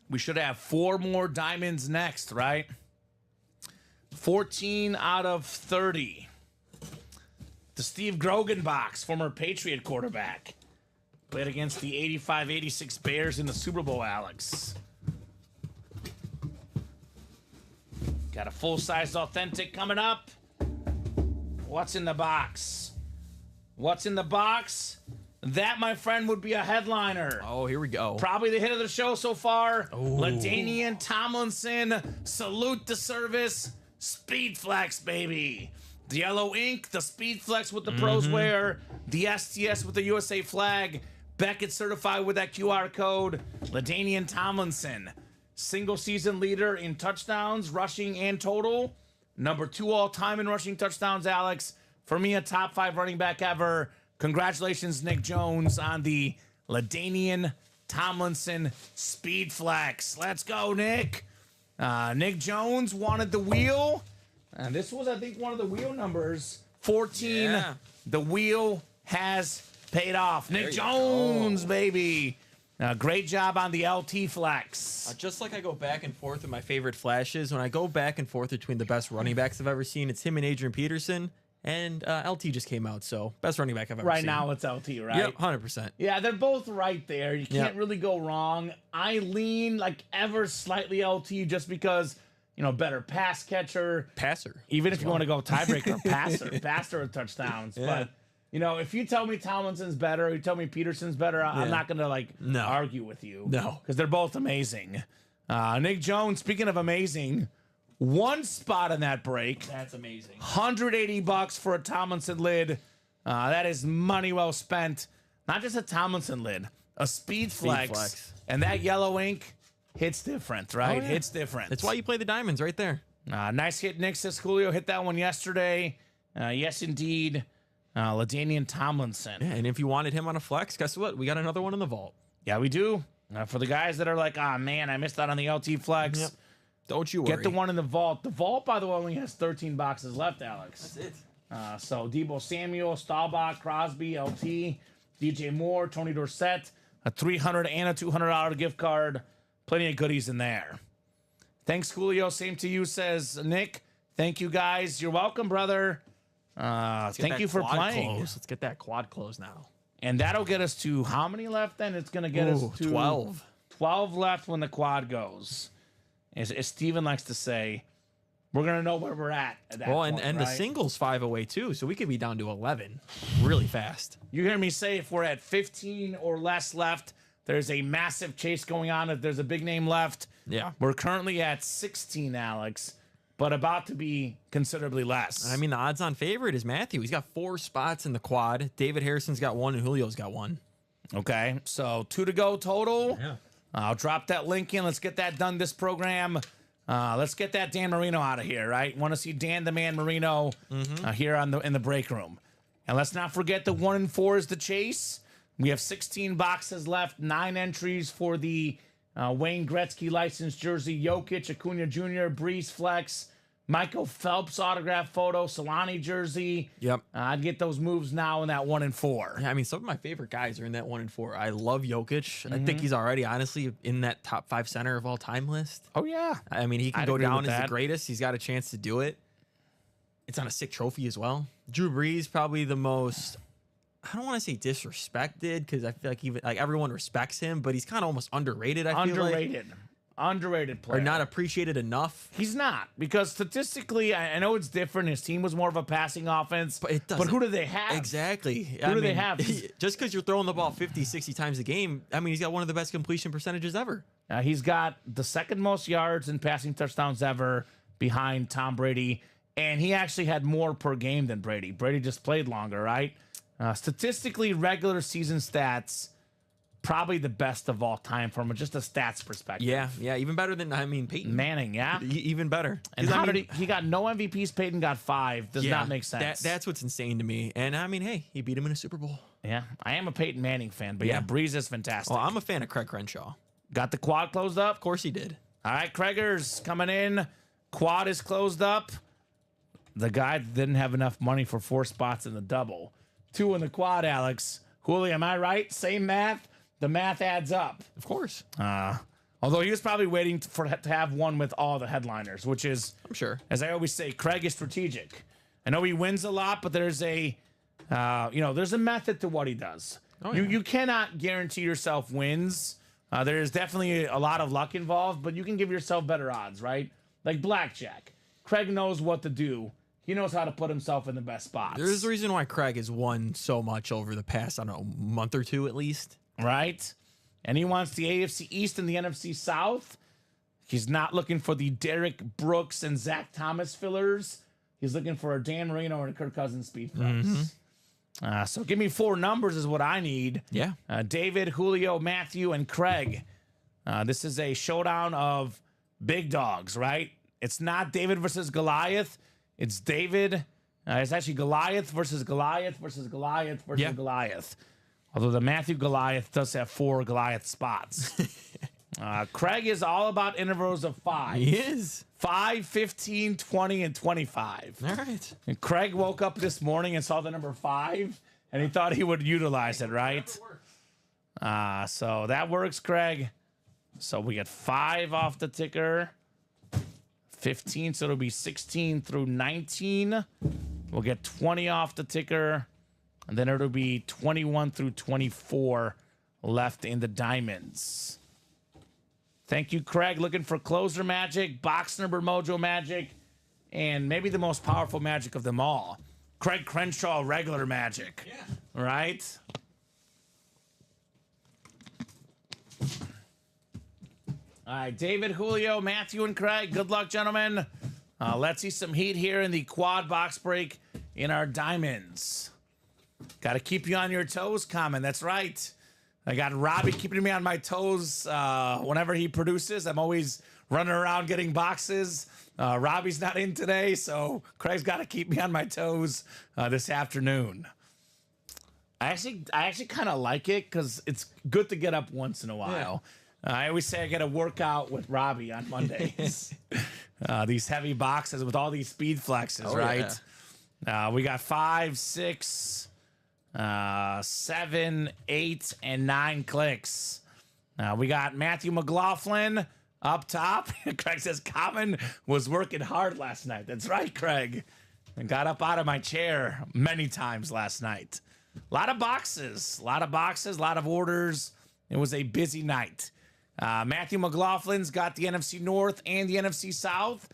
We should have 4 more diamonds next, right? 14 out of 30. The Steve Grogan box, former Patriot quarterback. Played against the 85-86 Bears in the Super Bowl, Alex. Got a full-size authentic coming up. What's in the box? What's in the box? That, my friend, would be a headliner. Oh, here we go. Probably the hit of the show so far. LaDainian Tomlinson, salute the service. Speed Flex, baby. The yellow ink, the Speed Flex with the pros wear, the STS with the USA flag, Beckett certified with that QR code. LaDainian Tomlinson, single season leader in touchdowns, rushing and total. Number 2 all time in rushing touchdowns, Alex. For me, a top 5 running back ever. Congratulations, Nick Jones, on the LaDainian Tomlinson Speed Flex. Let's go, Nick. Nick Jones wanted the wheel. And this was, I think, one of the wheel numbers. 14. Yeah. The wheel has paid off. Nick Jones, baby. Great job on the LT Flex. Just like I go back and forth with my favorite flashes, when I go back and forth between the best running backs I've ever seen, it's him and Adrian Peterson. And LT just came out, so best running back I've ever seen. Right now, it's LT, right? Yep, 100%. Yeah, they're both right there. You can't really go wrong. I lean like ever slightly LT just because, you know, better pass catcher. Passer. Even if you want to go tiebreaker, passer with touchdowns. Yeah. But, you know, if you tell me Tomlinson's better, or you tell me Peterson's better, I'm not going to, argue with you. No. Because they're both amazing. Nick Jones, speaking of amazing, 1 spot in that break. That's amazing. $180 for a Tomlinson lid. That is money well spent. Not just a Tomlinson lid, a Speed Flex. And that yellow ink hits different, right? Oh, yeah. Hits different. That's why you play the diamonds right there. Nice hit, Nick says Julio hit that one yesterday. Yes, indeed. LaDainian Tomlinson. Yeah, and if you wanted him on a flex, guess what? We got another one in the vault. Yeah, we do. For the guys that are like, oh, man, I missed out on the LT Flex. Yep. Don't you worry. Get the one in the vault. The vault, by the way, only has 13 boxes left, Alex. That's it. So Debo Samuel, Staubach, Crosby, LT, DJ Moore, Tony Dorsett, a $300 and a $200 gift card. Plenty of goodies in there. Thanks, Julio. Same to you, says Nick. Thank you, guys. You're welcome, brother. Thank you for playing. Let's get that quad close now. And that'll get us to how many left then? It's going to get us to 12. 12 left when the quad goes. As Steven likes to say, we're going to know where we're at that point, and right? the singles 5 away too, so we could be down to 11 really fast. You hear me say if we're at 15 or less left, there's a massive chase going on. If there's a big name left, Yeah. we're currently at 16, Alex. but about to be considerably less. I mean, the odds-on favorite is Matthew. He's got 4 spots in the quad. David Harrison's got 1, and Julio's got 1. Okay, so 2 to go total. Yeah. I'll drop that link in. Let's get that done this program. Let's get that Dan Marino out of here, right? Want to see Dan the Man Marino here in the break room. And let's not forget the 1 and 4 is the chase. We have 16 boxes left, 9 entries for the Wayne Gretzky licensed jersey, Jokic, Acuna Jr., Breeze Flex, Michael Phelps autograph photo, Solani jersey. Yep. I'd get those moves now in that 1 and 4. Yeah, I mean, some of my favorite guys are in that 1 and 4. I love Jokic. I think he's already, honestly, in that top 5 center of all time list. Oh, yeah. I mean, he can I'd go agree down with as the that. greatest. He's got a chance to do it. It's on a sick trophy as well. Drew Brees, probably the most, I don't want to say disrespected, because I feel like even like everyone respects him, but he's kind of almost underrated, I feel like. Underrated player. Or not appreciated enough. He's not, because statistically, I know it's different. His team was more of a passing offense. But it doesn't. But who do they have? Exactly. Who do they have? Just because you're throwing the ball 50, 60 times a game, I mean, he's got one of the best completion percentages ever. He's got the second most yards and passing touchdowns ever behind Tom Brady. And he actually had more per game than Brady. Brady just played longer, right? Statistically, regular season stats, probably the best of all time from just a stats perspective. Yeah, even better than, Peyton Manning, yeah? Even better. And how did he got no MVPs, Peyton got 5. Does not make sense. That's what's insane to me. And I mean, hey, he beat him in a Super Bowl. Yeah, I am a Peyton Manning fan, but yeah, Breeze is fantastic. Well, I'm a fan of Craig Crenshaw. Got the quad closed up? Of course he did. All right, Craigers coming in. Quad is closed up. The guy didn't have enough money for 4 spots in the double. 2 in the quad, Alex. Julio, am I right? Same math? The math adds up. Of course. Although he was probably waiting to have one with all the headliners, which is, I'm sure, as I always say, Craig is strategic. I know he wins a lot, but there's a, there's a method to what he does. Oh, yeah. You cannot guarantee yourself wins. There's definitely a lot of luck involved, but you can give yourself better odds, right? Like blackjack. Craig knows what to do. He knows how to put himself in the best spots. There's a reason why Craig has won so much over the past, I don't know, month or two at least. Right? And he wants the AFC East and the NFC South. He's not looking for the Derek Brooks and Zach Thomas fillers. He's looking for a Dan Marino and a Kirk Cousins speed flex. So give me 4 numbers is what I need. Yeah. David, Julio, Matthew, and Craig. This is a showdown of big dogs, right? It's not David versus Goliath. It's David. It's actually Goliath versus Goliath versus Goliath versus Goliath. Although the Matthew Goliath does have 4 Goliath spots. Craig is all about intervals of 5. He is. 5, 15, 20, and 25. All right. And Craig woke up this morning and saw the number 5, and he thought he would utilize it, right? So that works, Craig. So we get 5 off the ticker. 15, so it'll be 16 through 19. We'll get 20 off the ticker. And then it'll be 21 through 24 left in the diamonds. Thank you, Craig. Looking for closer magic, box number mojo magic, and maybe the most powerful magic of them all. Craig Crenshaw regular magic. Yeah. Right? All right, David, Julio, Matthew, and Craig. Good luck, gentlemen. Let's see some heat here in the quad box break in our diamonds. Got to keep you on your toes, Kamen. That's right. I got Robbie keeping me on my toes whenever he produces. I'm always running around getting boxes. Robbie's not in today, so Craig's got to keep me on my toes this afternoon. I actually kind of like it because it's good to get up once in a while. Yeah. I always say I get a workout with Robbie on Mondays. These heavy boxes with all these speed flexes, right? Yeah. We got 5, 6, 7, 8, and 9 clicks. We got Matthew McLaughlin up top. Craig says Kamen was working hard last night. That's right, Craig. And got up out of my chair many times last night. A lot of boxes, a lot of orders. It was a busy night. Matthew McLaughlin's got the NFC North and the NFC South.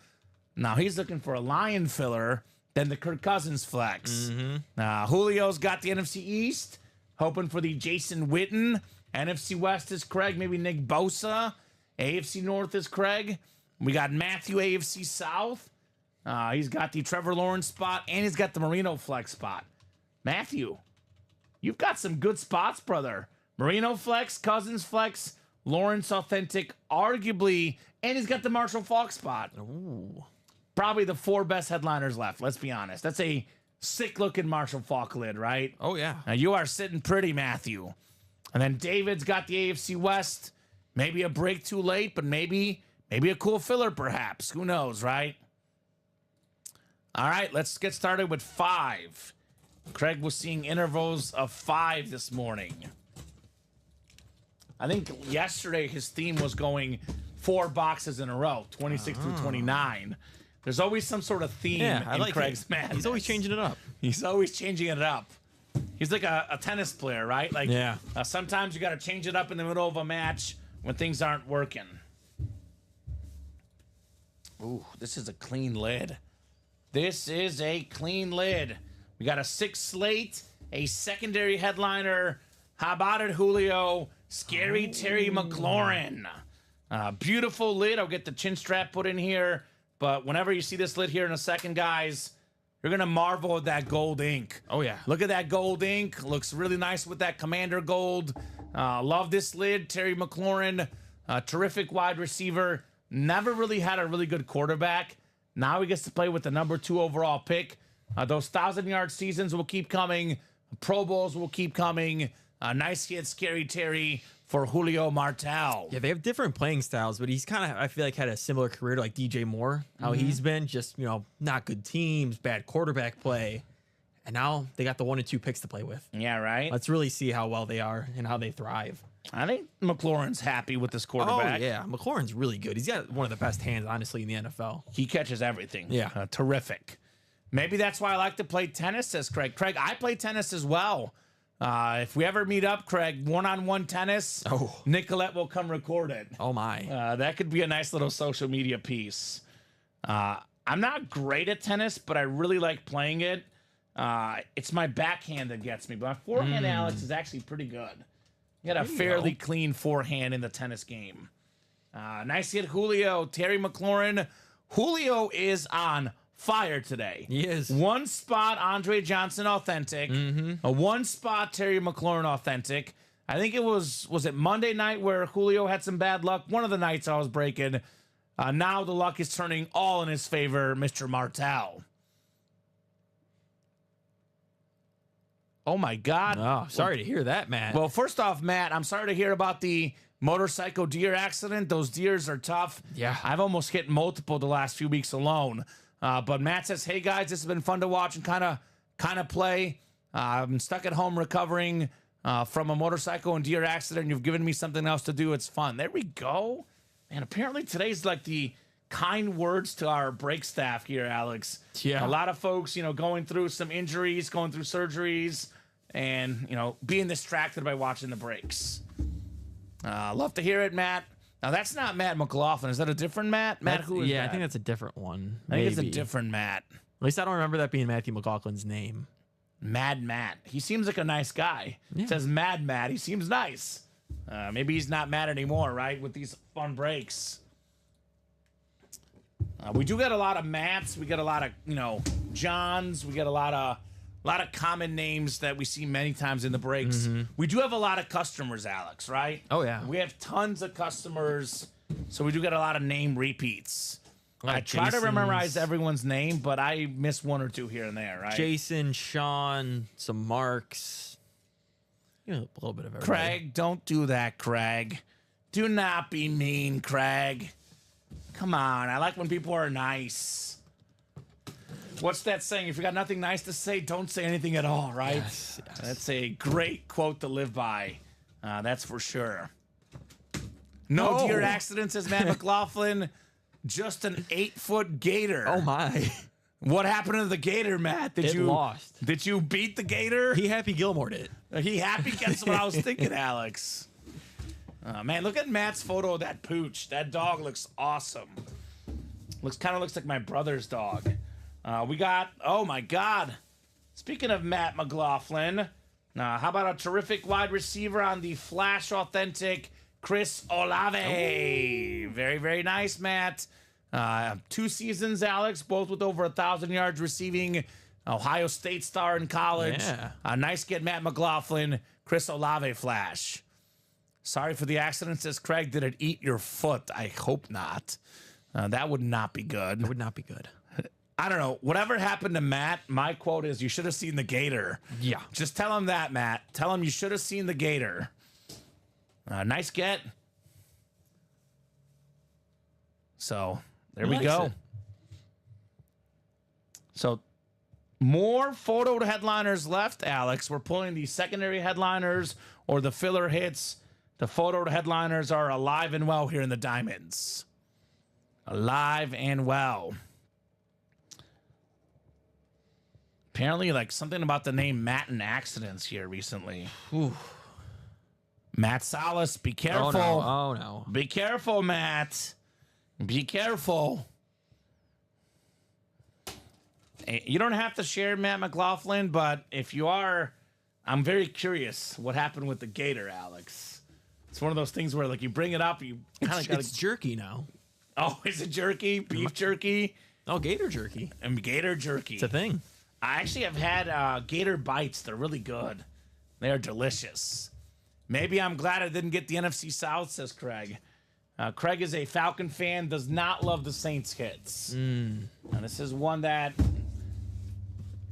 Now he's looking for a lion filler, then the Kirk Cousins flex. Julio's got the NFC East, hoping for the Jason Witten. NFC West is Craig, maybe Nick Bosa. AFC North is Craig. We got Matthew, AFC South. He's got the Trevor Lawrence spot, and he's got the Marino flex spot. Matthew, you've got some good spots, brother. Marino flex, Cousins flex, Lawrence authentic, arguably, and he's got the Marshall Faulk spot. Ooh. Probably the 4 best headliners left, let's be honest. That's a sick-looking Marshall Faulk lid, right? Oh, yeah. Now, you are sitting pretty, Matthew. And then David's got the AFC West. Maybe a break too late, but maybe a cool filler, perhaps. Who knows, right? All right, let's get started with 5. Craig was seeing intervals of 5 this morning. I think yesterday his theme was going 4 boxes in a row, 26 through 29. There's always some sort of theme in Craig's madness. He's always changing it up. He's always changing it up. He's like a tennis player, right? Like, sometimes you got to change it up in the middle of a match when things aren't working. Ooh, this is a clean lid. This is a clean lid. We got a 6 slate, a secondary headliner. How about it, Julio? Scary Terry McLaurin. Beautiful lid. I'll get the chin strap put in here. But whenever you see this lid here in a second, guys, you're going to marvel at that gold ink. Oh, yeah. Look at that gold ink. Looks really nice with that Commander gold. Love this lid. Terry McLaurin, terrific wide receiver. Never really had a really good quarterback. Now he gets to play with the number 2 overall pick. Those 1,000-yard seasons will keep coming. Pro Bowls will keep coming. Nice hit, Scary Terry for Julio Martel. Yeah, they have different playing styles, but he's kind of, I feel like, had a similar career to like DJ Moore, how he's been just, not good teams, bad quarterback play. And now they got the 1 and 2 picks to play with. Yeah, right? Let's really see how well they are and how they thrive. I think McLaurin's happy with this quarterback. Oh, yeah. McLaurin's really good. He's got one of the best hands, honestly, in the NFL. He catches everything. Yeah. Terrific. Maybe that's why I like to play tennis, says Craig. Craig, I play tennis as well. If we ever meet up, Craig, one-on-one tennis, Nicolette will come record it. Oh, my. That could be a nice little social media piece. I'm not great at tennis, but I really like playing it. It's my backhand that gets me. But my forehand, Alex, is actually pretty good. You got a fairly clean forehand in the tennis game. Nice hit, Julio. Terry McLaurin. Julio is on fire today. He is. 1 spot, Andre Johnson authentic. A 1 spot, Terry McLaurin authentic. I think it was it Monday night where Julio had some bad luck? One of the nights I was breaking. Now the luck is turning all in his favor, Mr. Martel. Oh, my God. Oh, sorry to hear that, Matt. Well, first off, Matt, I'm sorry to hear about the motorcycle deer accident. Those deers are tough. Yeah. I've almost hit multiple the last few weeks alone. But Matt says, hey, guys, this has been fun to watch and kind of play. I'm stuck at home recovering from a motorcycle and deer accident. You've given me something else to do. It's fun. There we go. And apparently today's like the kind words to our break staff here, Alex. Yeah. A lot of folks, going through some injuries, going through surgeries, and, being distracted by watching the breaks. Love to hear it, Matt. Now, that's not Matt McLaughlin. Is that a different Matt? Matt, who is that? I think that's a different one. I think it's a different Matt. At least I don't remember that being Matthew McLaughlin's name. Mad Matt. He seems like a nice guy. Yeah. It says Mad Matt. He seems nice. Maybe he's not mad anymore, right? With these fun breaks. We do get a lot of Matts. We get a lot of, Johns. We get a lot of common names that we see many times in the breaks. We do have a lot of customers, Alex, right? Oh, yeah. We have tons of customers, so we do get a lot of name repeats. I try to memorize everyone's name, but I miss 1 or 2 here and there, right? Jason, Sean, some Marks. A little bit of everybody. Craig, don't do that, Craig. Do not be mean, Craig. Come on, I like when people are nice. What's that saying? If you got nothing nice to say, don't say anything at all, right? Yes. That's a great quote to live by. That's for sure. No deer accidents, says Matt McLaughlin. Just an 8-foot gator. Oh, my. What happened to the gator, Matt? Did you lost. Did you beat the gator? He Happy Gilmore did. He happy? That's what I was thinking, Alex. Man, look at Matt's photo of that pooch. That dog looks awesome. Kind of looks like my brother's dog. We got, oh my God. Speaking of Matt McLaughlin, how about a terrific wide receiver on the Flash Authentic, Chris Olave? Very, very nice, Matt. 2 seasons, Alex, both with over 1,000 yards receiving. Ohio State star in college. Yeah. Nice get, Matt McLaughlin. Chris Olave flash. Sorry for the accident, says Craig. Did it eat your foot? I hope not. That would not be good. It would not be good. I don't know. Whatever happened to Matt, my quote is, you should have seen the gator. Yeah. Just tell him that, Matt. Tell him you should have seen the gator. Nice get. So, there we go. It. So, more photo headliners left, Alex. We're pulling the secondary headliners or the filler hits. The photo headliners are alive and well here in the Diamonds. Alive and well. Apparently, like something about the name Matt in accidents here recently. Ooh. Matt Salas, be careful. Oh no. Be careful, Matt. Be careful. You don't have to share Matt McLaughlin, but if you are, I'm very curious what happened with the gator, Alex. It's one of those things where, like, you bring it up, you kind of got It's jerky now. Oh, is it jerky? Beef jerky? Oh, gator jerky. And gator jerky. It's a thing. I actually have had gator bites. They're really good. They are delicious. Maybe I'm glad I didn't get the NFC South, says Craig. Craig is a Falcon fan, does not love the Saints hits. And this is one that,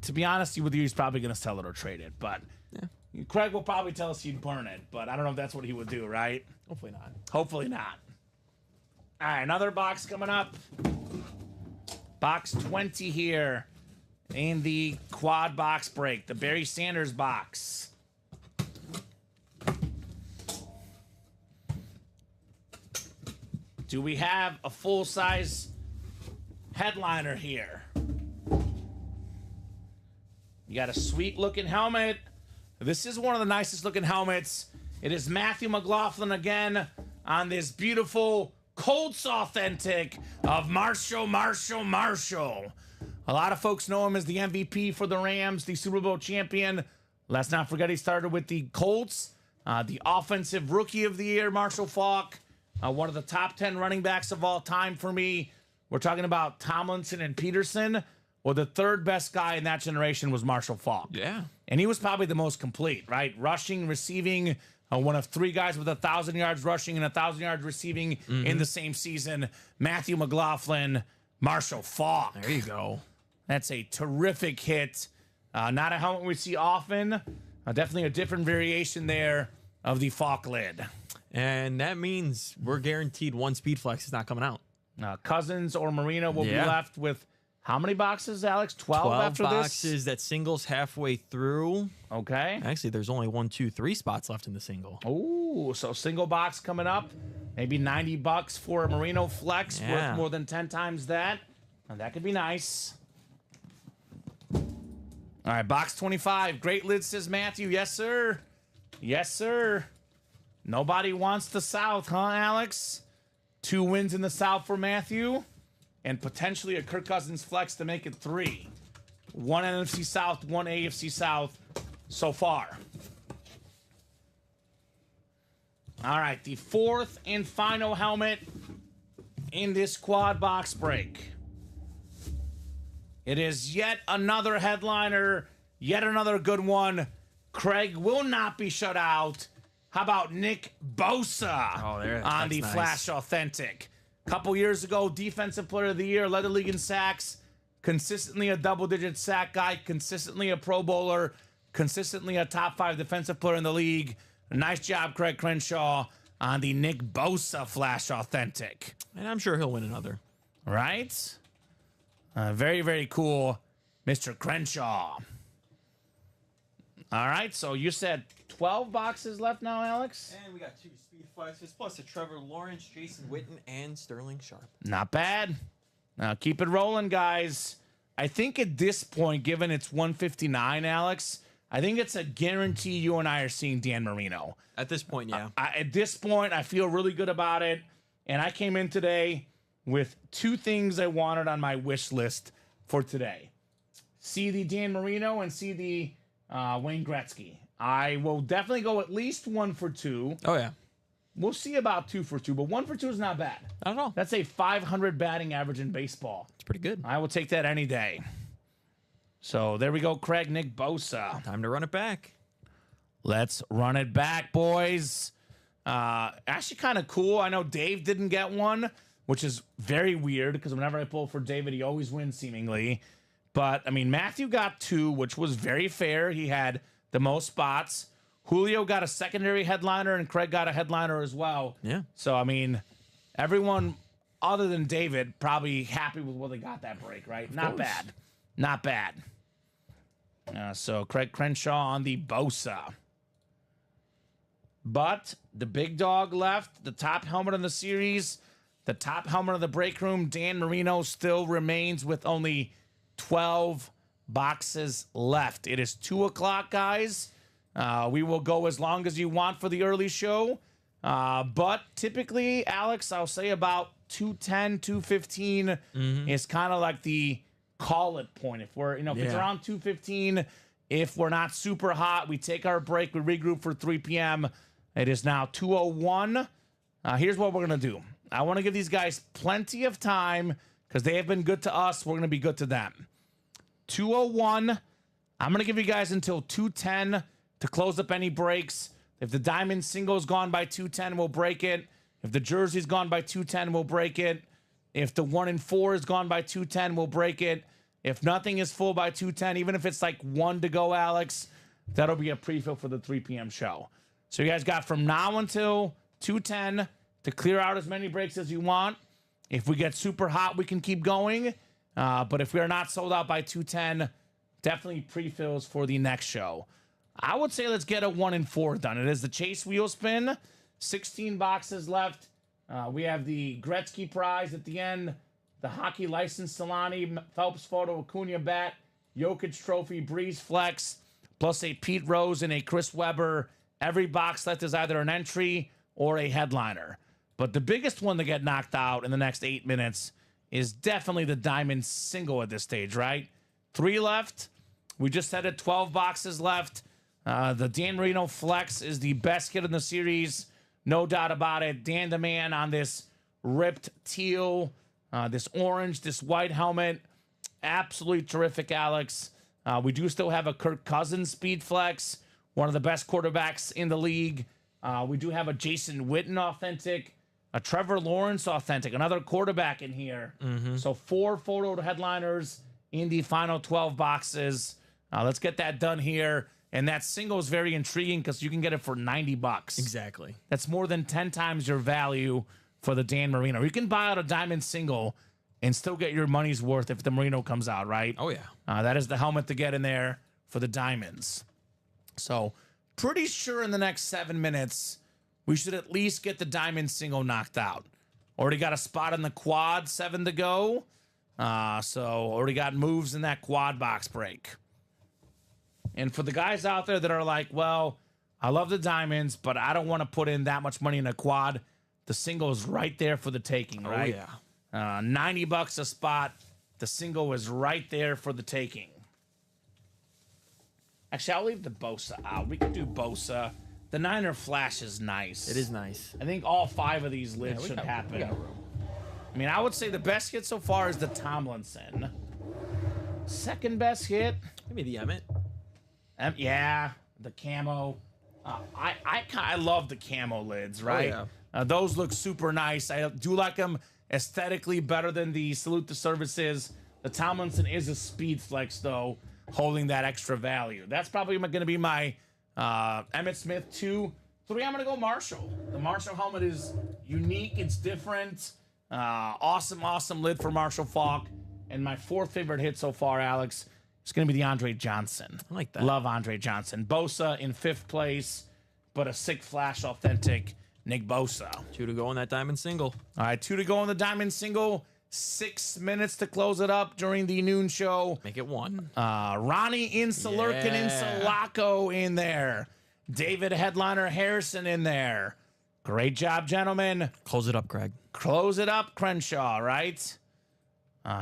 to be honest with you, he's probably going to sell it or trade it. But Craig will probably tell us he'd burn it. But I don't know if that's what he would do, right? Hopefully not. Hopefully not. All right, another box coming up. Box 20 here in the quad box break. The Barry Sanders box. Do we have a full-size headliner here? You got a sweet-looking helmet. This is one of the nicest-looking helmets. It is Matthew McLaughlin again on this beautiful Colts authentic of Marshall. A lot of folks know him as the MVP for the Rams, the Super Bowl champion. Let's not forget he started with the Colts. The offensive rookie of the year, Marshall Faulk. One of the top 10 running backs of all time for me. We're talking about Tomlinson and Peterson. Well, the third best guy in that generation was Marshall Faulk. Yeah. And he was probably the most complete, right? Rushing, receiving, one of 3 guys with 1,000 yards rushing and 1,000 yards receiving in the same season. Matthew McLaughlin, Marshall Faulk. There you go. That's a terrific hit. Not a helmet we see often. Definitely a different variation there of the Faulk lid. And that means we're guaranteed one Speed Flex is not coming out. Cousins or Marina will be left with how many boxes, Alex? 12 after boxes this? that singles halfway through. Okay. Actually, there's only 1, 2, 3 spots left in the single. Ooh, so single box coming up. Maybe $90 for a Merino Flex, worth more than 10 times that. And that could be nice. All right, box 25. Great lid, says Matthew. Yes, sir. Yes, sir. Nobody wants the South, huh, Alex? 2 wins in the South for Matthew. And potentially a Kirk Cousins flex to make it 3. 1 NFC South, 1 AFC South so far. All right, the 4th and final helmet in this quad box break. It is yet another headliner, yet another good one. Craig will not be shut out. How about Nick Bosa on the Flash Authentic? A couple years ago, Defensive Player of the Year, led the league in sacks, consistently a double-digit sack guy, consistently a Pro Bowler, consistently a top 5 defensive player in the league. Nice job, Craig Crenshaw, on the Nick Bosa Flash Authentic. And I'm sure he'll win another. Right? Very, very cool, Mr. Crenshaw. All right, so you said 12 boxes left now, Alex? And we got 2 Speed Flexes, plus a Trevor Lawrence, Jason Witten, and Sterling Sharp. Not bad. Now keep it rolling, guys. I think at this point, given it's 159, Alex, I think it's a guarantee you and I are seeing Dan Marino. At this point, yeah. At this point, I feel really good about it. And I came in today with 2 things I wanted on my wish list for today. See the Dan Marino and see the Wayne Gretzky. I will definitely go at least 1 for 2. Oh, yeah. We'll see about 2 for 2, but 1 for 2 is not bad. Not at all. That's a 500 batting average in baseball. It's pretty good. I will take that any day. So there we go, Craig, Nick Bosa. Time to run it back. Let's run it back, boys. Actually kind of cool. I know Dave didn't get one, which is very weird because whenever I pull for David, he always wins seemingly. But, I mean, Matthew got 2, which was very fair. He had the most spots. Julio got a secondary headliner, and Craig got a headliner as well. Yeah. So, I mean, everyone other than David probably happy with what they got that break, right? Not bad. Not bad. So, Craig Crenshaw on the Bosa. But the big dog left, the top helmet in the series, the top helmet of the break room, Dan Marino still remains with only 12 boxes left. It is 2 o'clock, guys. We will go as long as you want for the early show. But typically, Alex, I'll say about 2:10, 2:15 is kind of like the call it point. If we're, if it's around 2:15, if we're not super hot, we take our break, we regroup for 3 p.m. It is now 2:01. Here's what we're going to do. I want to give these guys plenty of time because they have been good to us. We're going to be good to them. 2:01. I'm going to give you guys until 2:10 to close up any breaks. If the diamond single's gone by 2:10, we'll break it. If the jersey's gone by 2:10, we'll break it. If the 1 and 4 is gone by 2:10, we'll break it. If nothing is full by 2:10, even if it's like 1 to go, Alex, that'll be a pre-fill for the 3 p.m. show. So you guys got from now until 2:10 to clear out as many breaks as you want. If we get super hot, we can keep going. But if we are not sold out by 2:10, definitely pre-fills for the next show. I would say let's get a 1 and 4 done. It is the Chase wheel spin. 16 boxes left. We have the Gretzky prize at the end. The hockey license Solani, Phelps photo, Acuna bat, Jokic trophy, Breeze flex, plus a Pete Rose and a Chris Webber. Every box left is either an entry or a headliner. But the biggest one to get knocked out in the next 8 minutes is definitely the diamond single at this stage, right? 3 left. We just said it, 12 boxes left. The Dan Marino flex is the best hit in the series. No doubt about it. Dan the man on this ripped teal, this orange, this white helmet. Absolutely terrific, Alex. We do still have a Kirk Cousins speed flex, one of the best quarterbacks in the league. We do have a Jason Witten authentic, a Trevor Lawrence authentic, another quarterback in here. So 4 photo headliners in the final 12 boxes. Let's get that done here. And that single is very intriguing because you can get it for $90. Exactly. That's more than 10 times your value for the Dan Marino. You can buy out a diamond single and still get your money's worth if the Marino comes out, right? Oh, yeah. That is the helmet to get in there for the diamonds. So pretty sure in the next 7 minutes, we should at least get the diamond single knocked out. Already got a spot in the quad, 7 to go. So already got moves in that quad box break. And for the guys out there that are like, well, I love the diamonds, but I don't want to put in that much money in a quad, the single is right there for the taking, right? Oh, yeah. $90 a spot. The single is right there for the taking. Actually, I'll leave the Bosa out. We can do Bosa. The Niner Flash is nice. It is nice. I think all 5 of these lids should happen. I mean, I would say the best hit so far is the Tomlinson. Second best hit, Maybe the Emmett. yeah, the camo. I love the camo lids, right? Oh, yeah. Those look super nice. I do like them aesthetically better than the Salute the Services. The Tomlinson is a speed flex, though, holding that extra value. That's probably going to be my Emmitt Smith 2. 3, I'm going to go Marshall. The Marshall helmet is unique. It's different. Awesome lid for Marshall Falk. And my 4th favorite hit so far, Alex, is going to be the Andre Johnson. I like that. Love Andre Johnson. Bosa in 5th place, but a sick flash authentic Nick Bosa. 2 to go on that diamond single. All right, 2 to go on the diamond single. 6 minutes to close it up during the noon show. Make it 1. Ronnie Insalurkin Insalaco in there. David Headliner Harrison in there. Great job, gentlemen. Close it up, Craig. Close it up, Crenshaw, right?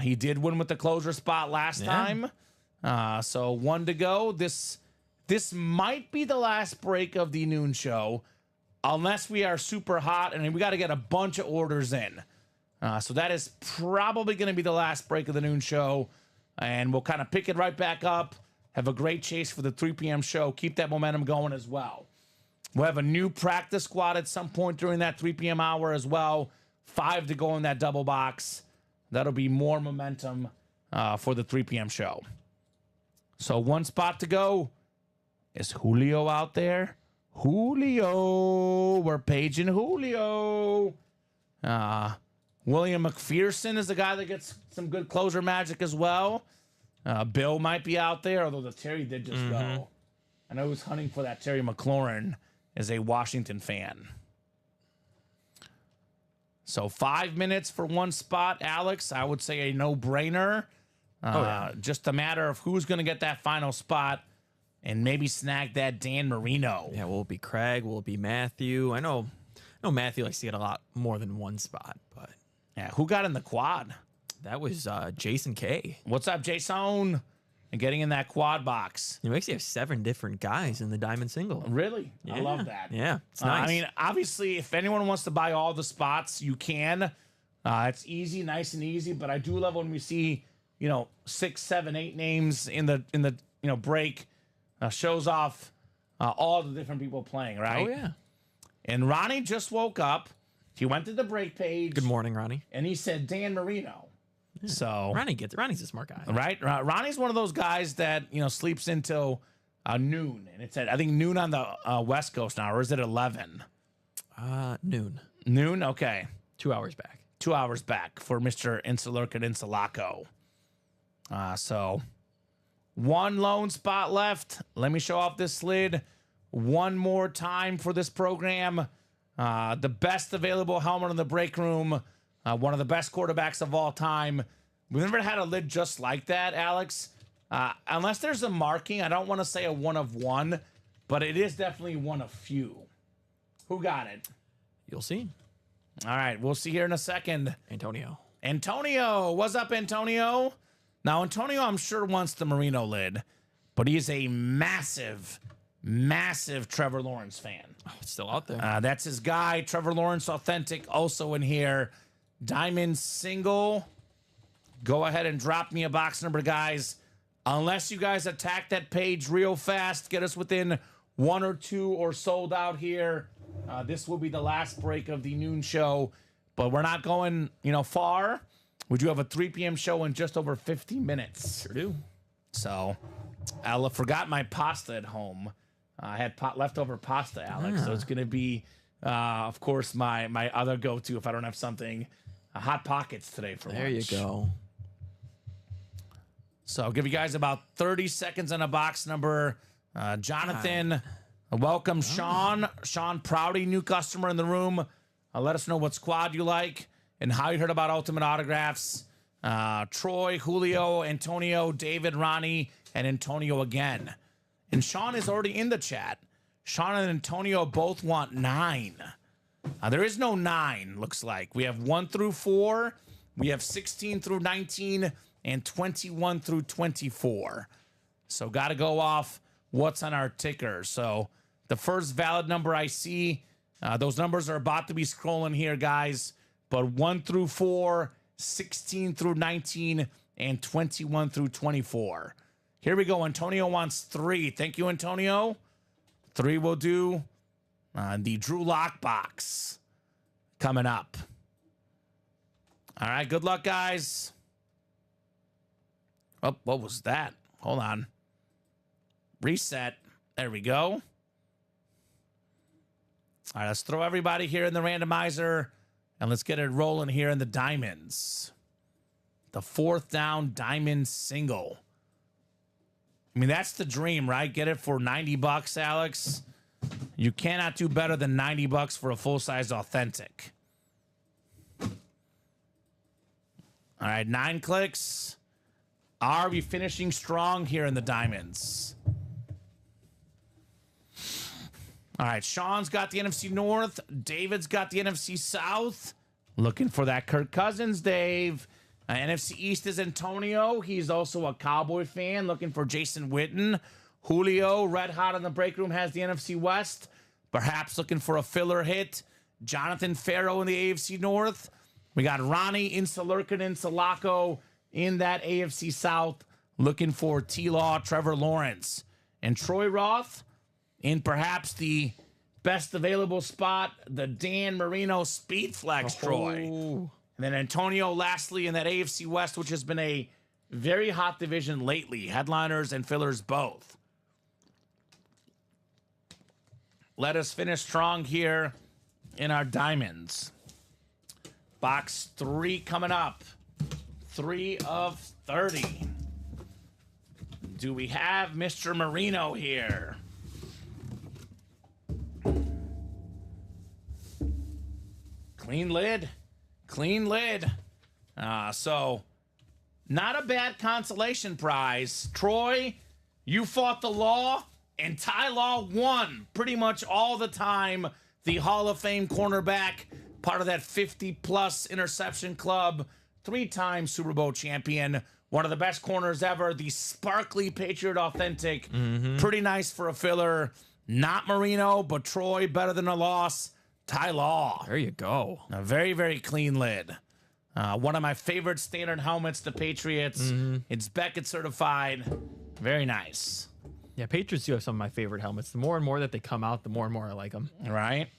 He did win with the closer spot last time. So 1 to go. This might be the last break of the noon show. unless we are super hot, and we got to get a bunch of orders in. So that is probably going to be the last break of the noon show, and we'll kind of pick it right back up. Have a great chase for the 3 p.m. show. Keep that momentum going as well. We'll have a new practice squad at some point during that 3 p.m. hour as well. 5 to go in that double box. That'll be more momentum for the 3 p.m. show. So 1 spot to go. Is Julio out there? Julio. We're paging Julio. William McPherson is the guy that gets some good closer magic as well. Bill might be out there, although the Terry did just go. I know he was hunting for that Terry McLaurin as a Washington fan. So 5 minutes for 1 spot, Alex. I would say a no-brainer. Just a matter of who's going to get that final spot and maybe snag that Dan Marino. Yeah, will it be Craig? Will it be Matthew? I know Matthew likes to get a lot more than 1 spot, but yeah, who got in the quad? that was Jason K. What's up, Jason? And getting in that quad box. It makes you have 7 different guys in the diamond single. Really? Yeah. I love that. Yeah, it's nice. I mean, obviously, if anyone wants to buy all the spots, you can. It's easy, nice and easy. But I do love when we see, 6, 7, 8 names in the break. Shows off all the different people playing, right? Oh yeah. And Ronnie just woke up. He went to the break page. Good morning, Ronnie. And he said Dan Marino. Yeah. So Ronnie's a smart guy, right? Ronnie's one of those guys that sleeps until noon, and it's at I think noon on the West Coast now, or is it 11? Noon. Noon. Okay, 2 hours back. 2 hours back for Mr. Insalurkin Insalaco. So 1 lone spot left. Let me show off this slid one more time for this program. The best available helmet in the break room. One of the best quarterbacks of all time. We've never had a lid just like that, Alex. Unless there's a marking, I don't want to say a 1 of 1, but it is definitely 1 of few. Who got it? You'll see. All right, we'll see here in a second. Antonio. What's up, Antonio? Now, Antonio, I'm sure wants the Marino lid, but he is a massive, massive Trevor Lawrence fan. Oh, it's still out there. That's his guy, Trevor Lawrence Authentic, also in here. Diamond single. Go ahead and drop me a box number, guys. Unless you guys attack that page real fast, get us within 1 or 2 or sold out here. This will be the last break of the noon show, but we're not going, far. We do have a 3 p.m. show in just over 50 minutes. Sure do. So, I forgot my pasta at home. I had leftover pasta, Alex. So it's going to be, of course, my other go-to if I don't have something. Hot Pockets today for lunch. There you go. So I'll give you guys about 30 seconds on a box number. Jonathan, welcome. Sean Prouty, new customer in the room. Let us know what squad you like and how you heard about Ultimate Autographs. Troy, Julio, Antonio, David, Ronnie, and Antonio again. And Sean is already in the chat. Sean and Antonio both want 9. There is no 9, looks like. We have 1 through 4. We have 16 through 19 and 21 through 24. So got to go off what's on our ticker. So the first valid number I see, those numbers are about to be scrolling here, guys. But 1 through 4, 16 through 19, and 21 through 24. Here we go. Antonio wants 3. Thank you, Antonio. 3 will do. The Drew Lock box coming up. All right, good luck, guys. Oh, what was that? Hold on. Reset. There we go. All right, let's throw everybody here in the randomizer, and let's get it rolling here in the diamonds. The 4th down diamond single. I mean, that's the dream, right? Get it for $90, Alex. You cannot do better than $90 for a full-size authentic. All right, 9 clicks. Are we finishing strong here in the diamonds? All right, Sean's got the NFC North. David's got the NFC South. Looking for that Kirk Cousins, Dave. NFC East is Antonio. He's also a Cowboy fan, looking for Jason Witten. Julio, red hot in the break room, has the NFC West. But Perhaps looking for a filler hit. Jonathan Farrow in the AFC North. We got Ronnie Insalurkin and Salako in that AFC South, looking for T-Law, Trevor Lawrence. And Troy Roth in perhaps the best available spot, the Dan Marino Speed Flex, Troy. And then Antonio lastly in that AFC West, which has been a very hot division lately. Headliners and fillers both. Let us finish strong here in our diamonds. Box 3 coming up. 3 of 30. Do we have Mr. Marino here? Clean lid. Clean lid. So, not a bad consolation prize. Troy, you fought the law, and Ty Law won pretty much all the time. The Hall of Fame cornerback, part of that 50-plus interception club, 3-time Super Bowl champion, one of the best corners ever, the sparkly Patriot Authentic. Pretty nice for a filler. Not Marino, but Troy, better than a loss. Ty Law. There you go. A very, very clean lid. One of my favorite standard helmets, the Patriots. It's Beckett certified. Very nice. Yeah, Patriots do have some of my favorite helmets. The more and more that they come out, the more and more I like them. Right?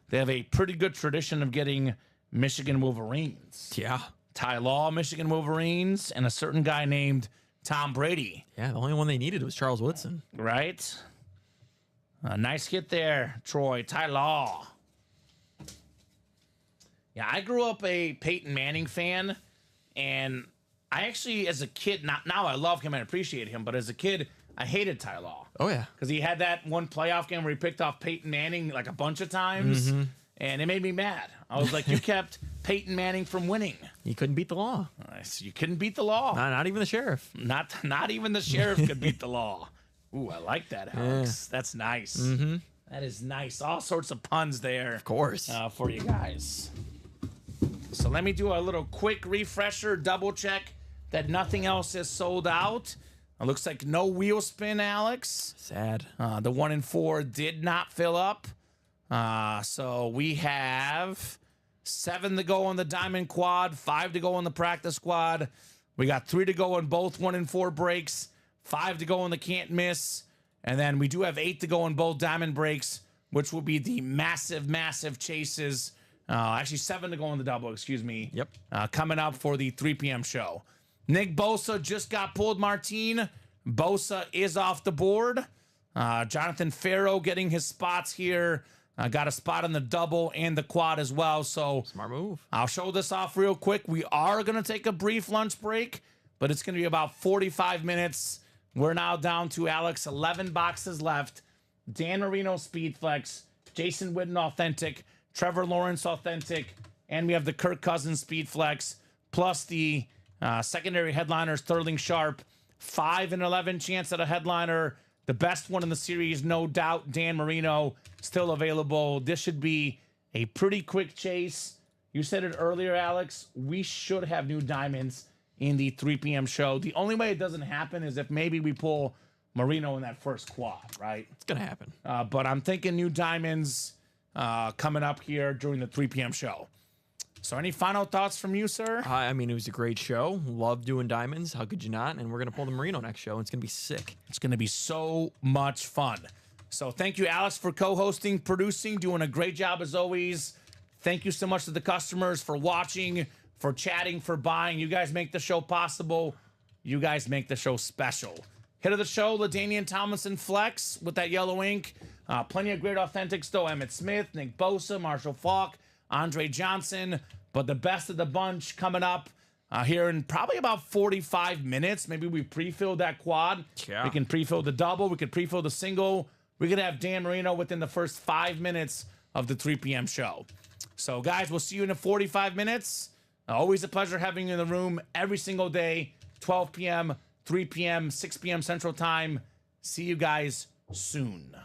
They have a pretty good tradition of getting Michigan Wolverines. Yeah. Ty Law, Michigan Wolverines, and a certain guy named Tom Brady. Yeah, the only one they needed was Charles Woodson. Right? A nice hit there, Troy. Ty Law. Yeah, I grew up a Peyton Manning fan, and I actually, as a kid, now I love him and appreciate him, but as a kid, I hated Ty Law. Oh, yeah. Because he had that one playoff game where he picked off Peyton Manning like a bunch of times, and it made me mad. I was like, you kept Peyton Manning from winning. You couldn't beat the law. You couldn't beat the law. Not even the sheriff. Not even the sheriff could beat the law. Ooh, I like that, Alex. That's nice. That is nice. All sorts of puns there. Of course. For you guys. So let me do a little quick refresher, double check that nothing else is sold out. It looks like no wheel spin, Alex. Sad. The 1 and 4 did not fill up. So we have 7 to go on the Diamond Quad, 5 to go on the Practice Squad. We got 3 to go on both 1 and 4 breaks, 5 to go on the Can't Miss. And then we do have 8 to go on both Diamond breaks, which will be the massive, massive chases. Actually, 7 to go on the double, excuse me. Yep. Coming up for the 3 p.m. show. Nick Bosa just got pulled, Martine. Bosa is off the board. Jonathan Farrow getting his spots here. Got a spot on the double and the quad as well. So Smart move. I'll show this off real quick. We are going to take a brief lunch break, but it's going to be about 45 minutes. We're now down to, Alex, 11 boxes left. Dan Marino Speed Flex, Jason Witten Authentic, Trevor Lawrence Authentic, and we have the Kirk Cousins Speed Flex, plus the secondary headliners, Sterling Sharp, 5 and 11 chance at a headliner. The best one in the series, no doubt, Dan Marino, still available. This should be a pretty quick chase. You said it earlier, Alex. We should have new diamonds in the 3 p.m. show. The only way it doesn't happen is if maybe we pull Marino in that first quad, right? It's going to happen. But I'm thinking new diamonds coming up here during the 3 p.m. show. So any final thoughts from you, sir? I mean, it was a great show. Love doing diamonds. How could you not? And we're going to pull the Marino next show. And it's going to be sick. It's going to be so much fun. So thank you, Alex, for co-hosting, producing, doing a great job as always. Thank you so much to the customers for watching, for chatting, for buying. You guys make the show possible. You guys make the show special. Hit of the show, LaDainian Tomlinson Flex with that yellow ink. Plenty of great authentics, though. Emmitt Smith, Nick Bosa, Marshall Faulk, Andre Johnson. But the best of the bunch coming up here in probably about 45 minutes. Maybe we pre-filled that quad. Yeah. We can pre-fill the double. We could pre-fill the single. We could have Dan Marino within the first 5 minutes of the 3 p.m. show. So, guys, we'll see you in 45 minutes. Always a pleasure having you in the room every single day, 12 p.m., 3 p.m., 6 p.m. Central Time. See you guys soon.